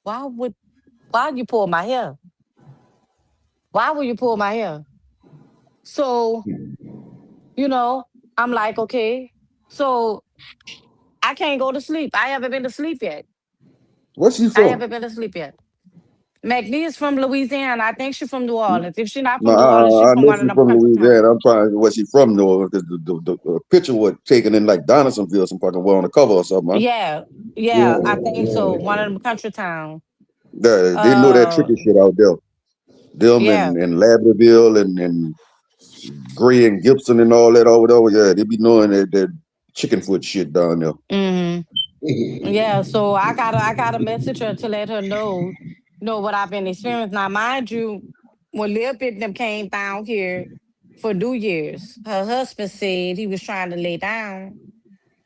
why would why you pull my hair? Why would you pull my hair? So, you know, I'm like, okay. So I can't go to sleep. I haven't been to sleep yet.
Where's she
I
from?
haven't been to sleep yet. McNee is from Louisiana. I think she's from New Orleans. If she's not
No,
from New Orleans, she's
I
from
know
one of
she's
them
from
country towns.
Louisiana. I'm trying to where she from though, because the picture was taken in like Donaldsonville, some fucking well on the cover or something, huh?
Yeah,
Yeah,
yeah, I think so.
yeah.
One of them country towns.
They know that
Uh,
tricky shit out there. Them
yeah.
and Labradorville and Gray and Gibson and all that over there. Yeah, they be knowing that chicken foot shit down there.
Hmm. Yeah, so I gotta message her to let her know what I've been experiencing. Now, mind you, when Lil Bit and them came down here for New Year's, her husband said he was trying to lay down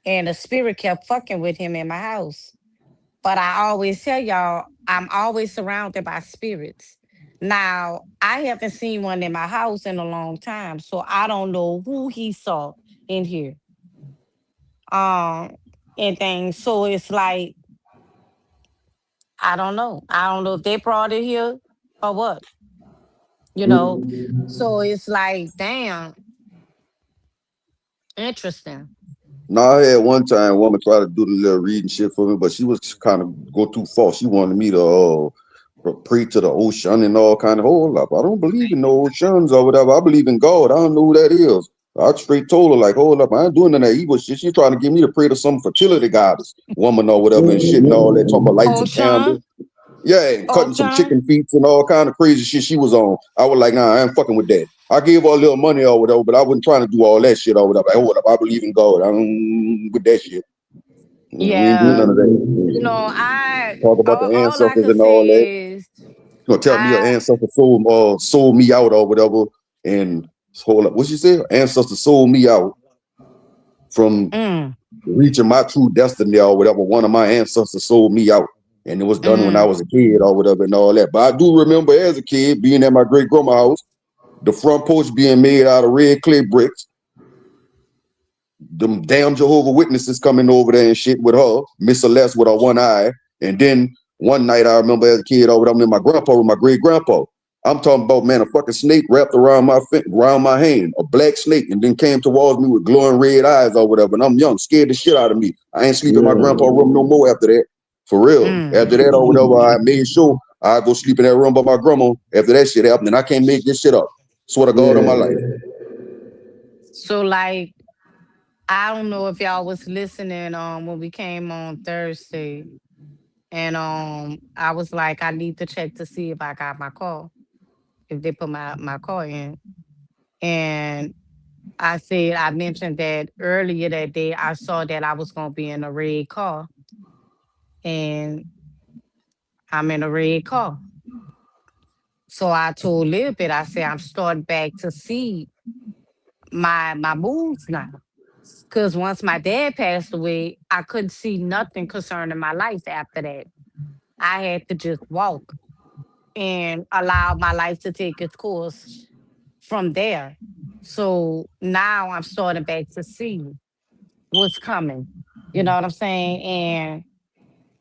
and the spirit kept fucking with him in my house. But I always tell y'all, I'm always surrounded by spirits. Now, I haven't seen one in my house in a long time, so I don't know who he saw in here. Um, and things. So it's like, I don't know. I don't know if they brought it here or what, you know. So it's like, damn, interesting.
Now I had one time a woman try to do the little reading shit for me, but she was kind of go too far. She wanted me to pray to the ocean and all kind of whole lot. I don't believe in no oceans or whatever. I believe in God. I don't know who that is. I straight told her like, hold up, I ain't doing none of that evil shit. She trying to get me to pray to some fertility goddess, woman or whatever and shit and all that. Talking about lights
Oh,
a candle.
Sean.
Yeah, and
Oh,
cutting some
Sean.
chicken feet and all kind of crazy shit she was on. I was like, nah, I ain't fucking with that. I gave her a little money or whatever, but I wasn't trying to do all that shit or whatever. Like, hold up, I believe in God. I don't with that shit. We ain't doing
Yeah.
none of that.
I
Talk about the
all I
ancestors
could
and all that.
say is
Gonna tell me your
I
ancestor sold me out or whatever. And hold up, what she said? Ancestor sold me out from
mm,
reaching my true destiny or whatever. One of my ancestors sold me out. And it was done when I
mm,
was a kid or whatever and all that. But I do remember as a kid being at my great grandma's house, the front porch being made out of red clay bricks, them damn Jehovah Witnesses coming over there and shit with her, Miss Celeste with her one eye. And then one night I remember as a kid over there, I'm in my grandpa with my great grandpa. I'm talking about, man, a fucking snake wrapped around my hand, a black snake, and then came towards me with glowing red eyes or whatever. And I'm young, scared the shit out of me. I ain't sleep in my grandpa room no more after that. For real.
mm.
After that or whatever, I made sure I go sleep in that room by my grandma after that shit happened. And I can't make this shit up. Swear to God on my life.
So like I don't know if y'all was listening when we came on Thursday. And I was like, I need to check to see if I got my call, if they put my call in. And I mentioned that earlier that day I saw that I was gonna be in a red car. And I'm in a red car. So I told Lil Bit, I said, I'm starting back to see my moves now. Cause once my dad passed away, I couldn't see nothing concerning my life after that. I had to just walk and allow my life to take its course from there. So now I'm starting back to see what's coming. You know what I'm saying? And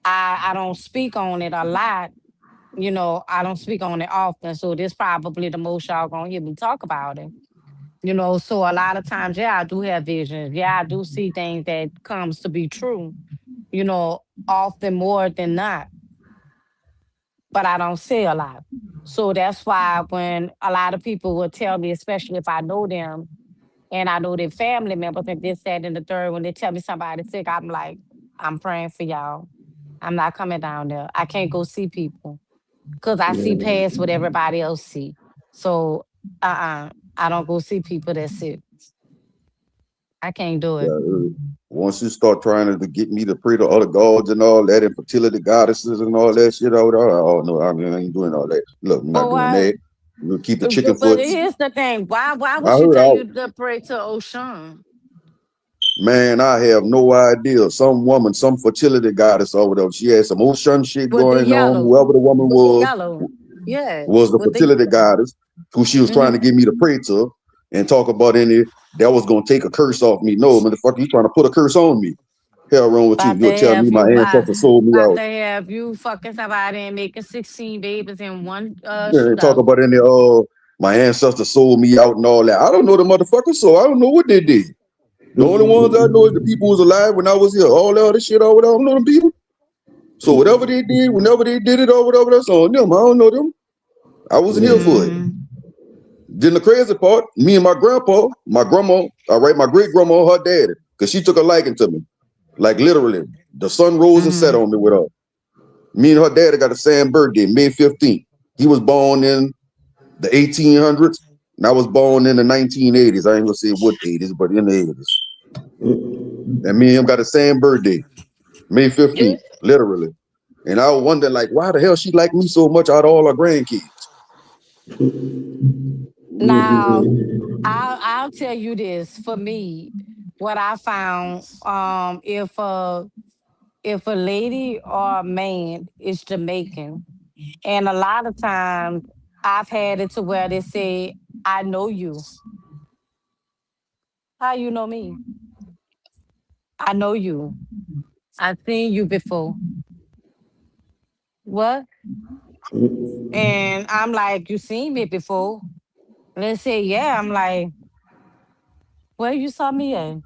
I don't speak on it a lot. I don't speak on it often. So this probably the most y'all gonna hear me talk about it. So a lot of times, yeah, I do have visions. Yeah, I do see things that comes to be true, often more than not, but I don't say a lot. So that's why when a lot of people will tell me, especially if I know them and I know their family members and this, that, and the third, when they tell me somebody's sick, I'm like, I'm praying for y'all. I'm not coming down there. I can't go see people because I see past what everybody else see. So I don't go see people that's sick. I can't do it.
Yeah, once you start trying to get me to pray to other gods and all that, and fertility goddesses and all that shit, oh no, I ain't doing all that. Look, I'm
But
not doing
why?
that. We'll keep the chicken
But
foot.
here's the thing. Why
I
would she
heard
tell
out.
you to pray to Ocean?
Man, I have no idea. Some woman, some fertility goddess or whatever. She had some ocean shit
With the
going on.
yellow.
Whoever the woman
With the yellow. Yeah.
was the
With the
fertility goddess who she was trying to get me to pray to and talk about any that was gonna take a curse off me. No, motherfucker, you trying to put a curse on me. Hell wrong with you.
about to
You'll tell me
have
my
you
ancestors sold me
about
out.
to have you fucking somebody and making 16 babies in one
Yeah, and talk
shootout.
about any my ancestors sold me out and all that. I don't know the motherfuckers, so I don't know what they did. The only ones I know is the people who was alive when I was here. All the other shit, I don't know them people. So whatever they did, whenever they did it or whatever, that's on them. I don't know them. I wasn't here for it. Then the crazy part, me and my grandpa, my grandma, all right, my great grandma, her daddy, because she took a liking to me. Like literally, the sun rose and set on me with her. Me and her daddy got the same birthday, May 15th. He was born in the 1800s, and I was born in the 1980s. I ain't gonna say what 80s, but in the 80s. And me and him got the same birthday, May 15th, literally. And I was wondering, like, why the hell she like me so much out of all her grandkids?
Now, I'll tell you this. For me, what I found, if a lady or a man is Jamaican, and a lot of times I've had it to where they say, "I know you." How you know me? I know you. I've seen you before. What? And I'm like, you seen me before? Let's say, yeah. I'm like, where you saw me at?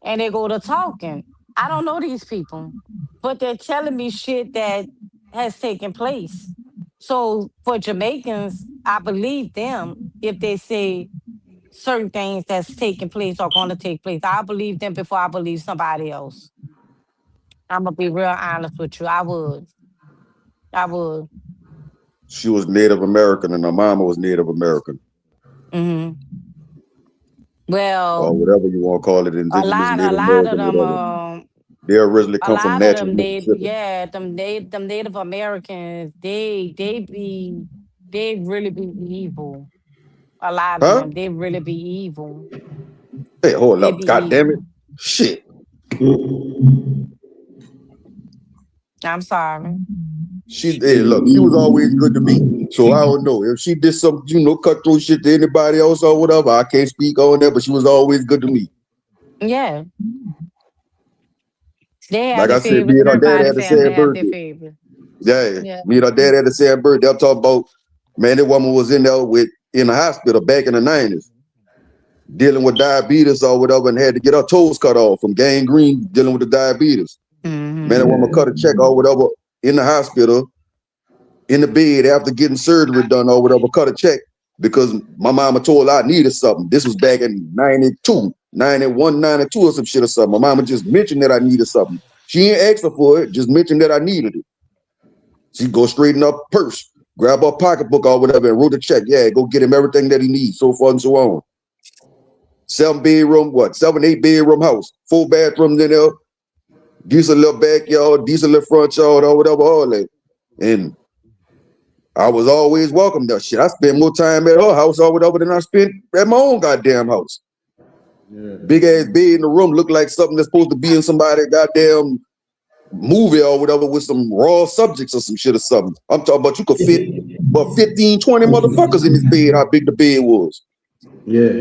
And they go to talking. I don't know these people, but they're telling me shit that has taken place. So for Jamaicans, I believe them if they say certain things that's taking place or going to take place. I believe them before I believe somebody else. I'm gonna be real honest with you. I would. I would.
She was Native American and her mama was Native American.
Hmm.
Or
Well,
whatever you want to call it, indigenous,
a
Native
lot of
American,
them,
whatever. They originally
a
come from
lot of
Natchez,
them,
Mississippi.
them Native Americans, they really be evil. A lot of
Huh?
them, they really be evil.
Hey, hold
They
up.
be
God damn it.
evil.
Shit.
I'm sorry.
Hey, look, she was always good to me. So I don't know. If she did some, cutthroat shit to anybody else or whatever, I can't speak on that, but she was always good to me.
Yeah, they have
Like
their
I said, me
favorites,
and
and
her dad
everybody
had the
family
same
have their
birthday.
favorites.
Yeah.
Yeah.
Me and her dad had the same birthday. I'm talking about, man, that woman was in there in the hospital back in the 90s, dealing with diabetes or whatever, and had to get her toes cut off from gangrene, dealing with the diabetes. Man, that woman cut a check or whatever in the hospital, in the bed after getting surgery done or whatever, cut a check because my mama told her I needed something. This was back in 92, 91, 92 or some shit or something. My mama just mentioned that I needed something. She ain't asked her for it, just mentioned that I needed it. She go straighten up purse, grab her pocketbook or whatever and wrote a check. Yeah, go get him everything that he needs, so forth and so on. 7 bedroom, 8 bedroom house, 4 bathrooms in there, decent little backyard, decent little front yard or whatever, all that. And I was always welcome there. Shit, I spent more time at her house or whatever than I spent at my own goddamn house. Big ass bed in the room looked like something that's supposed to be in somebody's goddamn movie or whatever with some raw subjects or some shit or something. I'm talking about you could fit about 15, 20 motherfuckers in this bed, how big the bed was.
Yeah.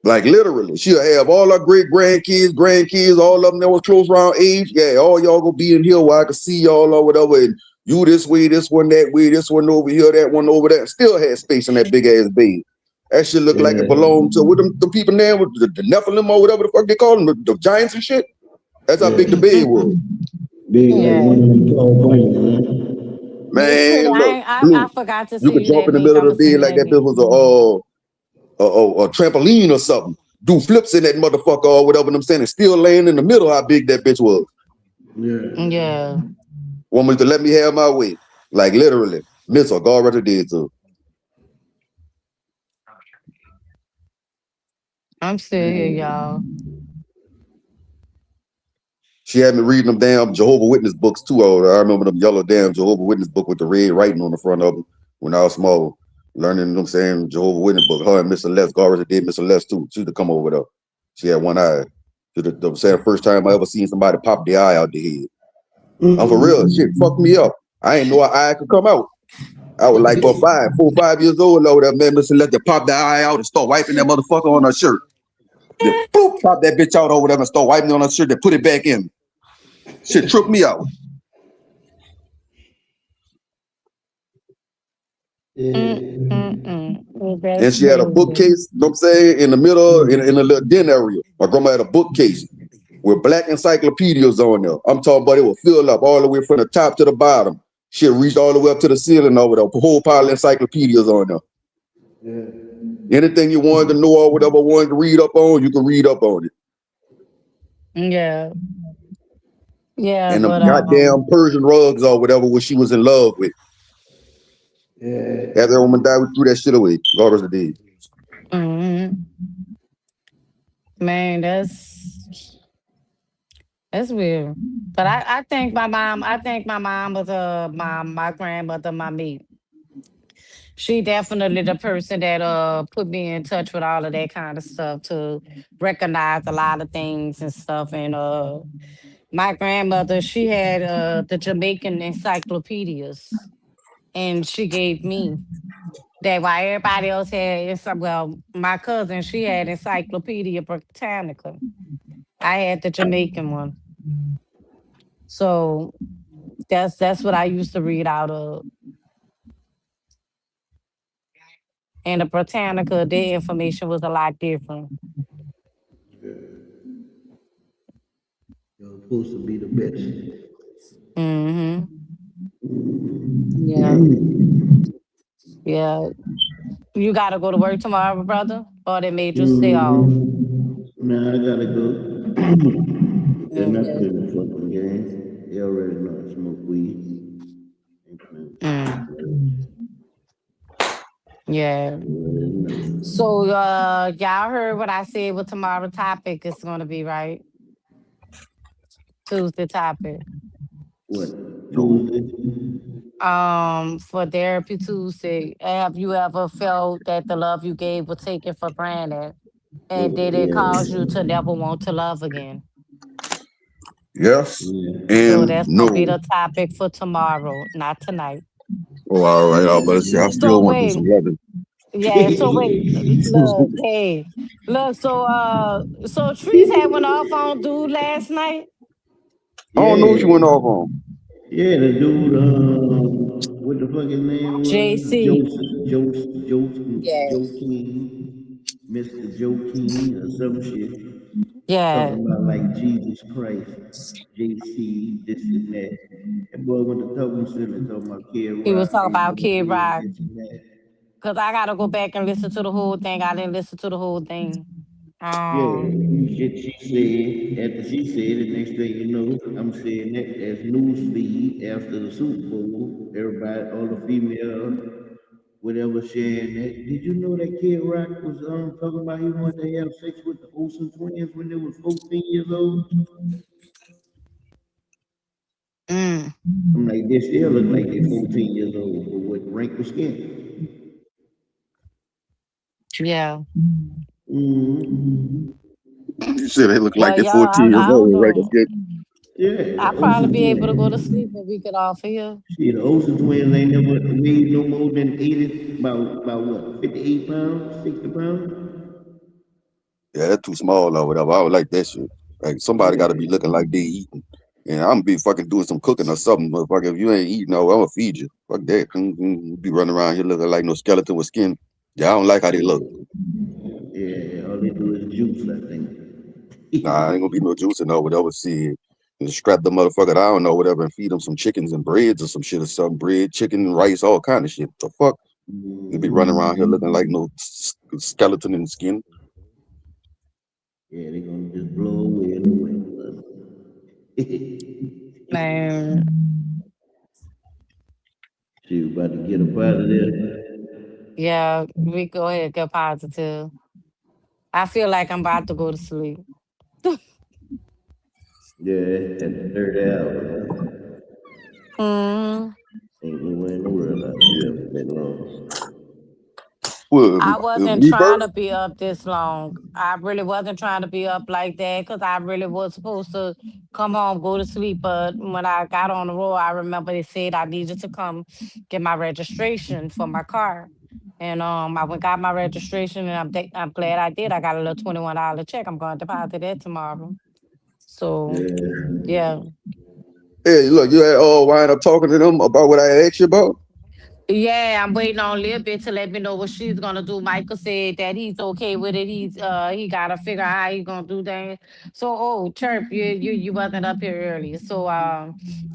Like literally. She'll have all her great grandkids, all of them that was close around age. Yeah, all y'all gonna be in here where I can see y'all or whatever. And you this way, this one that way, this one over here, that one over there. Still had space in that big ass bed. That shit looked like it belonged to with them people there with the Nephilim or whatever the fuck they call them, the giants and shit. That's how big the bed was.
Big like
Yeah.
one of them tall planes,
Miss Pretty,
Man, look,
I
Blue.
forgot to
You
send
could
you
jump
that
in the
link.
middle
I'm
of
gonna
the
send
bed
you
like
that
that this
link.
was a trampoline or something. Do flips in that motherfucker or whatever I'm saying. And still laying in the middle how big that bitch was.
Yeah.
Woman to let me have my way. Like literally. Miss her, God right did too.
I'm still here, y'all.
She had me reading them damn Jehovah Witness books too. I remember them yellow damn Jehovah Witness book with the red writing on the front of them when I was small. Learning, you know what I'm saying, Jehovah Witness book. Her and Miss Celeste, Garza did Miss Celeste too. She used to come over there. She had one eye. The first time I ever seen somebody pop the eye out the head. I'm for real. Shit fucked me up. I ain't know an eye could come out. I was like, but 4 or 5 years old, over there, man, Miss Celeste pop the eye out and start wiping that motherfucker on her shirt. Then boop, pop that bitch out over there and start wiping on her shirt and put it back in. Shit tripped me out. And she had a bookcase, you know what I'm saying, in the middle, in a little den area. My grandma had a bookcase with black encyclopedias on there. I'm talking about it would fill up all the way from the top to the bottom. Shit reached all the way up to the ceiling over there. A whole pile of encyclopedias on there. Yeah. Anything you wanted to know or whatever wanted to read up on, you can read up on it.
Yeah. Yeah,
and them
but
goddamn Persian rugs or whatever what she was in love with. Yeah. After that woman died, we threw that shit away. God rest her dead.
Man, that's weird. But I think my mom was my grandmother, my mate. She definitely the person that put me in touch with all of that kind of stuff to recognize a lot of things and stuff. And my grandmother, she had the Jamaican encyclopedias, and she gave me that while everybody else had well, my cousin, she had Encyclopedia Britannica. I had the Jamaican one. So that's what I used to read out of. And the Britannica, their information was a lot different.
You're supposed to be the best.
Mm-hmm. Yeah. Yeah. You gotta go to work tomorrow, brother? Or they made you stay off?
Nah, I gotta go. They're not
Okay.
playing the fucking game. They already know I smoke weed.
Yeah. So y'all heard what I said what tomorrow's topic is gonna be, right? Tuesday topic.
What? Tuesday?
For Therapy Tuesday, have you ever felt that the love you gave was taken for granted? And did it cause you to never want to love again?
Yes
So
and
that's
no.
gonna be the topic for tomorrow, not tonight.
Oh, all right. I was about to say I
So
still want to do
wait,
some loving.
yeah, so wait, look, hey, look, so Trees had went off on dude last night.
I don't know what you went off on.
Yeah, the dude, what the fuck his name was?
JC. Yeah.
Joe King, Mr. Joe King or some shit.
Yeah.
Talking about like Jesus Christ, JC, this and that. That boy went to talking silly, talking about Kid
He was
Rock,
talking
ain't
about
never
Kid
did
Rock.
this and that.
Cause I gotta go back and listen to the whole thing. I didn't listen to the whole thing.
Yeah, shit she said, after she said it, next thing you know, I'm saying that as news feed after the Super Bowl, everybody, all the female, whatever sharing that. Did you know that Kid Rock was talking about he wanted to have sex with the Olsen twins when they was 14 years old? I'm like, they still look like they're 14 years old, but with wrinkled skin.
Yeah.
You said they look like
Well,
they're
y'all,
14 years
I don't
old, right?
know.
Yeah, the
I'll probably
Olsen
be able to go to
twins.
sleep when we get off of here.
See, the Olsen twins ain't never weighed no more than 80, about what, 58 pounds, 60 pounds?
Yeah, that's too small or whatever. I would like that shit. Like somebody got to be looking like they eating. And I'm gonna be fucking doing some cooking or something. Motherfucker, if you ain't eating, no, I'm gonna feed you. Fuck that. You be running around here looking like no skeleton with skin. Yeah, I don't like how they look.
Yeah, all they do is juice, I think.
Nah, ain't gonna be no juice and no whatever. See, just strap the motherfucker down or whatever and feed them some chickens and breads or some shit or something. Bread, chicken, rice, all kind of shit. The fuck? You be running around here looking like no skeleton and skin.
Yeah, they gonna just blow away in the wind.
Man.
She was about to get up out of there.
Yeah, we go ahead and get positive. I feel like I'm about to go to sleep.
Yeah, at the 30 hour.
Mm.
Ain't nowhere in the world I'll be up that long.
Well,
I wasn't
me
trying
first.
to be up this long. I really wasn't trying to be up like that because I really was supposed to come home, go to sleep. But when I got on the road, I remember they said I needed to come get my registration for my car. And I went got my registration, and I'm glad I did. I got a little $21 check. I'm going to deposit that tomorrow. So
Yeah.
yeah.
Hey, look, you had wind up talking to them about what I asked you about.
Yeah, I'm waiting on a little bit to let me know what she's gonna do. Michael said that he's okay with it. He gotta figure out how he's gonna do things. So Chirp, you wasn't up here earlier. So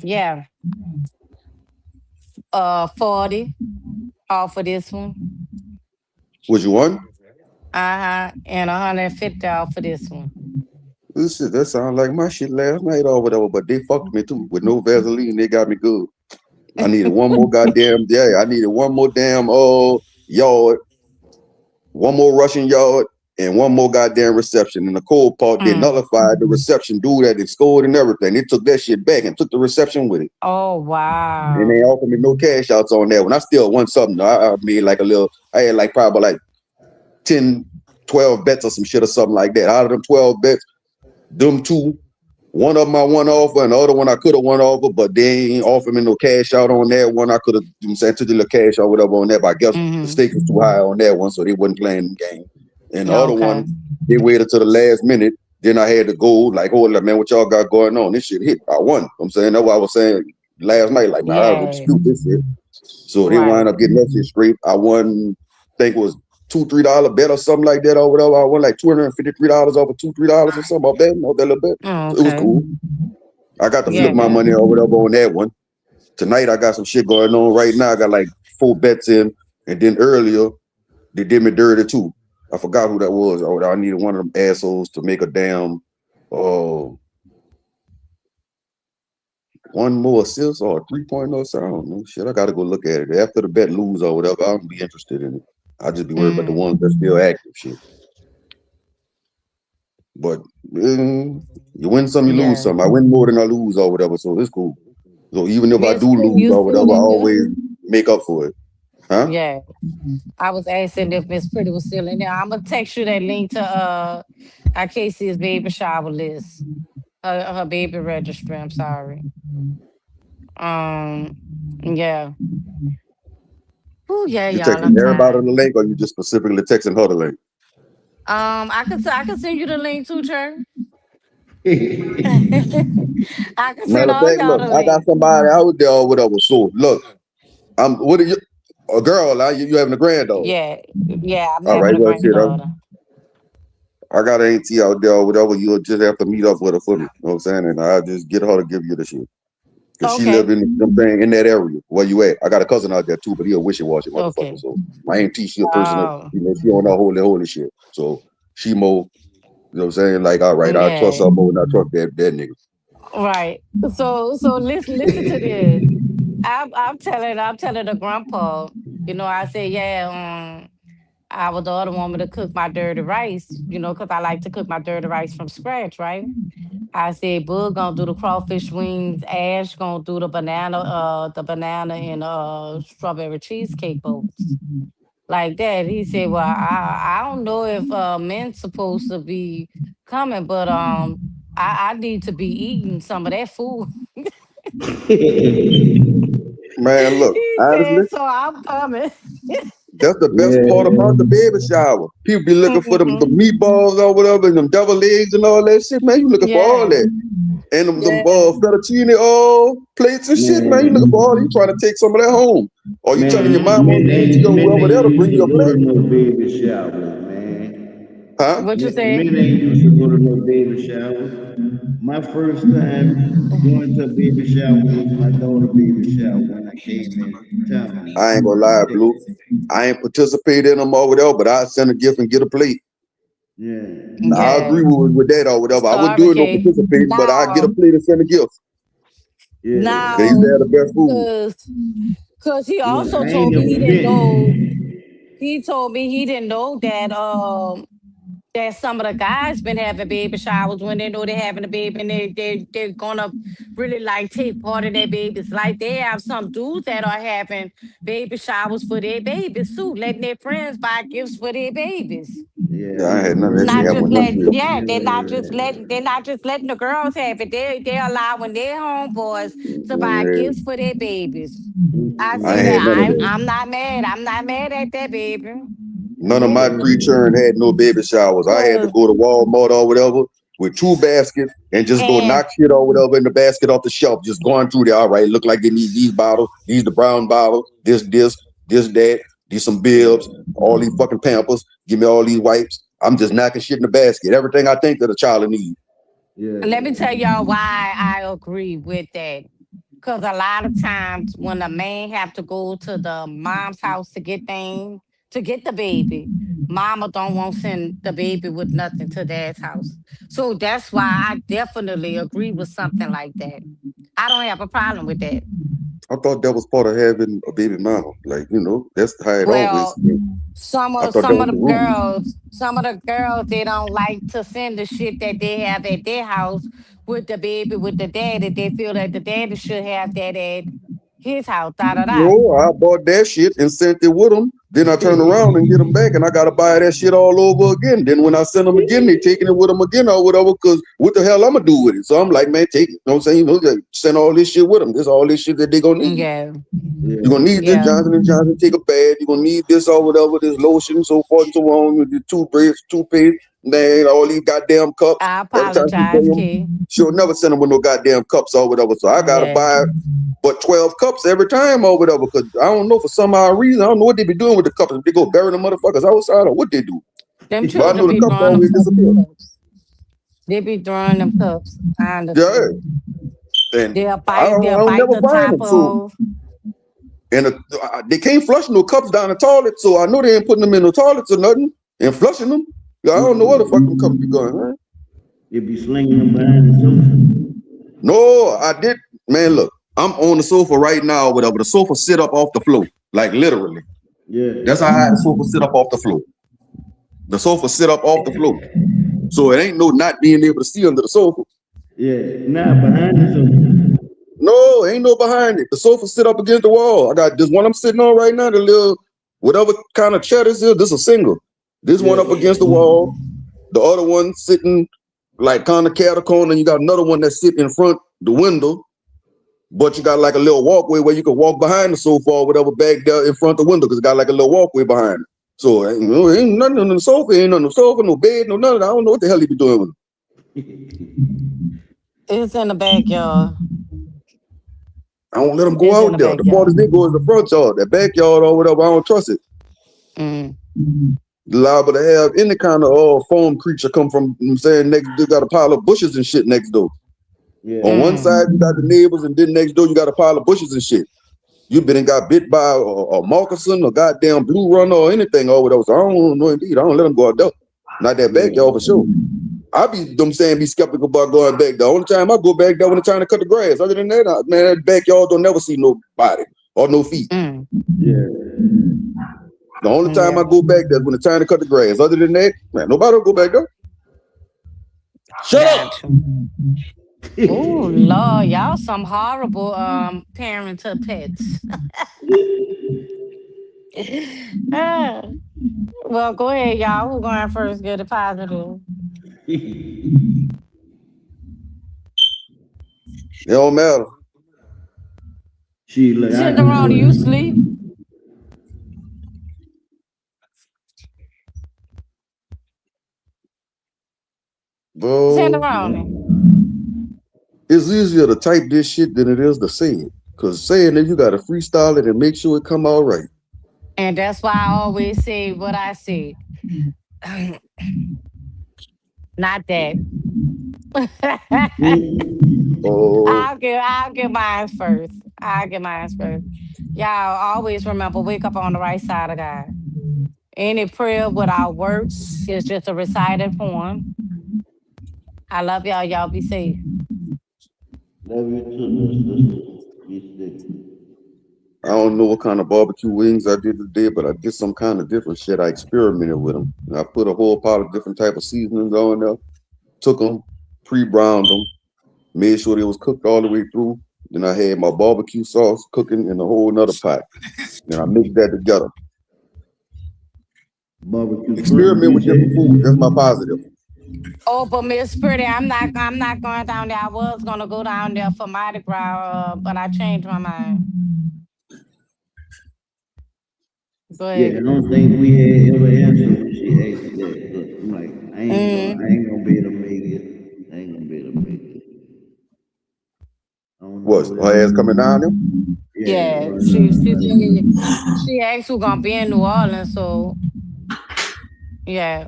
yeah, 40 off for this one.
Was you one?
And 150 off for this one.
This shit, that sound like my shit last night or whatever, but they fucked me too. With no Vaseline, they got me good. I needed one more goddamn I needed one more damn yard, one more rushing yard, and one more goddamn reception. And the cold part, they
Mm.
nullified the reception dude that had scored and everything. They took that shit back and took the reception with it.
Oh
And they
wow.
offered me no cash outs on that one. I still won something. I made like a little, I had like probably like 10, 12 bets or some shit or something like that. Out of them 12 bets, them two, one of them I won offer, and the other one I could have won offer, but they ain't offered me no cash out on that one. I could have, took the little cash or whatever on that, but I guess the
Mm-hmm.
stake was too high on that one, so they wasn't playing the game. And the other
Okay.
one, they waited to the last minute. Then I had to go, like, hold up, man, what y'all got going on? This shit hit. I won. I'm saying that's what I was saying last night. Like, man, I don't
Yeah.
dispute this shit. So they wind
Right.
up getting that shit straight. I won, I think it was $2-3 bet or something like that or whatever. I won like $253 off of $2-3 or something off that little bet. So it was
Okay.
cool. I got to flip
Yeah,
my
man.
money or whatever on that one. Tonight I got some shit going on right now. I got like 4 bets in, and then earlier they did me dirty too. I forgot who that was. Oh, I needed one of them assholes to make a damn one more assist or a 3-point or something. I don't know. Shit, I gotta go look at it. After the bet lose or whatever, I don't be interested in it. I just be worried about the
Mm.
ones that's still active shit. But you win some, you lose
Yeah.
some. I win more than I lose or whatever, so it's cool. So even if I
It's
do
cool.
lose
You
or
still
whatever, I
in there?
always make up for it. Huh?
Yeah. I was asking if Miss Pretty was still in there. I'm gonna text you that link to Casey's baby shower list. Her baby registry. I'm sorry. Um, yeah. Oh yeah,
You
y'all.
texting
I'm
everybody
tired.
the link, or you just specifically texting her the link?
I could send you the link too, Cher. I can send
Matter of
all
fact,
y'all
look,
the
I got
link.
somebody out there or whatever. So look, what are you? A girl? You having a granddaughter?
Yeah, yeah. I'm
All
having
right,
a
well, shit.
granddaughter.
I got an auntie out there or whatever. You'll just have to meet up with her for me. You know what I'm saying? And I'll just get her to give you the shit. Cause she live
Okay.
in something in that area where you at. I got a cousin out there too, but he a wishy-washy motherfucker.
Okay.
So my auntie, she a person of,
Oh,
she don't know holy shit. So she more, you know what I'm saying? Like, all right, I trust
yeah.
her more than I trust that nigga.
Right. So listen to this. I'm telling the grandpa, I said, yeah, our daughter want me to cook my dirty rice, because I like to cook my dirty rice from scratch, right? I said, Bug gonna do the crawfish wings, Ash gonna do the banana and strawberry cheesecake boats. Like that. He said, well, I don't know if men's supposed to be coming, but I need to be eating some of that food.
Man, look,
He
honestly,
said, so I'm coming.
that's the best part about the
Yeah.
baby shower. People be looking for them the meatballs or whatever, and them devil eggs and all that shit. Man, you looking for all
Yeah.
that. And them
Yeah.
fettuccine plates and shit, man. You looking for all. You
Man,
trying to take some of that home, or you telling your mama or
Hmm.
your auntie or
men
whoever
ain't
there to
used
bring
to
you a
go to
plate,
no baby showers, man.
huh?
What you say?
Men ain't used to go to no baby showers. My first time going to a baby shower was my daughter baby shower when I came in
I ain't
town.
gonna lie, Blue. I ain't participate in them or whatever, but I send a gift and get a plate.
Yeah.
Now, I agree
Yeah.
with that or whatever. I wouldn't
Sorry,
do it no
Kay.
participating, but I get a
Now,
plate and send a gift. Cause he
Yeah.
now,
had the best food.
cause he
Yeah.
also
I ain't
told me he
never
didn't know.
been.
He told me he didn't know that that some of the guys been having baby showers when they know they're having a baby and they're gonna really like take part in their babies. Like they have some dudes that are having baby showers for their babies too, letting their friends buy gifts for their babies.
Yeah, I ain't had none of that shit
Not
happen
just
with none
let
of
yeah, they're not just letting the girls have it. They're allowing their homeboys to buy
them.
gifts for their babies. I
I
say
ain't had
that
none of
I'm
that.
I'm not mad. I'm not mad at that baby.
None of my pre-churn had no baby showers. I had to
Cause
go to Walmart or whatever with 2 baskets and just go
and
knock shit or whatever in the basket off the shelf. Just going through there. All right, look like they need these bottles, these the brown bottles, this, that, these some bibs, all these fucking Pampers. Give me all these wipes. I'm just knocking shit in the basket. Everything I think that a child needs.
let me tell y'all why I agree with that. Cause a lot of times when a man have to go to the mom's house to get things to get the baby, mama don't want to send the baby with nothing to dad's house. So that's why I definitely agree with something like that. I don't have a problem with that.
I thought that was part of having a baby mama. Like, that's how it always
Well,
been.
some
I
of
thought that
some
was
of
the
the
rule.
girls, some of the girls, they don't like to send the shit that they have at their house with the baby with the daddy. They feel that the daddy should have that at his house. Da da da.
No, I bought that shit and sent it with them. Then I turn around and get them back, and I gotta buy that shit all over again. Then when I send them again, they taking it with them again or whatever. Cause what the hell I'm gonna do with it? So I'm like, man, take it. You know what I'm saying? Like, send all this shit with them. This all this shit that they gonna need.
Yeah,
You're gonna need this
yeah.
Johnson and Johnson. Take a bath. You're gonna need this or whatever. This lotion, so forth and so on. With the toothpaste, man, all these goddamn cups.
I
Every time she pay
apologize,
them,
Key.
she'll never send them with no goddamn cups or whatever. So I gotta
Yeah.
buy but 12 cups every time or whatever. Cause I don't know for some odd reason. I don't know what they be doing with the cups. If they go bury the motherfuckers outside or what they do.
Them
But I
children
know the
be
cups
throwing them
always
fucking
disappear.
cups. They be throwing them cups. I
Yeah.
understand.
And
They'll
I don't
bite
never
the
find
top
them. So
off.
and they can't flush no cups down the toilet. So I know they ain't putting them in the toilets or nothing and flushing them. Yeah, I don't know where the fuck them cups be going, man.
They be slinging them behind the sofa.
No, I did. Man, look, I'm on the sofa right now or whatever. The sofa sit up off the floor. Like literally.
Yeah.
That's how high the sofa sit up off the floor. The sofa sit up off the floor. So it ain't no not being able to see under the sofa.
Yeah. Now behind the sofa.
No, ain't no behind it. The sofa sit up against the wall. I got this one I'm sitting on right now, the little whatever kind of chair this is. This is a single. This one
Yeah.
up against the wall. The other one sitting like kind of catacomb, and you got another one that's sitting in front the window. But you got like a little walkway where you can walk behind the sofa or whatever back there in front of the window because it got like a little walkway behind it. So ain't nothing on the sofa, ain't on the sofa, no bed, no nothing. I don't know what the hell he be doing with it.
It's in the backyard.
I don't let them go
It's in
out
the
there. The farthest
backyard.
they go is the front yard, that backyard or whatever. I don't trust it.
Mm.
Liable to have any kind of foam creature come from, you know what I'm saying, next door got a pile of bushes and shit next door.
Yeah.
On one side, you got the neighbors, and then next door, you got a pile of bushes and shit. You been and got bit by a moccasin or goddamn blue runner or anything or whatever. So I don't know indeed. I don't let them go out there. Not that backyard for sure. I be skeptical about going back. The only time I go back there when I'm trying to cut the grass. Other than that, man, that backyard don't never see nobody or no feet.
Mm.
Yeah.
The only time I
Yeah.
go back there is when it's time to cut the grass. Other than that, man, nobody will go back there. Shut up.
Gotcha. Oh Lord, y'all some horrible parents to pets. Ah. Well, go ahead, y'all. Who going first? Good or positive?
It don't matter.
She like I
Sitting
can
around,
do
you sleep. Sitting
Bro,
around.
it's easier to type this shit than it is to say it. Cause saying that you gotta freestyle it and make sure it come out right.
And that's why I always say what I say. Not that.
Oh,
I'll give mine first. I'll give mine first. Y'all always remember wake up on the right side of God. Any prayer without works is just a recited poem. I love y'all. Y'all be safe.
Love you too, little sister. Be sick.
I don't know what kind of barbecue wings I did today, but I did some kind of different shit. I experimented with them. And I put a whole pot of different type of seasonings on there. Took them, pre-browned them, made sure they was cooked all the way through. Then I had my barbecue sauce cooking in a whole nother pot. Then I mixed that together.
Barbecue.
Experiment with different food. That's my positive.
Oh, but Miss Pretty, I'm not going down there. I was gonna go down there for Mardi Gras, but I changed my mind. Go ahead.
Yeah, I don't think we had ever answered when she asked that. Look, I'm like, I ain't gonna be able to make it. I ain't gonna be able to make it. I don't know.
What? Her ass coming down there?
Yeah, she asked who gonna be in New Orleans, so yeah.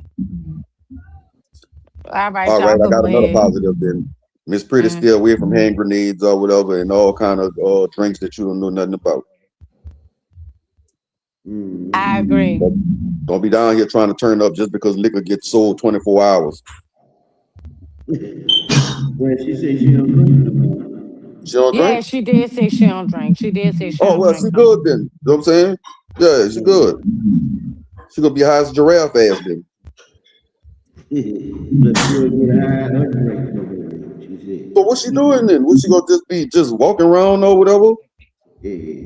All right,
All right, I got another
ahead.
positive then. Miss Pretty still away from hand grenades or whatever and all kind of drinks that you don't know nothing about.
I agree.
Don't be down here trying to turn up just because liquor gets sold 24 hours.
Well, she said she don't drink.
She don't drink?
Yeah, she did say she don't drink. She did say she don't
well,
drink.
she good then. You know what I'm saying? Yeah, she good. She gonna be high as a giraffe ass then. So what's she doing then? What she gonna just walking around or whatever?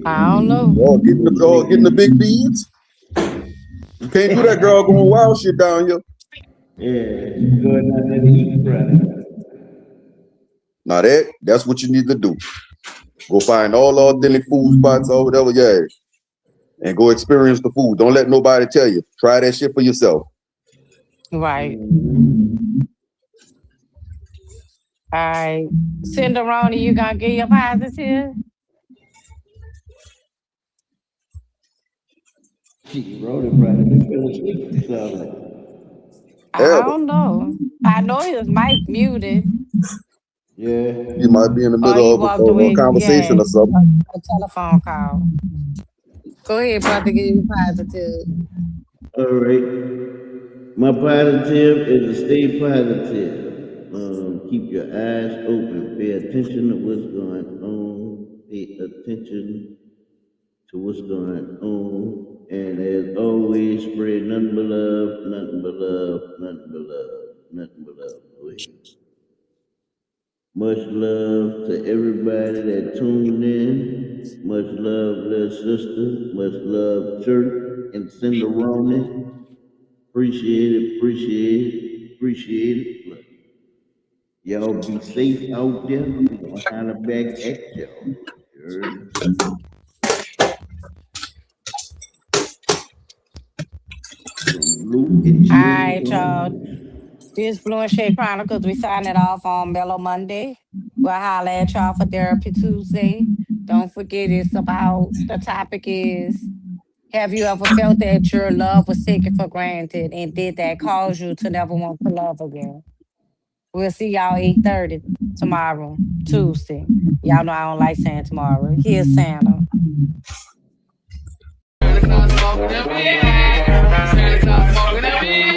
I don't know.
Or getting the big beads? You can't do that, girl, going wild shit down here.
Yeah, going out there to eat Friday.
Now that's what you need to do. Go find all authentic food spots or whatever, yeah. And go experience the food. Don't let nobody tell you. Try that shit for yourself.
Right. All right. Cinderella, you gonna give your positive?
She wrote it right. They fell asleep.
I don't know. I know his mic muted.
Yeah.
You might be in the middle of a conversation or something.
A telephone call. Go ahead, brother, give your positive.
All right. My positive is to stay positive. Keep your eyes open. Pay attention to what's going on. Pay attention to what's going on. And as always, spread nothing but love, nothing but love, nothing but love, nothing but love. Go ahead. Much love to everybody that tuned in. Much love, little sister. Much love, church and Cinderella. Appreciate it. Look, y'all be safe out there. We gonna holler back at y'all.
All right, y'all. This Blue Chè Chronicles. We signing off on Mellow Monday. We'll holler at y'all for Therapy Tuesday. Don't forget, the topic is, have you ever felt that your love was taken for granted, and did that cause you to never want to love again? We'll see y'all 8:30 tomorrow, Tuesday. Y'all know I don't like saying tomorrow. Here's Santa.
Santa Claus smoking them, yeah. Santa Claus smoking them, yeah.